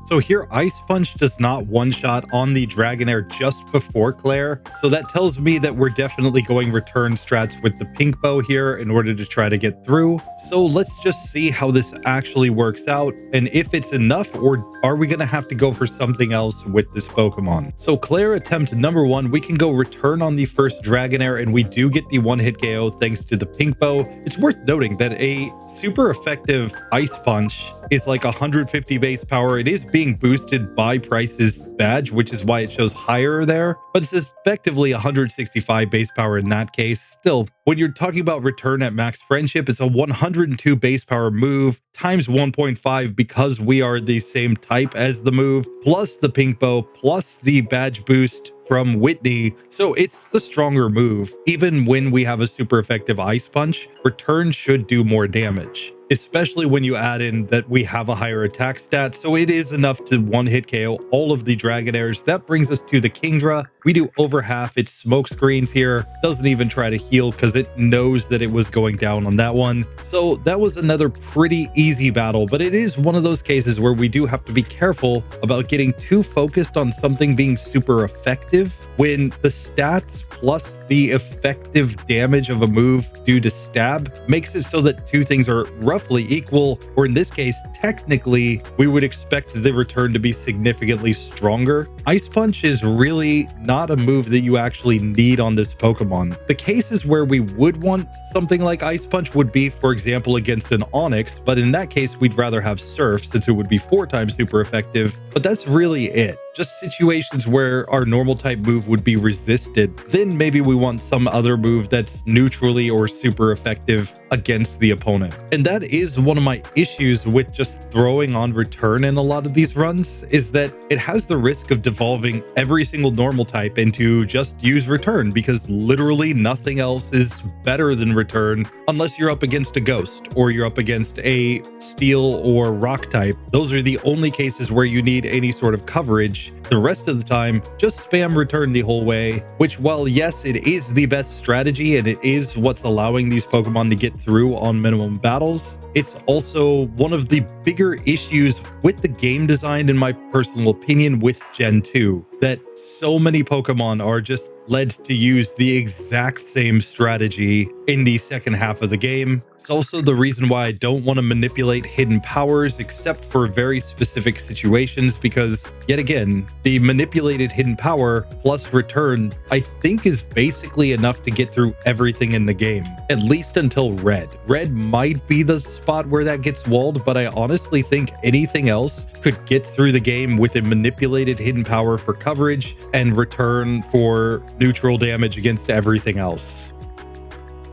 So here, Ice Punch does not one-shot on the Dragonair just before Clair, so that tells me that we're definitely going return strats with the pink bow here in order to try to get through. So let's just see how this actually works out, and if it's enough, or are we going to have to go for something else with this Pokemon. So Clair attempt number 1, we can go return on the first Dragonair, and we do get the one-hit KO thanks to the pink bow. It's worth noting that a super effective Ice Punch is like 150 base power. It is being boosted by Pryce's badge, which is why it shows higher there, but it's effectively 165 base power in that case. Still, when you're talking about return at max friendship, it's a 102 base power move times 1.5 because we are the same type as the move, plus the pink bow, plus the badge boost from Whitney, so it's the stronger move. Even when we have a super effective Ice Punch, Return should do more damage, especially when you add in that we have a higher attack stat, so it is enough to one-hit KO all of the Dragonairs. That brings us to the Kingdra. We do over half its smoke screens here. Doesn't even try to heal because it knows that it was going down on that one. So that was another pretty easy battle, but it is one of those cases where we do have to be careful about getting too focused on something being super effective when the stats plus the effective damage of a move due to stab makes it so that two things are roughly equal, or in this case, technically, we would expect the Return to be significantly stronger. Ice Punch is really not a move that you actually need on this Pokemon. The cases where we would want something like Ice Punch would be, for example, against an Onix, but in that case, we'd rather have Surf since it would be 4 times super effective, but that's really it. Just situations where our normal type move would be resisted, then maybe we want some other move that's neutrally or super effective against the opponent. And that is one of my issues with just throwing on Return in a lot of these runs, is that it has the risk of devolving every single normal type into just use Return, because literally nothing else is better than Return unless you're up against a Ghost or you're up against a Steel or Rock type. Those are the only cases where you need any sort of coverage. The rest of the time, just spam Return the whole way, which, while yes, it is the best strategy and it is what's allowing these Pokemon to get through on minimum battles, it's also one of the bigger issues with the game design, in my personal opinion, with Gen 2, that so many Pokemon are just led to use the exact same strategy in the second half of the game. It's also the reason why I don't want to manipulate hidden powers except for very specific situations, because yet again, the manipulated hidden power plus Return, I think, is basically enough to get through everything in the game, at least until Red. Red might be the spot where that gets walled, but I honestly think anything else could get through the game with a manipulated hidden power for coverage and Return for neutral damage against everything else.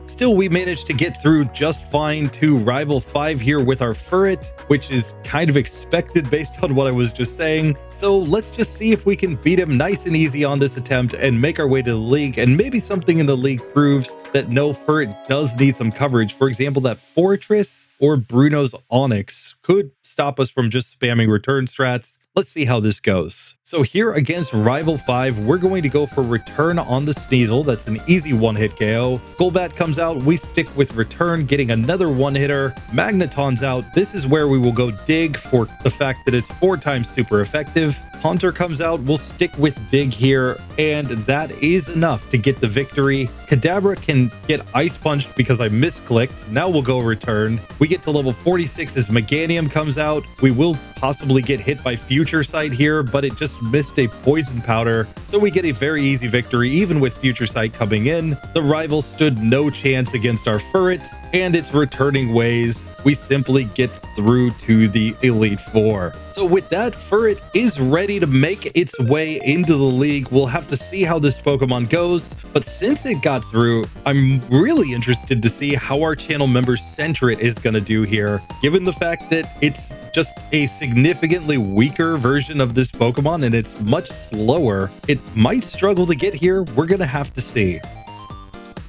Still, we managed to get through just fine to Rival 5 here with our Furret, which is kind of expected based on what I was just saying. So let's just see if we can beat him nice and easy on this attempt and make our way to the league, and maybe something in the league proves that no, Furret does need some coverage. For example, that Fortress or Bruno's Onix could stop us from just spamming Return strats. Let's see how this goes. So here against Rival 5, we're going to go for Return on the Sneasel. That's an easy one-hit KO. Golbat comes out, we stick with Return, getting another one-hitter. Magneton's out. This is where we will go Dig for the fact that it's 4 times super effective. Haunter comes out, we'll stick with Dig here, and that is enough to get the victory. Kadabra can get Ice Punched because I misclicked. Now we'll go Return. We get to level 46 as Meganium comes out. We will possibly get hit by Future Sight here, but it just missed a Poison Powder, so we get a very easy victory even with Future Sight coming in. The Rival stood no chance against our Furret and its returning ways. We simply get through to the Elite Four. So with that, Furret is ready to make its way into the league. We'll have to see how this Pokemon goes, but since it got through, I'm really interested to see how our channel member Sentret is going to do here, given the fact that it's just a significantly weaker version of this Pokemon and it's much slower. It might struggle to get here. We're going to have to see.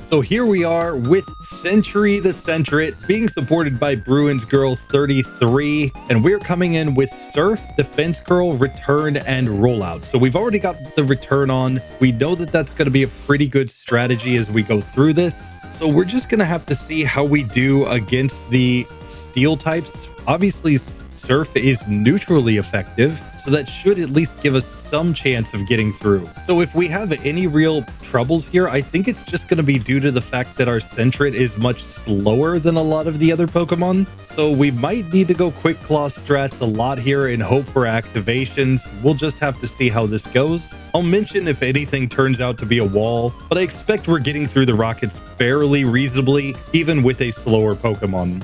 So here we are with Sentry the Sentret being supported by Bruins Girl 33, and we're coming in with Surf, Defense Curl, Return, and Rollout. So we've already got the Return on. We know that that's going to be a pretty good strategy as we go through this. So we're just going to have to see how we do against the Steel types. Obviously, Surf is neutrally effective, so that should at least give us some chance of getting through. So if we have any real troubles here, I think it's just going to be due to the fact that our Sentret is much slower than a lot of the other Pokemon. So we might need to go Quick Claw strats a lot here and hope for activations. We'll just have to see how this goes. I'll mention if anything turns out to be a wall, but I expect we're getting through the Rockets fairly reasonably, even with a slower Pokemon.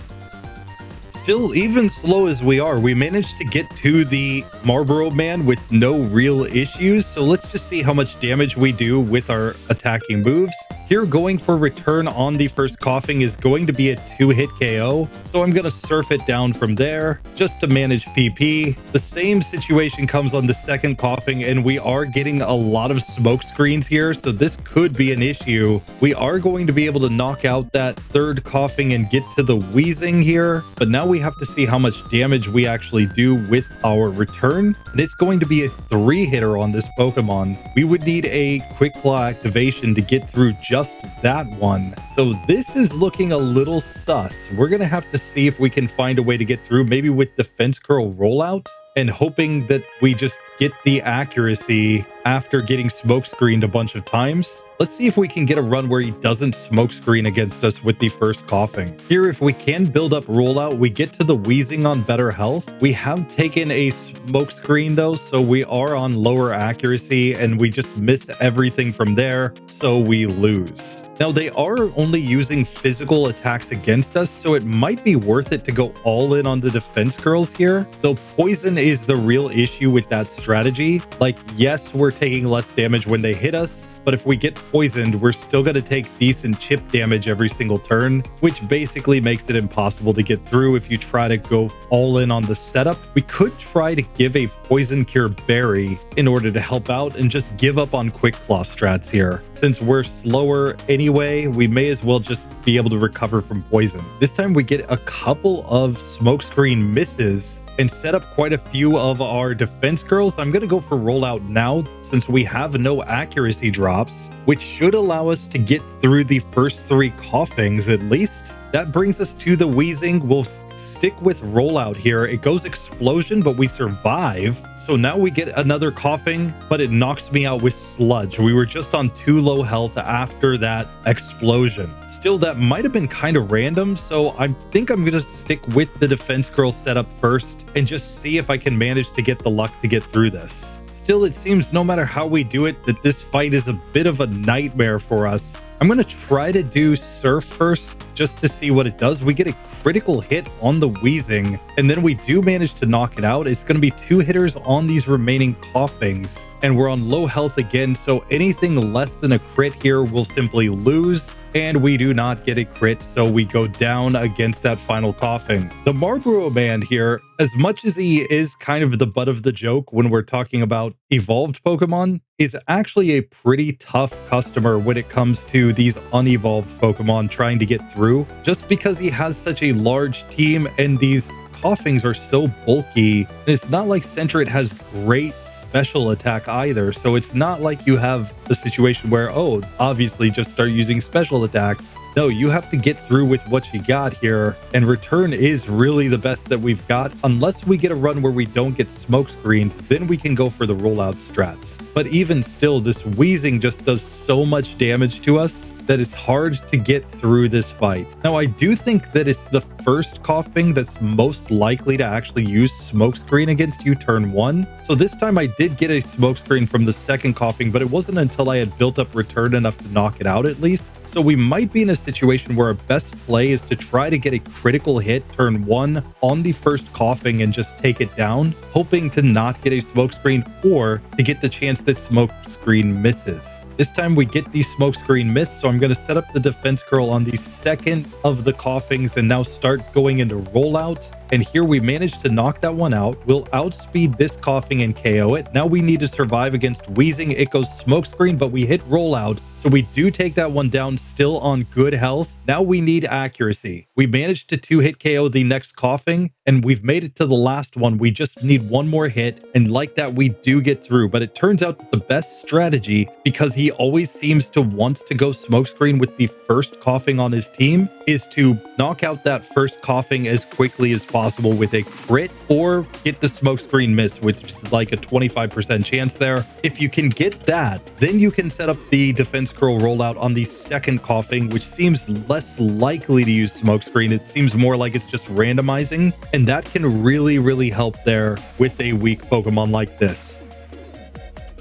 Still, even slow as we are, we managed to get to the Marlboro Man with no real issues. So let's just see how much damage we do with our attacking moves. Here, going for return on the first coughing is going to be a 2-hit KO. So I'm going to surf it down from there just to manage PP. The same situation comes on the second coughing, and we are getting a lot of smoke screens here. So this could be an issue. We are going to be able to knock out that third coughing and get to the wheezing here. But now we have to see how much damage we actually do with our return. And it's going to be a 3-hitter on this Pokemon. We would need a Quick Claw activation to get through just that one. So this is looking a little sus. We're going to have to see if we can find a way to get through, maybe with Defense Curl rollout, and hoping that we just get the accuracy after getting smoke screened a bunch of times. Let's see if we can get a run where he doesn't smoke screen against us with the first coughing. Here, if we can build up rollout, we get to the wheezing on better health. We have taken a smoke screen though, so we are on lower accuracy and we just miss everything from there, so we lose. Now, they are only using physical attacks against us, so it might be worth it to go all in on the defense curls here. Though poison is the real issue with that strategy. Like, yes, we're taking less damage when they hit us, but if we get poisoned, we're still going to take decent chip damage every single turn, which basically makes it impossible to get through if you try to go all in on the setup. We could try to give a Poison Cure Berry in order to help out and just give up on Quick Claw strats here. Since we're slower anyway, we may as well just be able to recover from poison. This time we get a couple of smokescreen misses and set up quite a few of our defense curls. I'm going to go for rollout now since we have no accuracy drops, which should allow us to get through the first 3 coughings at least. That brings us to the wheezing. We'll stick with rollout here. It goes explosion, but we survive. So now we get another coughing, but it knocks me out with sludge. We were just on 2 low health after that explosion. Still, that might have been kind of random. So I think I'm going to stick with the defense curl setup first and just see if I can manage to get the luck to get through this. Still, it seems no matter how we do it, that this fight is a bit of a nightmare for us. I'm going to try to do Surf first just to see what it does. We get a critical hit on the wheezing, and then we do manage to knock it out. It's going to be 2 hitters on these remaining coughings, and we're on low health again, so anything less than a crit here will simply lose. And we do not get a crit, so we go down against that final coughing. The Marlboro Man here, as much as he is kind of the butt of the joke when we're talking about evolved Pokemon, is actually a pretty tough customer when it comes to these unevolved Pokemon trying to get through, just because he has such a large team and these coughings are so bulky. And it's not like Sentret has great special attack either, so it's not like you have the situation where, oh, obviously just start using special attacks. No, you have to get through with what you got here, and return is really the best that we've got. Unless we get a run where we don't get smoke screened, then we can go for the rollout strats. But even still, this wheezing just does so much damage to us that it's hard to get through this fight. Now, I do think that it's the first coughing that's most likely to actually use smokescreen against you turn 1. So this time I did get a smokescreen from the second coughing, but it wasn't until I had built up return enough to knock it out at least. So we might be in a situation where our best play is to try to get a critical hit turn 1 on the first coughing and just take it down, hoping to not get a smokescreen or to get the chance that smokescreen misses. This time we get the smokescreen miss, so I'm going to set up the defense curl on the second of the coughings and now start going into rollout. And here we managed to knock that one out. We'll outspeed this coughing and KO it. Now we need to survive against wheezing. It goes smokescreen, but we hit rollout. So we do take that one down, still on good health. Now we need accuracy. We managed to 2-hit KO the next coughing, and we've made it to the last one. We just need one more hit, and like that, we do get through. But it turns out that the best strategy, because he always seems to want to go smokescreen with the first coughing on his team, is to knock out that first coughing as quickly as possible with a crit or get the smokescreen miss, which is like a 25% chance there. If you can get that, then you can set up the defense curl rollout on the second coughing, which seems less likely to use smokescreen. It seems more like it's just randomizing, and that can really help there with a weak Pokemon like this.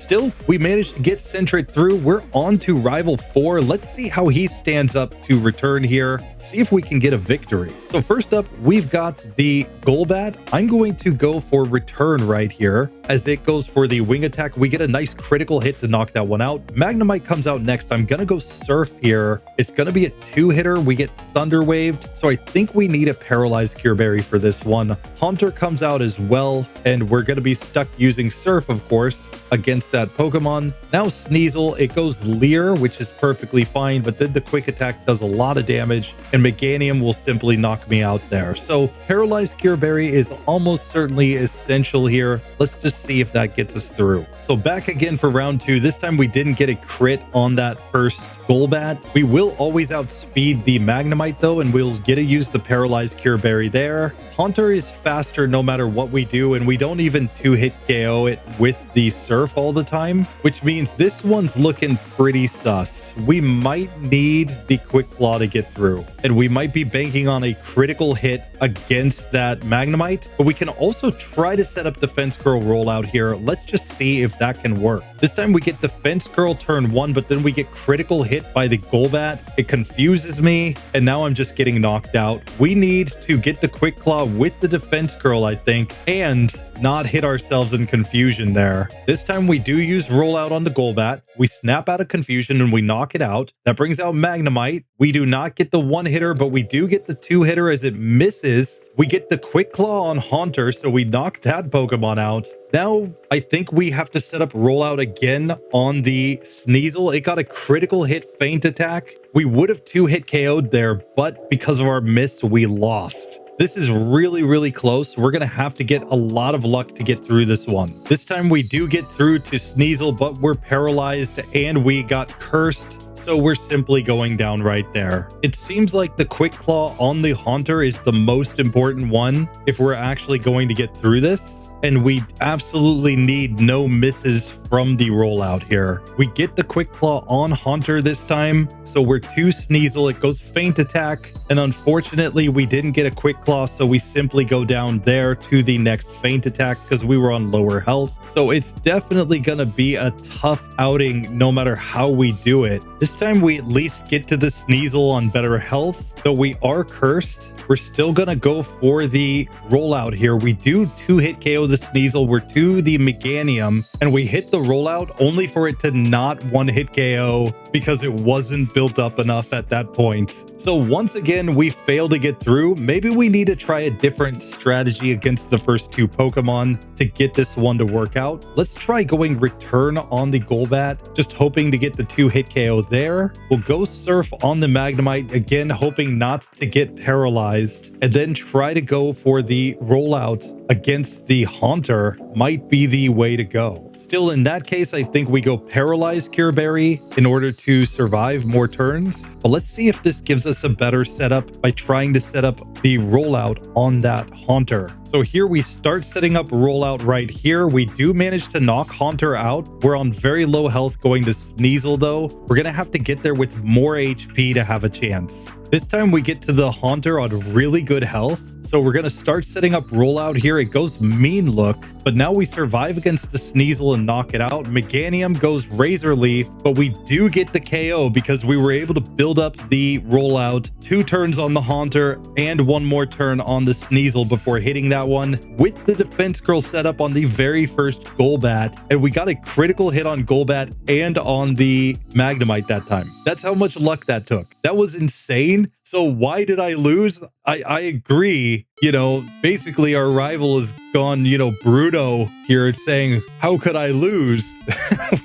Still, we managed to get Sentret through. We're on to Rival 4. Let's see how he stands up to return here. See if we can get a victory. So first up, we've got the Golbat. I'm going to go for return right here. As it goes for the wing attack, we get a nice critical hit to knock that one out. Magnemite comes out next. I'm going to go Surf here. It's going to be a 2-hitter. We get Thunder Waved. So I think we need a Paralyzed Cure Berry for this one. Haunter comes out as well, and we're going to be stuck using Surf, of course, against that Pokemon. Now Sneasel, it goes Leer, which is perfectly fine, but then the quick attack does a lot of damage, and Meganium will simply knock me out there. So Paralyzed Cure Berry is almost certainly essential here. Let's just see if that gets us through. So back again for round 2. This time we didn't get a crit on that first Golbat. We will always outspeed the Magnemite though, and we'll get to use the Paralyzed Cure Berry there. Haunter is faster no matter what we do, and we don't even 2-hit KO it with the Surf all the time, which means this one's looking pretty sus. We might need the Quick Claw to get through, and we might be banking on a critical hit against that Magnemite, but we can also try to set up Defense Curl rollout here. Let's just see if that can work. This time we get Defense Curl turn 1, but then we get critical hit by the Golbat. It confuses me, and now I'm just getting knocked out. We need to get the Quick Claw with the Defense Curl, I think, and not hit ourselves in confusion there. This time we do use rollout on the Golbat. We snap out of confusion and we knock it out. That brings out Magnemite. We do not get the 1-hitter, but we do get the 2-hitter as it misses. We get the Quick Claw on Haunter, so we knock that Pokemon out. Now, I think we have to set up rollout again on the Sneasel. It got a critical hit feint attack. We would have 2-hit KO'd there, but because of our miss, we lost. This is really, really close. We're going to have to get a lot of luck to get through this one. This time we do get through to Sneasel, but we're paralyzed and we got cursed. So we're simply going down right there. It seems like the Quick Claw on the Haunter is the most important one if we're actually going to get through this. And we absolutely need no misses from the rollout here. We get the Quick Claw on Haunter this time, so we're 2 Sneasel. It goes feint attack, and unfortunately we didn't get a Quick Claw, so we simply go down there to the next feint attack because we were on lower health. So it's definitely gonna be a tough outing no matter how we do it. This time we at least get to the Sneasel on better health, though we are cursed. We're still gonna go for the rollout here. We do 2-hit KO the Sneasel. We're to the Meganium, and we hit the rollout only for it to not 1-hit KO because it wasn't built up enough at that point. So once again, we fail to get through. Maybe we need to try a different strategy against the first 2 Pokemon to get this one to work out. Let's try going return on the Golbat, just hoping to get the 2-hit KO there. We'll go Surf on the Magnemite, again hoping not to get paralyzed, and then try to go for the rollout against the Haunter. Might be the way to go. Still, in that case, I think we go Paralyzed Cure Berry in order to survive more turns. But let's see if this gives us a better setup by trying to set up the rollout on that Haunter. So here we start setting up rollout right here. We do manage to knock Haunter out. We're on very low health going to Sneasel though. We're gonna have to get there with more HP to have a chance. This time we get to the Haunter on really good health. So we're going to start setting up rollout here. It goes Mean Look, but now we survive against the Sneasel and knock it out. Meganium goes Razor Leaf, but we do get the KO because we were able to build up the rollout 2 turns on the Haunter and 1 more turn on the Sneasel before hitting that one with the Defense Curl setup on the very first Golbat. And we got a critical hit on Golbat and on the Magnemite that time. That's how much luck that took. That was insane. So why did I lose? I agree. You know, basically our rival has gone, Bruno here and saying, how could I lose?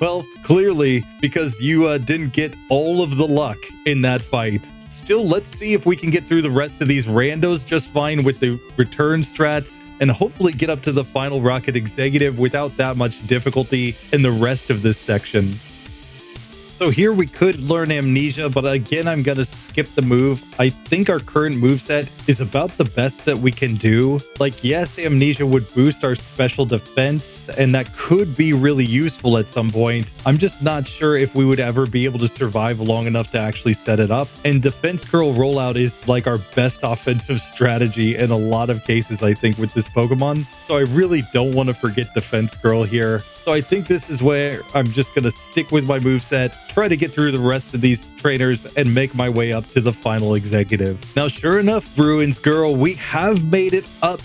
Well, clearly because you didn't get all of the luck in that fight. Still, let's see if we can get through the rest of these randos just fine with the return strats and hopefully get up to the final Rocket Executive without that much difficulty in the rest of this section. So here we could learn Amnesia, but again, I'm going to skip the move. I think our current moveset is about the best that we can do. Like, yes, Amnesia would boost our special defense, and that could be really useful at some point. I'm just not sure if we would ever be able to survive long enough to actually set it up. And Defense Curl rollout is like our best offensive strategy in a lot of cases, I think, with this Pokemon. So I really don't want to forget Defense Curl here. So I think this is where I'm just going to stick with my moveset, try to get through the rest of these trainers, and make my way up to the final executive. Now, sure enough, Bruins girl, we have made it up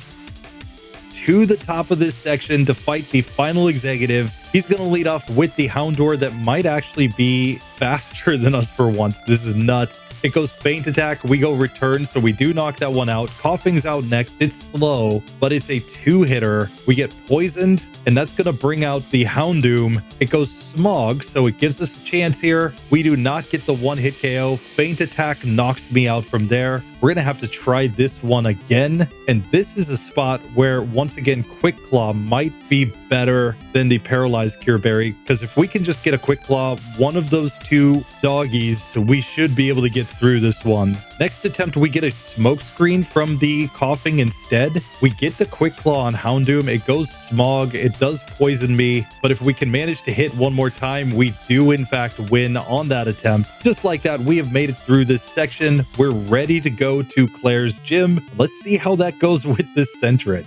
to the top of this section to fight the final executive. He's going to lead off with the Houndour that might actually be faster than us for once. This is nuts. It goes Feint Attack. We go Return, so we do knock that one out. Coughing's out next. It's slow, but it's a 2-hitter. We get Poisoned, and that's going to bring out the Houndoom. It goes Smog, so it gives us a chance here. We do not get the 1-hit KO. Feint Attack knocks me out from there. We're going to have to try this one again, and this is a spot where, once again, Quick Claw might be better than the Paralyzed Cure Berry, because if we can just get a Quick Claw, one of those two doggies, we should be able to get through this one. Next attempt, we get a Smoke Screen from the Coughing instead. We get the Quick Claw on Houndoom. It goes Smog. It does poison me, but if we can manage to hit one more time, we do in fact win on that attempt. Just like that, we have made it through this section. We're ready to go to Claire's gym. Let's see how that goes with this Sentret.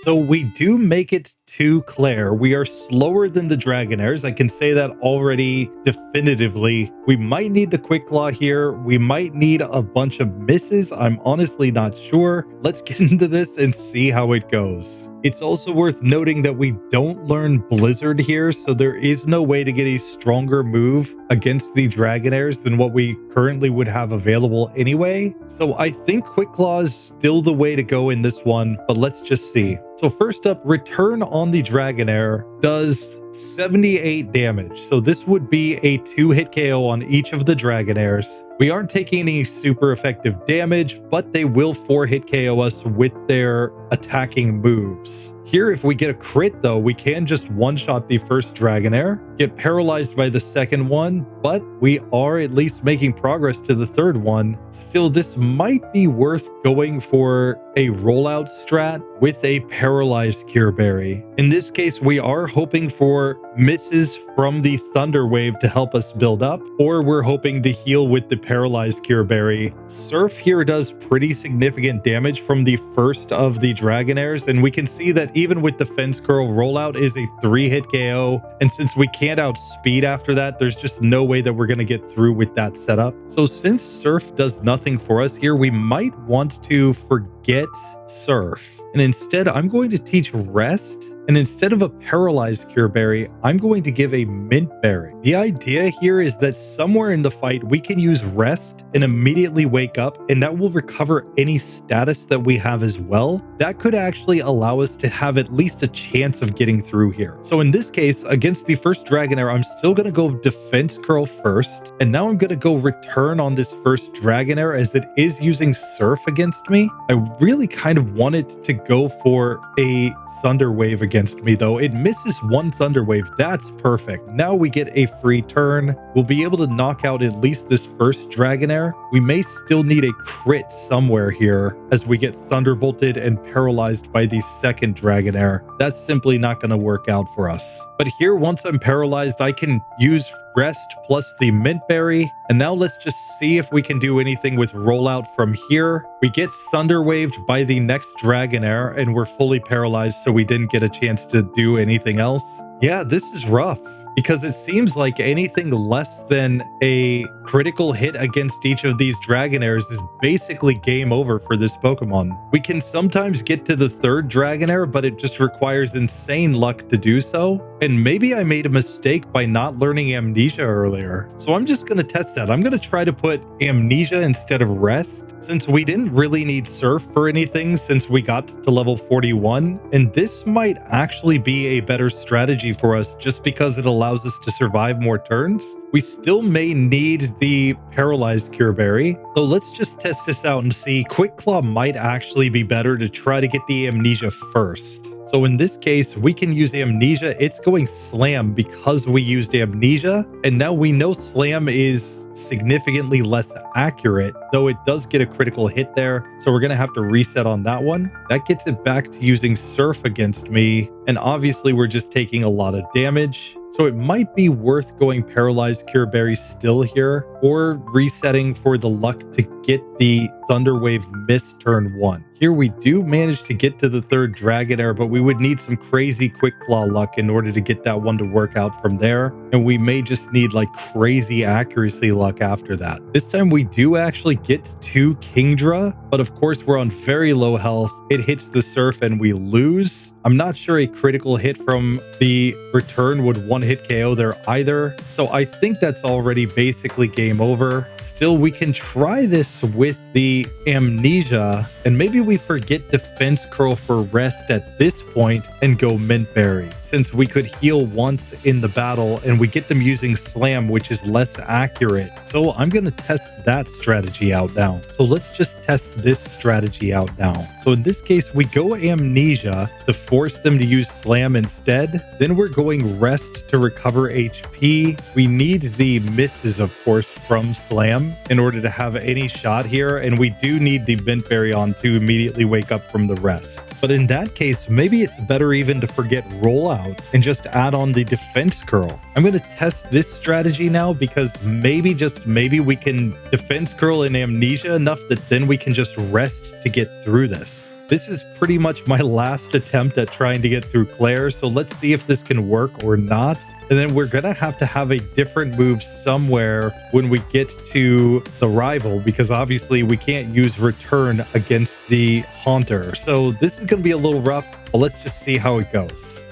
So we do make it to Claire. We are slower than the Dragonaires. I can say that already definitively. We might need the Quick Claw here. We might need a bunch of misses. I'm honestly not sure. Let's get into this and see how it goes. It's also worth noting that we don't learn Blizzard here, so there is no way to get a stronger move against the Dragonaires than what we currently would have available anyway. So I think Quick Claw is still the way to go in this one, but let's just see. So first up, Return on the Dragonair does 78 damage. So this would be a 2-hit KO on each of the Dragonairs. We aren't taking any super effective damage, but they will 4-hit KO us with their attacking moves. Here, if we get a crit, though, we can just one-shot the first Dragonair, get paralyzed by the second one, but we are at least making progress to the third one. Still, this might be worth going for a rollout strat with a paralyzed Cure Berry. In this case, we are hoping for misses from the Thunder Wave to help us build up, or we're hoping to heal with the paralyzed Cure Berry. Surf here does pretty significant damage from the first of the Dragonairs, and we can see that even with the Fence Curl, rollout is a 3-hit KO, and since we can't outspeed after that, there's just no way that we're going to get through with that setup. So since Surf does nothing for us here, we might want to forget Surf, and instead I'm going to teach Rest. And instead of a paralyzed Cure Berry, I'm going to give a Mint Berry. The idea here is that somewhere in the fight, we can use Rest and immediately wake up, and that will recover any status that we have as well. That could actually allow us to have at least a chance of getting through here. So in this case, against the first Dragonair, I'm still going to go Defense Curl first. And now I'm going to go Return on this first Dragonair as it is using Surf against me. I really kind of wanted to go for a Thunder Wave against me, though. It misses one Thunder Wave. That's perfect. Now we get a free turn. We'll be able to knock out at least this first Dragonair. We may still need a crit somewhere here as we get Thunderbolted and paralyzed by the second Dragonair. That's simply not going to work out for us. But here, once I'm paralyzed, I can use Rest plus the Mint Berry. And now let's just see if we can do anything with rollout from here. We get Thunder Waved by the next Dragonair, and we're fully paralyzed, so we didn't get a chance to do anything else. Yeah, this is rough, because it seems like anything less than a critical hit against each of these Dragonairs is basically game over for this Pokemon. We can sometimes get to the third Dragonair, but it just requires insane luck to do so. And maybe I made a mistake by not learning Amnesia earlier. So I'm just going to test that. I'm going to try to put Amnesia instead of Rest, since we didn't really need Surf for anything since we got to level 41. And this might actually be a better strategy for us just because it allows us to survive more turns. We still may need the Paralyzed Cure Berry, so let's just test this out and see. Quick Claw might actually be better to try to get the Amnesia first. So in this case, we can use Amnesia. It's going Slam because we used Amnesia. And now we know Slam is significantly less accurate, though it does get a critical hit there. So we're going to have to reset on that one. That gets it back to using Surf against me. And obviously, we're just taking a lot of damage. So it might be worth going Paralyzed Cure Berry still here, or resetting for the luck to get the Thunder Wave miss turn 1. Here we do manage to get to the third Dragonair, but we would need some crazy Quick Claw luck in order to get that one to work out from there. And we may just need like crazy accuracy luck after that. This time we do actually get to Kingdra, but of course we're on very low health. It hits the surf and we lose. I'm not sure a critical hit from the return would one-hit KO there either, so I think that's already basically game over. Still, we can try this with the Amnesia, and maybe we forget Defense Curl for rest at this point and go Mint Berry, since we could heal once in the battle and we get them using Slam, which is less accurate. So I'm going to test that strategy out now. So let's just test this strategy out now. So in this case, we go Amnesia to force them to use Slam instead. Then we're going Rest to recover HP. We need the misses, of course, from Slam in order to have any shot here. And we do need the Mint Berry on to immediately wake up from the rest. But in that case, maybe it's better even to forget Rollout and just add on the Defense Curl. I'm going to test this strategy now because maybe, just maybe, we can Defense Curl and Amnesia enough that then we can just rest to get through this. This is pretty much my last attempt at trying to get through Clair, so let's see if this can work or not. And then we're going to have a different move somewhere when we get to the rival, because obviously we can't use return against the Haunter. So this is going to be a little rough, but let's just see how it goes.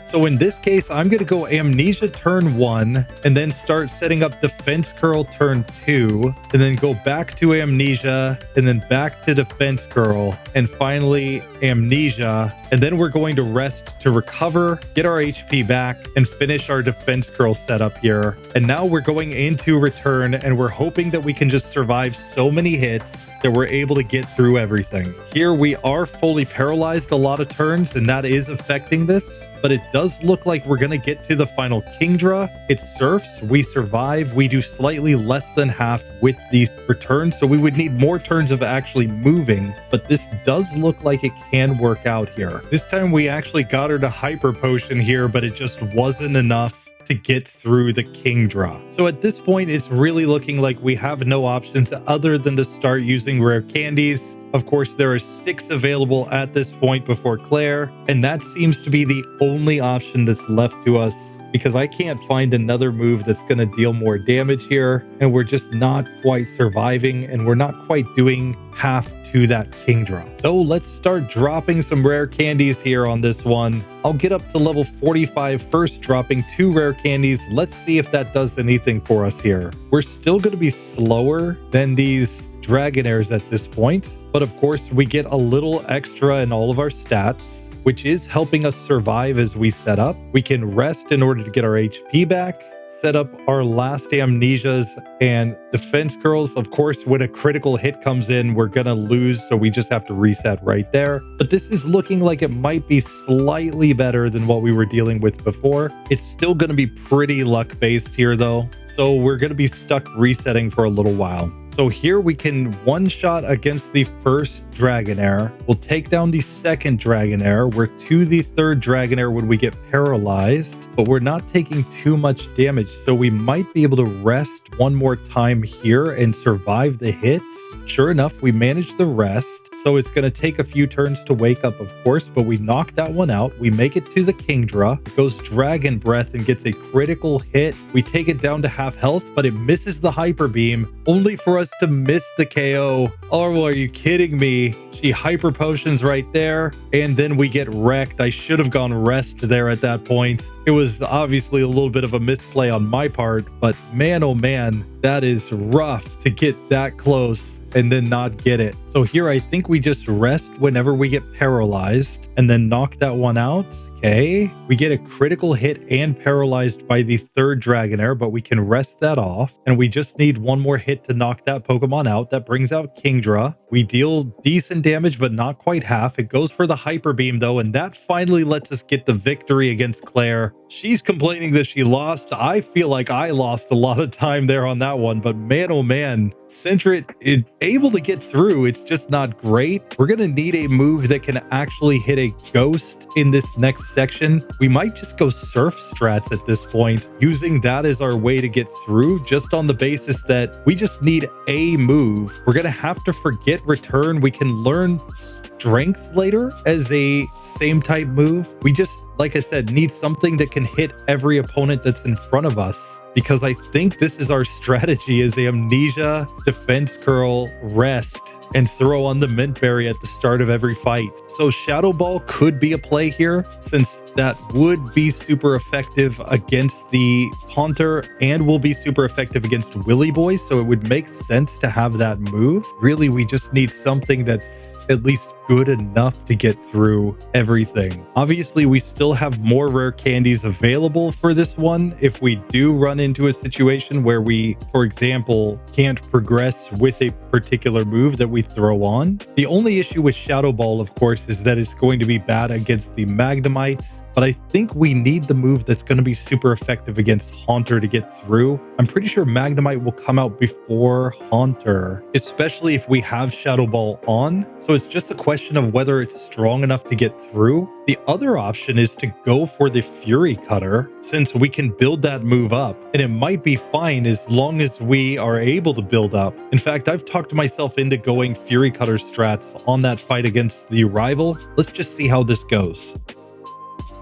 So in this case, I'm going to go Amnesia turn 1 and then start setting up Defense Curl turn 2 and then go back to Amnesia and then back to Defense Curl and finally Amnesia. And then we're going to rest to recover, get our HP back, and finish our Defense Curl setup here. And now we're going into return and we're hoping that we can just survive so many hits that we're able to get through everything. Here we are fully paralyzed a lot of turns and that is affecting this. But it does look like we're going to get to the final Kingdra. It surfs, we survive, we do slightly less than half with these returns, so we would need more turns of actually moving, but this does look like it can work out here. This time we actually got her to Hyper Potion here, but it just wasn't enough to get through the Kingdra. So at this point, it's really looking like we have no options other than to start using rare candies. Of course, there are 6 available at this point before Clair, and that seems to be the only option that's left to us because I can't find another move that's going to deal more damage here, and we're just not quite surviving, and we're not quite doing half to that Kingdra. So let's start dropping some rare candies here on this one. I'll get up to level 45 first, dropping 2 rare candies. Let's see if that does anything for us here. We're still going to be slower than these Dragonairs at this point, but of course we get a little extra in all of our stats, which is helping us survive as we set up. We can rest in order to get our HP back, set up our last Amnesias and Defense Curls. Of course, when a critical hit comes in, we're gonna lose, so we just have to reset right there. But this is looking like it might be slightly better than what we were dealing with before. It's still gonna be pretty luck-based here though, so we're gonna be stuck resetting for a little while. So here we can one-shot against the first Dragonair. We'll take down the second Dragonair. We're to the third Dragonair when we get paralyzed, but we're not taking too much damage, so we might be able to rest one more time here and survive the hits. Sure enough, we managed the rest, so it's going to take a few turns to wake up, of course, but we knock that one out. We make it to the Kingdra. It goes Dragon Breath and gets a critical hit. We take it down to half health, but it misses the Hyper Beam, only for us to miss the KO. Oh, are you kidding me? She Hyper Potions right there, and then we get wrecked. I should have gone rest there at that point. It was obviously a little bit of a misplay on my part, but man, oh man, that is rough to get that close and then not get it. So here I think we just rest whenever we get paralyzed and then knock that one out. Okay, we get a critical hit and paralyzed by the third Dragonair, but we can rest that off. And we just need one more hit to knock that Pokemon out. That brings out Kingdra. We deal decent damage, but not quite half. It goes for the Hyper Beam though, and that finally lets us get the victory against Clair. She's complaining that she lost. I feel like I lost a lot of time there on that one, but man, oh man, Sentret is able to get through. It's just not great. We're going to need a move that can actually hit a ghost in this next section. We might just go surf strats at this point, using that as our way to get through, just on the basis that we just need a move. We're going to have to forget return. We can learn strength later as a same type move. We just, like I said, need something that can hit every opponent that's in front of us, because I think this is our strategy: is amnesia, defense curl, rest, and throw on the mint berry at the start of every fight. So Shadow Ball could be a play here, since that would be super effective against the Haunter and will be super effective against Willy Boy, so it would make sense to have that move. Really, we just need something that's at least good enough to get through everything. Obviously, we still have more rare candies available for this one if we do run into a situation where we, for example, can't progress with a particular move that we throw on. The only issue with Shadow Ball, of course, is that it's going to be bad against the Magnemite, but I think we need the move that's going to be super effective against Haunter to get through. I'm pretty sure Magnemite will come out before Haunter, especially if we have Shadow Ball on. So it's just a question of whether it's strong enough to get through. The other option is to go for the Fury Cutter, since we can build that move up, and it might be fine as long as we are able to build up. In fact, I've talked myself into going Fury Cutter strats on that fight against the rival. Let's just see how this goes.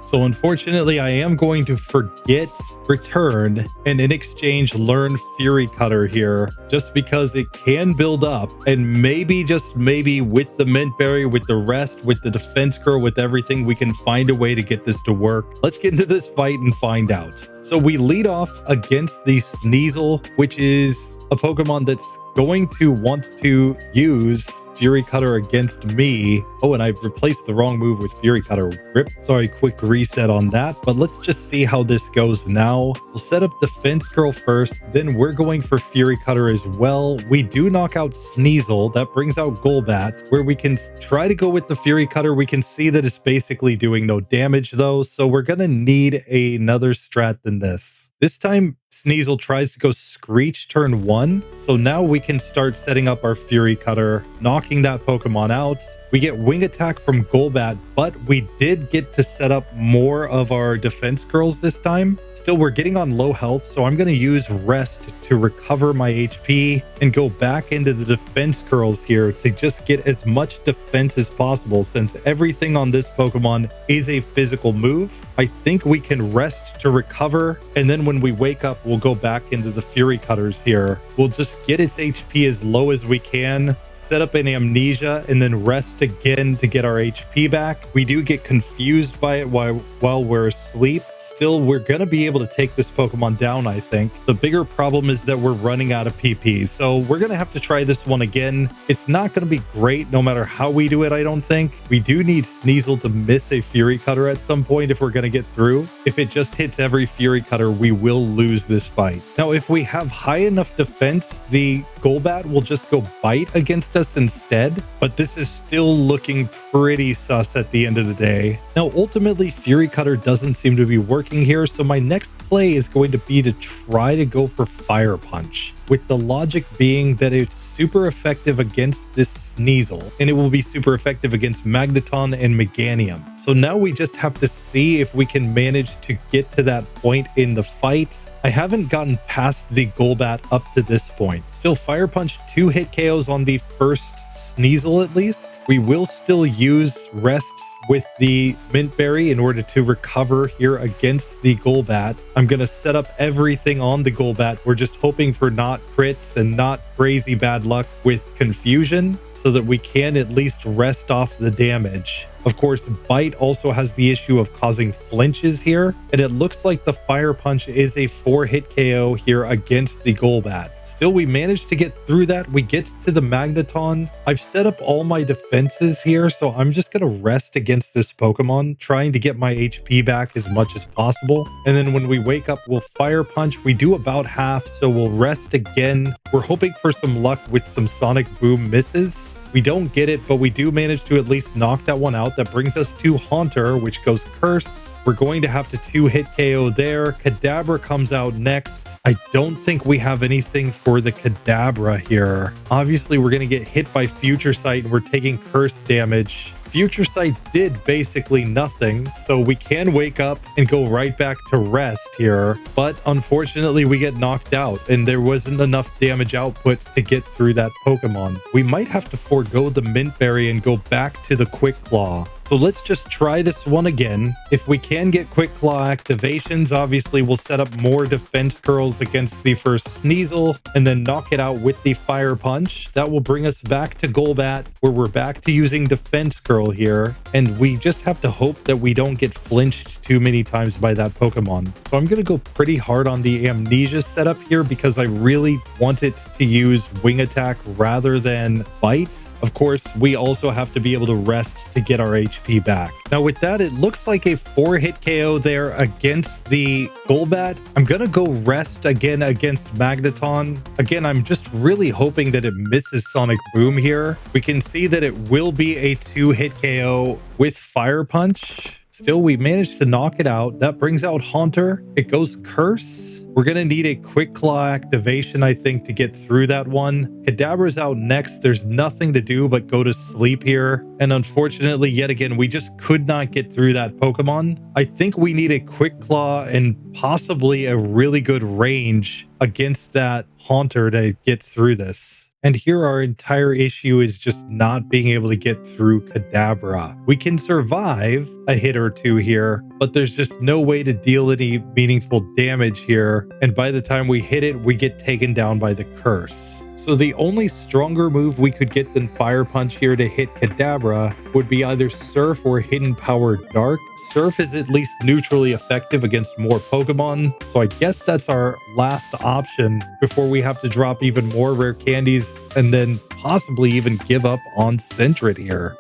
So unfortunately, I am going to forget return and in exchange learn Fury Cutter here, just because it can build up, and maybe, just maybe, with the mint berry, with the rest, with the defense curl, with everything, we can find a way to get this to work. Let's get into this fight and find out. So we lead off against the Sneasel, which is a Pokemon that's going to want to use Fury Cutter against me. Oh, and I've replaced the wrong move with Fury Cutter. Rip. Sorry, quick reset on that. But let's just see how this goes now. We'll set up Defense Curl first, then we're going for Fury Cutter as well. We do knock out Sneasel. That brings out Golbat, where we can try to go with the Fury Cutter. We can see that it's basically doing no damage though, so we're gonna need another strat than this. This time, Sneasel tries to go Screech turn 1, so now we can start setting up our Fury Cutter, knocking that Pokemon out. We get Wing Attack from Golbat, but we did get to set up more of our defense curls this time. Still, we're getting on low health, so I'm going to use Rest to recover my HP and go back into the defense curls here to just get as much defense as possible, since everything on this Pokemon is a physical move. I think we can rest to recover, and then when we wake up, we'll go back into the Fury Cutters here. We'll just get its HP as low as we can, set up an Amnesia, and then rest again to get our HP back. We do get confused by it while we're asleep. Still, we're going to be able to take this Pokemon down, I think. The bigger problem is that we're running out of PP, so we're going to have to try this one again. It's not going to be great no matter how we do it, I don't think. We do need Sneasel to miss a Fury Cutter at some point if we're going to get through. If it just hits every Fury Cutter, we will lose this fight. Now, if we have high enough defense, the Golbat will just go Bite against us instead, but this is still looking pretty sus at the end of the day. Now, ultimately, Fury Cutter doesn't seem to be working here, so my next play is going to be to try to go for Fire Punch, with the logic being that it's super effective against this Sneasel, and it will be super effective against Magneton and Meganium. So now we just have to see if we can manage to get to that point in the fight. I haven't gotten past the Golbat up to this point. Still, Fire Punch 2 hit KOs on the first Sneasel at least. We will still use Rest with the Mint Berry in order to recover here against the Golbat. I'm going to set up everything on the Golbat. We're just hoping for not crits and not crazy bad luck with confusion, so that we can at least rest off the damage. Of course, Bite also has the issue of causing flinches here, and it looks like the Fire Punch is a 4-hit KO here against the Golbat. Still, we managed to get through that. We get to the Magneton. I've set up all my defenses here, so I'm just going to rest against this Pokemon, trying to get my HP back as much as possible. And then when we wake up, we'll Fire Punch. We do about half, so we'll rest again. We're hoping for some luck with some Sonic Boom misses. We don't get it, but we do manage to at least knock that one out. That brings us to Haunter, which goes Curse. We're going to have to 2-hit KO there. Kadabra comes out next. I don't think we have anything for the Kadabra here. Obviously, we're going to get hit by Future Sight and we're taking Curse damage. Future Sight did basically nothing, so we can wake up and go right back to rest here. But unfortunately, we get knocked out and there wasn't enough damage output to get through that Pokemon. We might have to forego the Mint Berry and go back to the Quick Claw. So let's just try this one again. If we can get Quick Claw activations, obviously we'll set up more defense curls against the first Sneasel and then knock it out with the Fire Punch. That will bring us back to Golbat, where we're back to using defense curl here. And we just have to hope that we don't get flinched too many times by that Pokemon. So I'm going to go pretty hard on the Amnesia setup here because I really want it to use Wing Attack rather than Bite. Of course, we also have to be able to rest to get our HP back. Now with that, it looks like a 4-hit KO there against the Golbat. I'm going to go rest again against Magneton. Again, I'm just really hoping that it misses Sonic Boom here. We can see that it will be a 2-hit KO with Fire Punch. Still, we managed to knock it out. That brings out Haunter. It goes Curse. We're going to need a Quick Claw activation, I think, to get through that one. Kadabra's out next. There's nothing to do but go to sleep here. And unfortunately, yet again, we just could not get through that Pokemon. I think we need a Quick Claw and possibly a really good range against that Haunter to get through this. And here our entire issue is just not being able to get through Kadabra. We can survive a hit or two here, but there's just no way to deal any meaningful damage here. And by the time we hit it, we get taken down by the Curse. So the only stronger move we could get than Fire Punch here to hit Kadabra would be either Surf or Hidden Power Dark. Surf is at least neutrally effective against more Pokemon, so I guess that's our last option before we have to drop even more rare candies and then possibly even give up on Sentret here.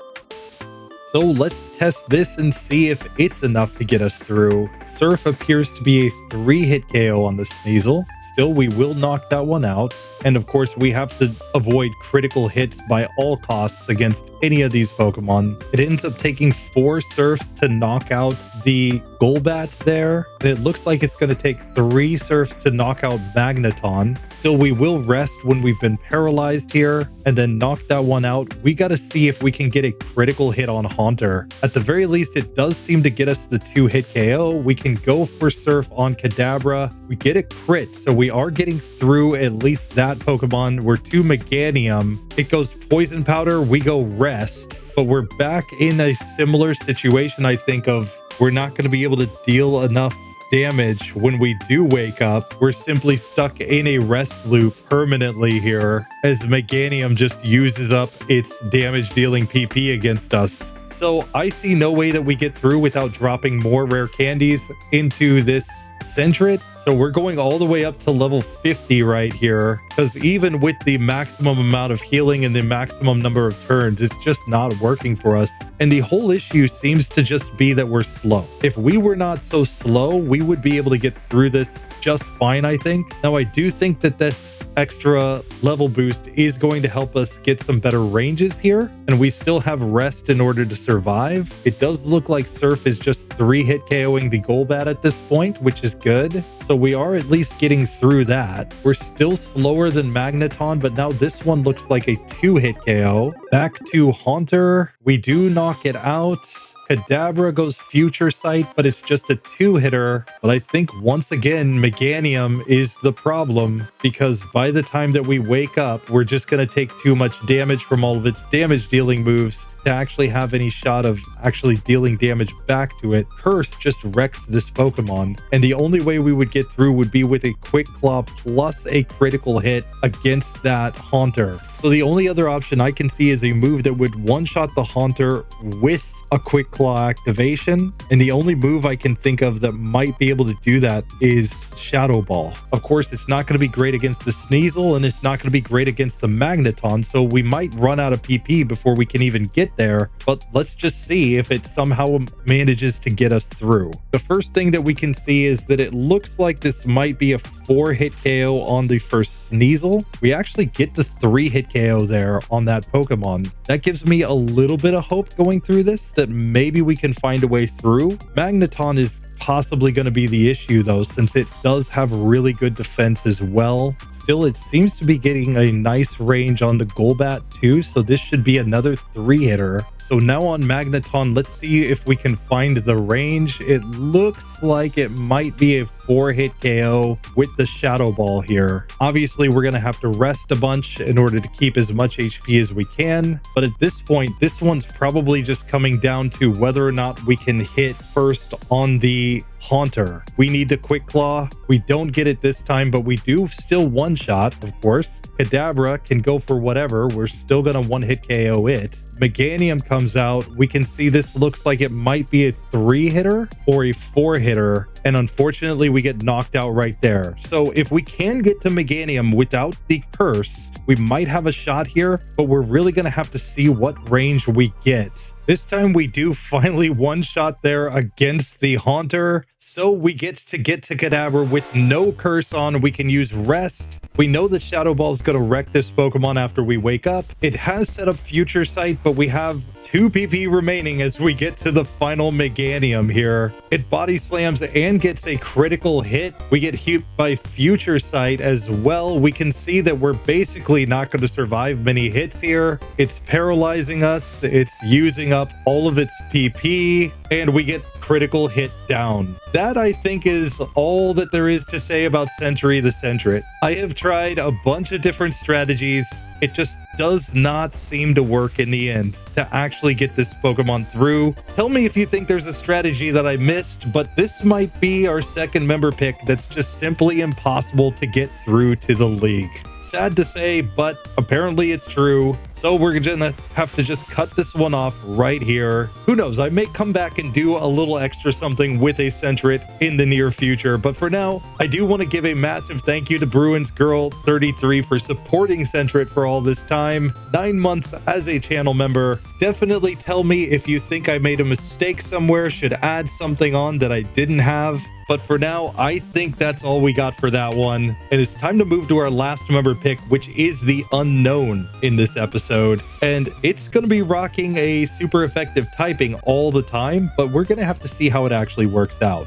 So let's test this and see if it's enough to get us through. Surf appears to be a 3-hit KO on the Sneasel. Still, we will knock that one out. And of course, we have to avoid critical hits by all costs against any of these Pokemon. It ends up taking 4 Surfs to knock out the Golbat there. And it looks like it's going to take 3 Surfs to knock out Magneton. Still, we will rest when we've been paralyzed here and then knock that one out. We got to see if we can get a critical hit on Haunter. At the very least, it does seem to get us the 2-hit KO. We can go for Surf on Kadabra. We get a crit, so we are getting through at least that Pokemon. We're to Meganium. It goes Poison Powder. We go Rest. But we're back in a similar situation, I think, of we're not going to be able to deal enough damage when we do wake up. We're simply stuck in a rest loop permanently here as Meganium just uses up its damage dealing PP against us. So I see no way that we get through without dropping more rare candies into this Sentret. So we're going all the way up to level 50 right here, because even with the maximum amount of healing and the maximum number of turns, it's just not working for us. And the whole issue seems to just be that we're slow. If we were not so slow, we would be able to get through this just fine, I think. Now, I do think that this extra level boost is going to help us get some better ranges here, and we still have rest in order to survive. It does look like Surf is just 3-hit KOing the Golbat at this point, which is good. So we are at least getting through that. We're still slower than Magneton, but now this one looks like a 2-hit KO. Back to Haunter. We do knock it out. Kadabra goes Future Sight, but it's just a 2-hitter. But I think once again, Meganium is the problem, because by the time that we wake up, we're just going to take too much damage from all of its damage dealing moves to actually have any shot of actually dealing damage back to it. Curse just wrecks this Pokemon, and the only way we would get through would be with a Quick Claw plus a critical hit against that Haunter. So the only other option I can see is a move that would one-shot the Haunter with a Quick Claw Claw activation, and the only move I can think of that might be able to do that is Shadow Ball. Of course, it's not going to be great against the Sneasel, and it's not going to be great against the Magneton, so we might run out of PP before we can even get there, but let's just see if it somehow manages to get us through. The first thing that we can see is that it looks like this might be a 4-hit KO on the first Sneasel. We actually get the 3-hit KO there on that Pokemon. That gives me a little bit of hope going through this that maybe we can find a way through. Magneton is possibly going to be the issue though, since it does have really good defense as well. Still, it seems to be getting a nice range on the Golbat too, so this should be another 3-hitter. So now on Magneton, let's see if we can find the range. It looks like it might be a 4-hit KO with the Shadow Ball here. Obviously, we're going to have to rest a bunch in order to keep as much HP as we can. But at this point, this one's probably just coming down to whether or not we can hit first on the Haunter. We need the Quick Claw. We don't get it this time, but we do still one-shot, of course. Kadabra can go for whatever. We're still going to one-hit KO it. Meganium comes out. We can see this looks like it might be a 3-hitter or a 4-hitter, and unfortunately, we get knocked out right there. So if we can get to Meganium without the curse, we might have a shot here, but we're really going to have to see what range we get. This time we do finally one-shot there against the Haunter, so we get to Kadabra with no curse on. We can use Rest. We know that Shadow Ball is going to wreck this Pokemon after we wake up. It has set up Future Sight, but we have 2 PP remaining as we get to the final Meganium here. It body slams and gets a critical hit. We get hit by Future Sight as well. We can see that we're basically not going to survive many hits here. It's paralyzing us. It's using up all of its PP, and we get critical hit down. That, I think, is all that there is to say about Sentry the Sentret. I have tried a bunch of different strategies. It just does not seem to work in the end to actually get this Pokemon through. Tell me if you think there's a strategy that I missed, but this might be our second member pick that's just simply impossible to get through to the league. Sad to say, but apparently it's true. So we're gonna have to just cut this one off right here. Who knows? I may come back and do a little extra something with a Sentret in the near future. But for now, I do want to give a massive thank you to Bruins Girl 33 for supporting Sentret for all this time. 9 months as a channel member. Definitely tell me if you think I made a mistake somewhere, should add something on that I didn't have. But for now, I think that's all we got for that one. And it's time to move to our last member pick, which is the Unown in this episode. And it's going to be rocking a super effective typing all the time, but we're going to have to see how it actually works out.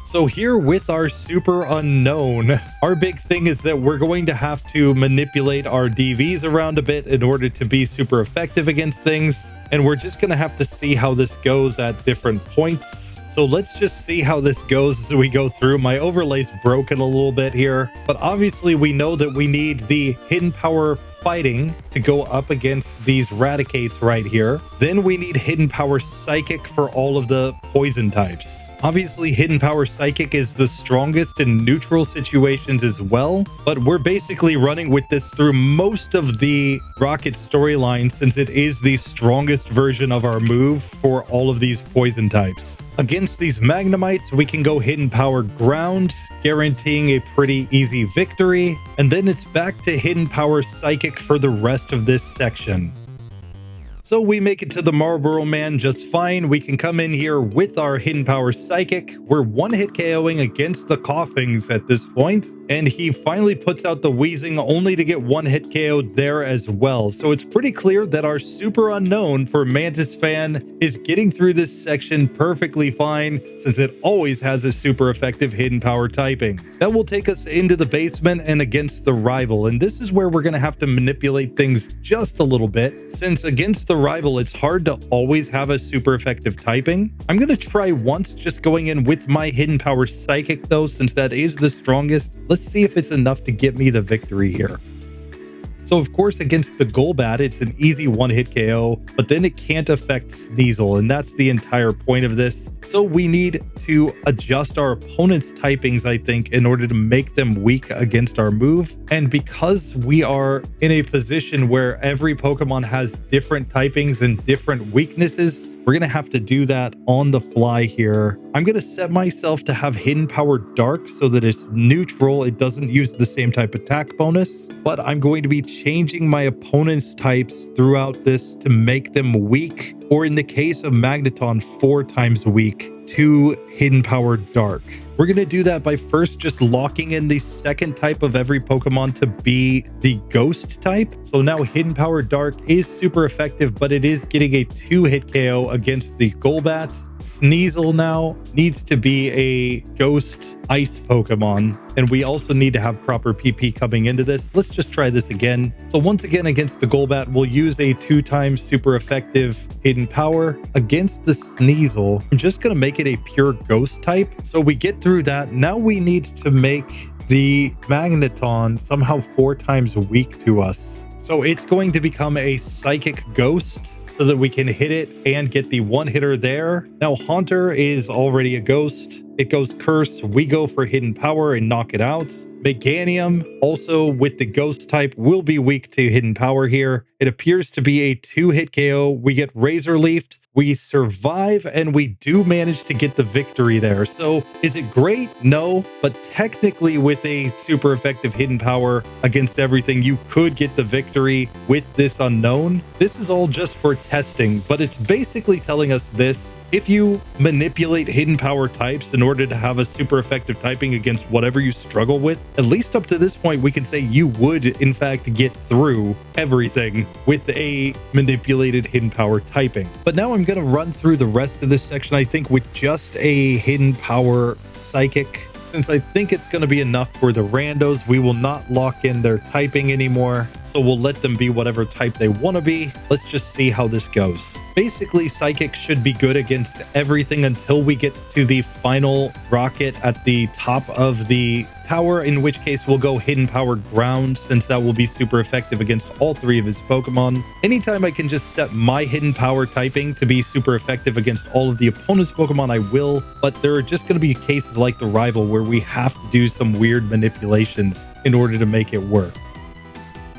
So here with our SuperUnown, our big thing is that we're going to have to manipulate our DVs around a bit in order to be super effective against things. And we're just going to have to see how this goes at different points. So let's just see how this goes as we go through. My overlay's broken a little bit here, but obviously we know that we need the Hidden Power Fighting to go up against these Raticates right here. Then we need Hidden Power Psychic for all of the poison types. Obviously, Hidden Power Psychic is the strongest in neutral situations as well, but we're basically running with this through most of the Rocket storyline since it is the strongest version of our move for all of these poison types. Against these Magnemites, we can go Hidden Power Ground, guaranteeing a pretty easy victory, and then it's back to Hidden Power Psychic for the rest of this section. So we make it to the Marlboro Man just fine. We can come in here with our Hidden Power Psychic. We're one-hit KOing against the Coughings at this point, and he finally puts out the Wheezing only to get one-hit KO'd there as well. So it's pretty clear that our SuperUnown for Mantis Fan is getting through this section perfectly fine, since it always has a super effective Hidden Power typing. That will take us into the basement and against the Rival, and this is where we're going to have to manipulate things just a little bit, since against the Rival, it's hard to always have a super effective typing. I'm going to try once just going in with my Hidden Power Psychic though, since that is the strongest. Let's see if it's enough to get me the victory here. So of course against the Golbat, it's an easy one-hit KO, but then it can't affect Sneasel, and that's the entire point of this. So we need to adjust our opponent's typings, I think, in order to make them weak against our move. And because we are in a position where every Pokemon has different typings and different weaknesses, We're going to have to do that on the fly here. I'm going to set myself to have Hidden Power Dark so that it's neutral. It doesn't use the same type attack bonus, but I'm going to be changing my opponent's types throughout this to make them weak, or in the case of Magneton, 4 times weak to Hidden Power Dark. We're going to do that by first just locking in the second type of every Pokemon to be the Ghost type. So now Hidden Power Dark is super effective, but it is getting a 2-hit KO against the Golbat. Sneasel now needs to be a Ghost Ice Pokemon, and we also need to have proper PP coming into this. Let's just try this again. So once again against the Golbat, we'll use a 2 times super effective Hidden Power. Against the Sneasel, I'm just going to make it a pure Ghost type. So we get through that. Now we need to make the Magneton somehow 4 times weak to us. So it's going to become a Psychic Ghost, so that we can hit it and get the 1-hitter there. Now Haunter is already a Ghost. It goes Curse. We go for Hidden Power and knock it out. Meganium, also with the Ghost type, will be weak to Hidden Power here. It appears to be a 2-hit KO. We get Razor Leafed. We survive, and we do manage to get the victory there. So is it great? No, but technically with a super effective Hidden Power against everything, you could get the victory with this Unown. This is all just for testing, but it's basically telling us this. If you manipulate Hidden Power types in order to have a super effective typing against whatever you struggle with, at least up to this point, we can say you would in fact get through everything with a manipulated Hidden Power typing. But now I'm going to run through the rest of this section, I think, with just a Hidden Power Psychic. Since I think it's going to be enough for the randos, we will not lock in their typing anymore. So we'll let them be whatever type they want to be. Let's just see how this goes. Basically, Psychic should be good against everything until we get to the final rocket at the top of the tower, in which case we'll go Hidden Power Ground, since that will be super effective against all 3 of his Pokemon. Anytime I can just set my Hidden Power typing to be super effective against all of the opponent's Pokemon, I will. But there are just going to be cases like the Rival where we have to do some weird manipulations in order to make it work.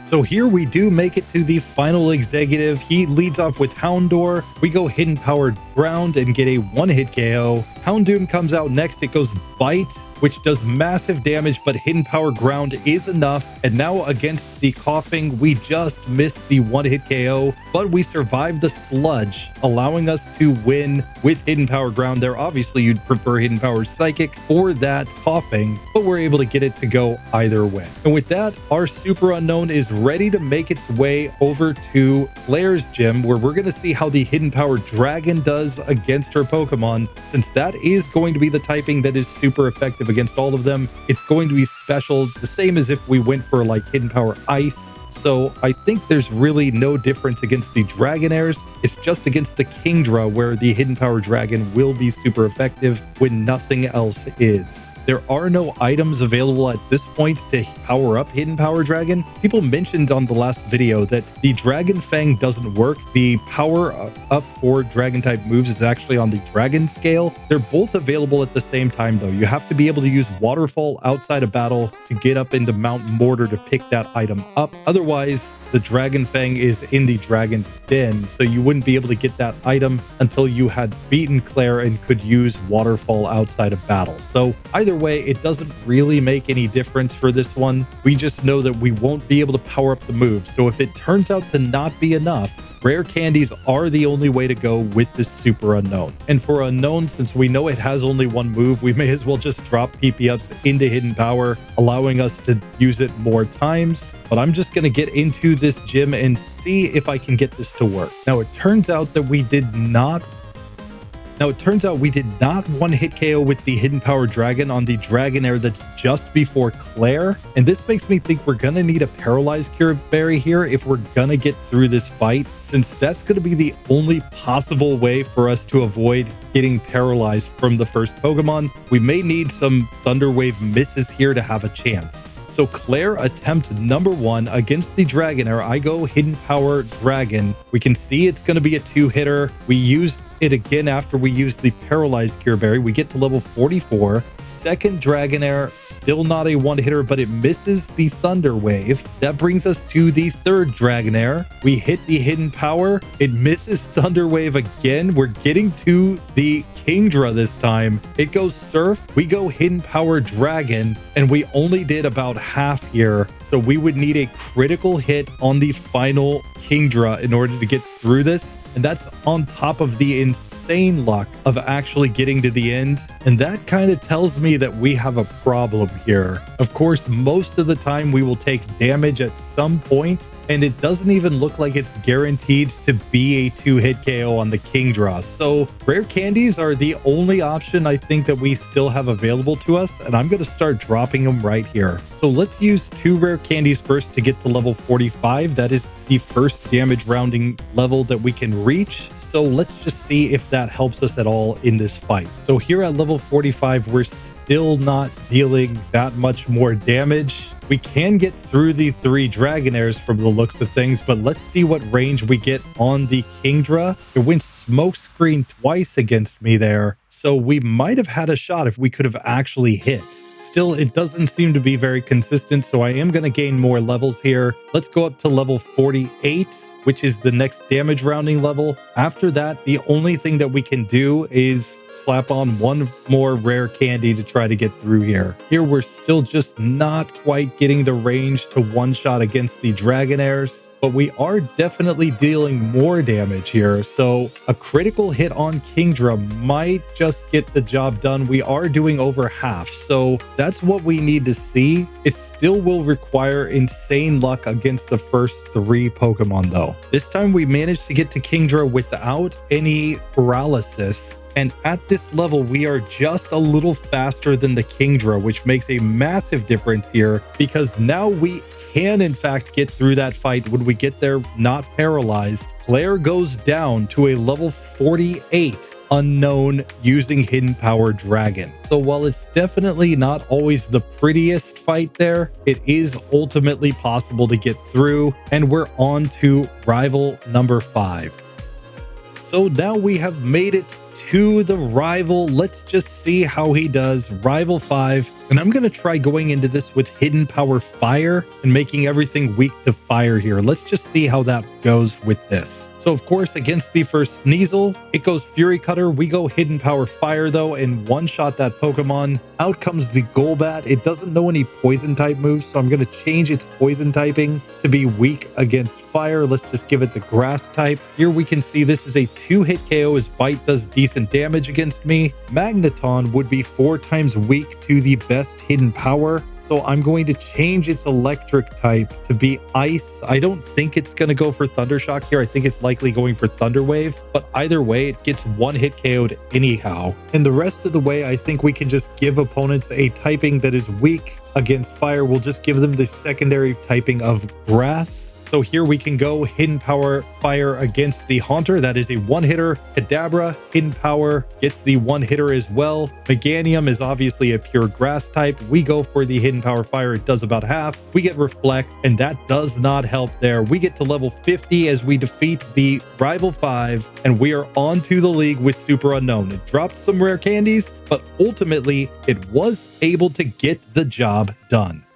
So here we do make it to the final executive. He leads off with Houndour. We go Hidden Power Ground and get a 1-hit KO. Houndoom comes out next. It goes Bite, which does massive damage, but Hidden Power Ground is enough. And now against the Coughing, we just missed the 1-hit KO, but we survived the Sludge, allowing us to win with Hidden Power Ground there. Obviously, you'd prefer Hidden Power Psychic for that Coughing, but we're able to get it to go either way. And with that, our SuperUnown is ready to make its way over to Clair's gym, where we're going to see how the Hidden Power Dragon does against her Pokemon. Since that is going to be the typing that is super effective against all of them, it's going to be special, the same as if we went for like Hidden Power Ice. So I think there's really no difference against the Dragonairs. It's just against the Kingdra where the Hidden Power Dragon will be super effective when nothing else is. There are no items available at this point to power up Hidden Power Dragon. People mentioned on the last video that the Dragon Fang doesn't work. The power up for Dragon type moves is actually on the Dragon scale. They're both available at the same time though. You have to be able to use Waterfall outside of battle to get up into Mount Mortar to pick that item up. Otherwise, the Dragon Fang is in the Dragon's Den, so you wouldn't be able to get that item until you had beaten Clair and could use Waterfall outside of battle. So either way, it doesn't really make any difference for this one. We just know that we won't be able to power up the move. So if it turns out to not be enough, rare candies are the only way to go with this SuperUnown. And for Unown, since we know it has only one move, we may as well just drop PP ups into Hidden Power, allowing us to use it more times. But I'm just going to get into this gym and see if I can get this to work. Now, it turns out we did not one-hit KO with the Hidden Power Dragon on the Dragonair that's just before Clair. And this makes me think we're going to need a Paralyzed Cure Berry here if we're going to get through this fight, since that's going to be the only possible way for us to avoid getting paralyzed from the first Pokemon. We may need some Thunder Wave misses here to have a chance. So Clair attempt number 1 against the Dragonair. I go Hidden Power Dragon. We can see it's going to be a 2-hitter. We use it again after we use the Paralyzed Cure Berry. We get to level 44. Second Dragonair, still not a 1-hitter, but it misses the Thunder Wave. That brings us to the third Dragonair. We hit the Hidden Power. It misses Thunder Wave again. We're getting to the Kingdra this time. It goes Surf. We go Hidden Power Dragon, and we only did about half here. So we would need a critical hit on the final Kingdra in order to get through this. And that's on top of the insane luck of actually getting to the end. And that kind of tells me that we have a problem here. Of course, most of the time we will take damage at some point, and it doesn't even look like it's guaranteed to be a 2-hit KO on the Kingdra. So rare candies are the only option I think that we still have available to us, and I'm going to start dropping them right here. So let's use 2 rare candies first to get to level 45. That is the first damage rounding level that we can reach. So let's just see if that helps us at all in this fight. So here at level 45, we're still not dealing that much more damage. We can get through the 3 Dragonairs from the looks of things, but let's see what range we get on the Kingdra. It went smokescreen twice against me there, so we might have had a shot if we could have actually hit. Still, it doesn't seem to be very consistent, so I am going to gain more levels here. Let's go up to level 48, which is the next damage rounding level. After that, the only thing that we can do is slap on 1 more rare candy to try to get through here. Here, we're still just not quite getting the range to one-shot against the Dragonairs, but we are definitely dealing more damage here. So a critical hit on Kingdra might just get the job done. We are doing over half, so that's what we need to see. It still will require insane luck against the first 3 Pokemon though. This time we managed to get to Kingdra without any paralysis. And at this level, we are just a little faster than the Kingdra, which makes a massive difference here because now we can in fact get through that fight when we get there not paralyzed. Clair goes down to a level 48 Unown using Hidden Power Dragon. So while it's definitely not always the prettiest fight there, it is ultimately possible to get through, and we're on to rival number 5. So now we have made it to the rival. Let's just see how he does. Rival 5. And I'm going to try going into this with Hidden Power Fire and making everything weak to fire here. Let's just see how that goes with this. So of course, against the first Sneasel, it goes Fury Cutter. We go Hidden Power Fire though and one-shot that Pokemon. Out comes the Golbat. It doesn't know any poison type moves, so I'm going to change its poison typing to be weak against fire. Let's just give it the grass type. Here we can see this is a 2-hit KO. His bite does decent damage against me. Magneton would be 4 times weak to the best hidden power, so I'm going to change its electric type to be ice. I don't think it's going to go for Thunder Shock here. I think it's likely going for Thunder Wave, but either way, it gets 1-hit KO'd anyhow. And the rest of the way, I think we can just give opponents a typing that is weak against fire. We'll just give them the secondary typing of grass. So here we can go Hidden Power Fire against the Haunter. That is a 1-hitter. Kadabra, Hidden Power, gets the 1-hitter as well. Meganium is obviously a pure grass type. We go for the Hidden Power Fire. It does about half. We get Reflect, and that does not help there. We get to level 50 as we defeat the Rival 5, and we are on to the league with SuperUnown. It dropped some rare candies, but ultimately it was able to get the job done.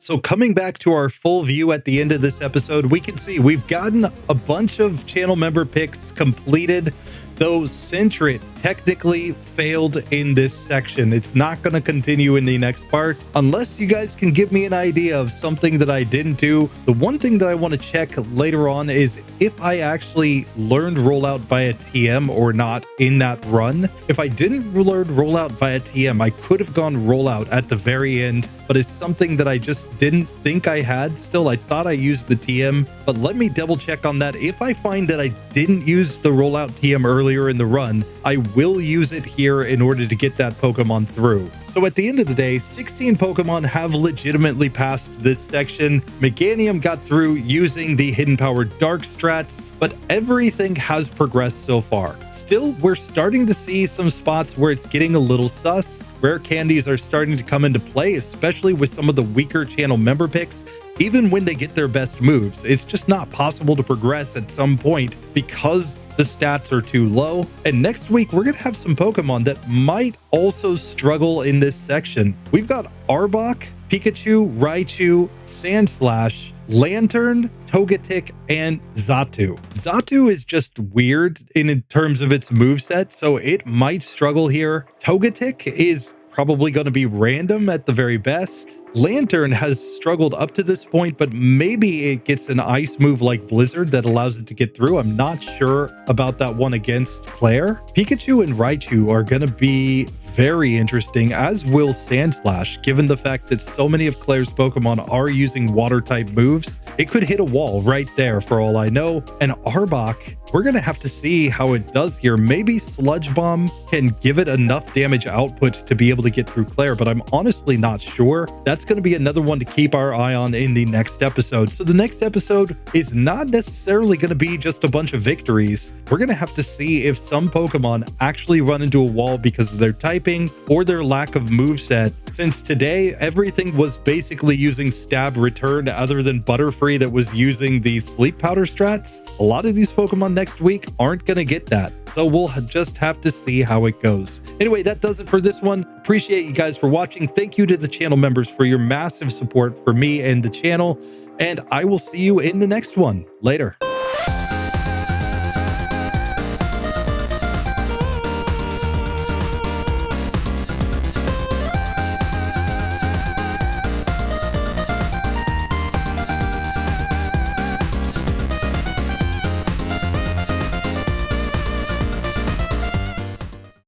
So coming back to our full view at the end of this episode, we can see we've gotten a bunch of channel member picks completed, though Sentret technically failed in this section. It's not going to continue in the next part unless you guys can give me an idea of something that I didn't do. The one thing that I want to check later on is if I actually learned rollout via TM or not in that run. If I didn't learn rollout via TM, I could have gone rollout at the very end, but it's something that I just didn't think I had. Still, I thought I used the TM, but let me double check on that. If I find that I didn't use the rollout TM earlier in the run, I will use it here in order to get that Pokemon through. So at the end of the day, 16 Pokemon have legitimately passed this section. Meganium got through using the Hidden Power Dark strats, but everything has progressed so far. Still, we're starting to see some spots where it's getting a little sus. Rare candies are starting to come into play, especially with some of the weaker channel member picks. Even when they get their best moves, it's just not possible to progress at some point because the stats are too low. And next week, we're going to have some Pokemon that might also struggle in this section. We've got Arbok, Pikachu, Raichu, Sandslash, Lantern, Togetic, and Xatu. Xatu is just weird in terms of its moveset, so it might struggle here. Togetic is probably going to be random at the very best. Lantern has struggled up to this point, but maybe it gets an ice move like Blizzard that allows it to get through. I'm not sure about that one against Clair. Pikachu and Raichu are going to be very interesting, as will Sandslash, given the fact that so many of Clair's Pokemon are using water-type moves. It could hit a wall right there for all I know. And Arbok, we're going to have to see how it does here. Maybe Sludge Bomb can give it enough damage output to be able to get through Clair, but I'm honestly not sure. That's going to be another one to keep our eye on in the next episode. So the next episode is not necessarily going to be just a bunch of victories. We're going to have to see if some Pokemon actually run into a wall because of their typing or their lack of moveset. Since today, everything was basically using Stab Return other than Butterfree that was using the Sleep Powder strats. A lot of these Pokemon next week aren't going to get that. So we'll just have to see how it goes. Anyway, that does it for this one. Appreciate you guys for watching. Thank you to the channel members for your massive support for me and the channel. And I will see you in the next one. Later.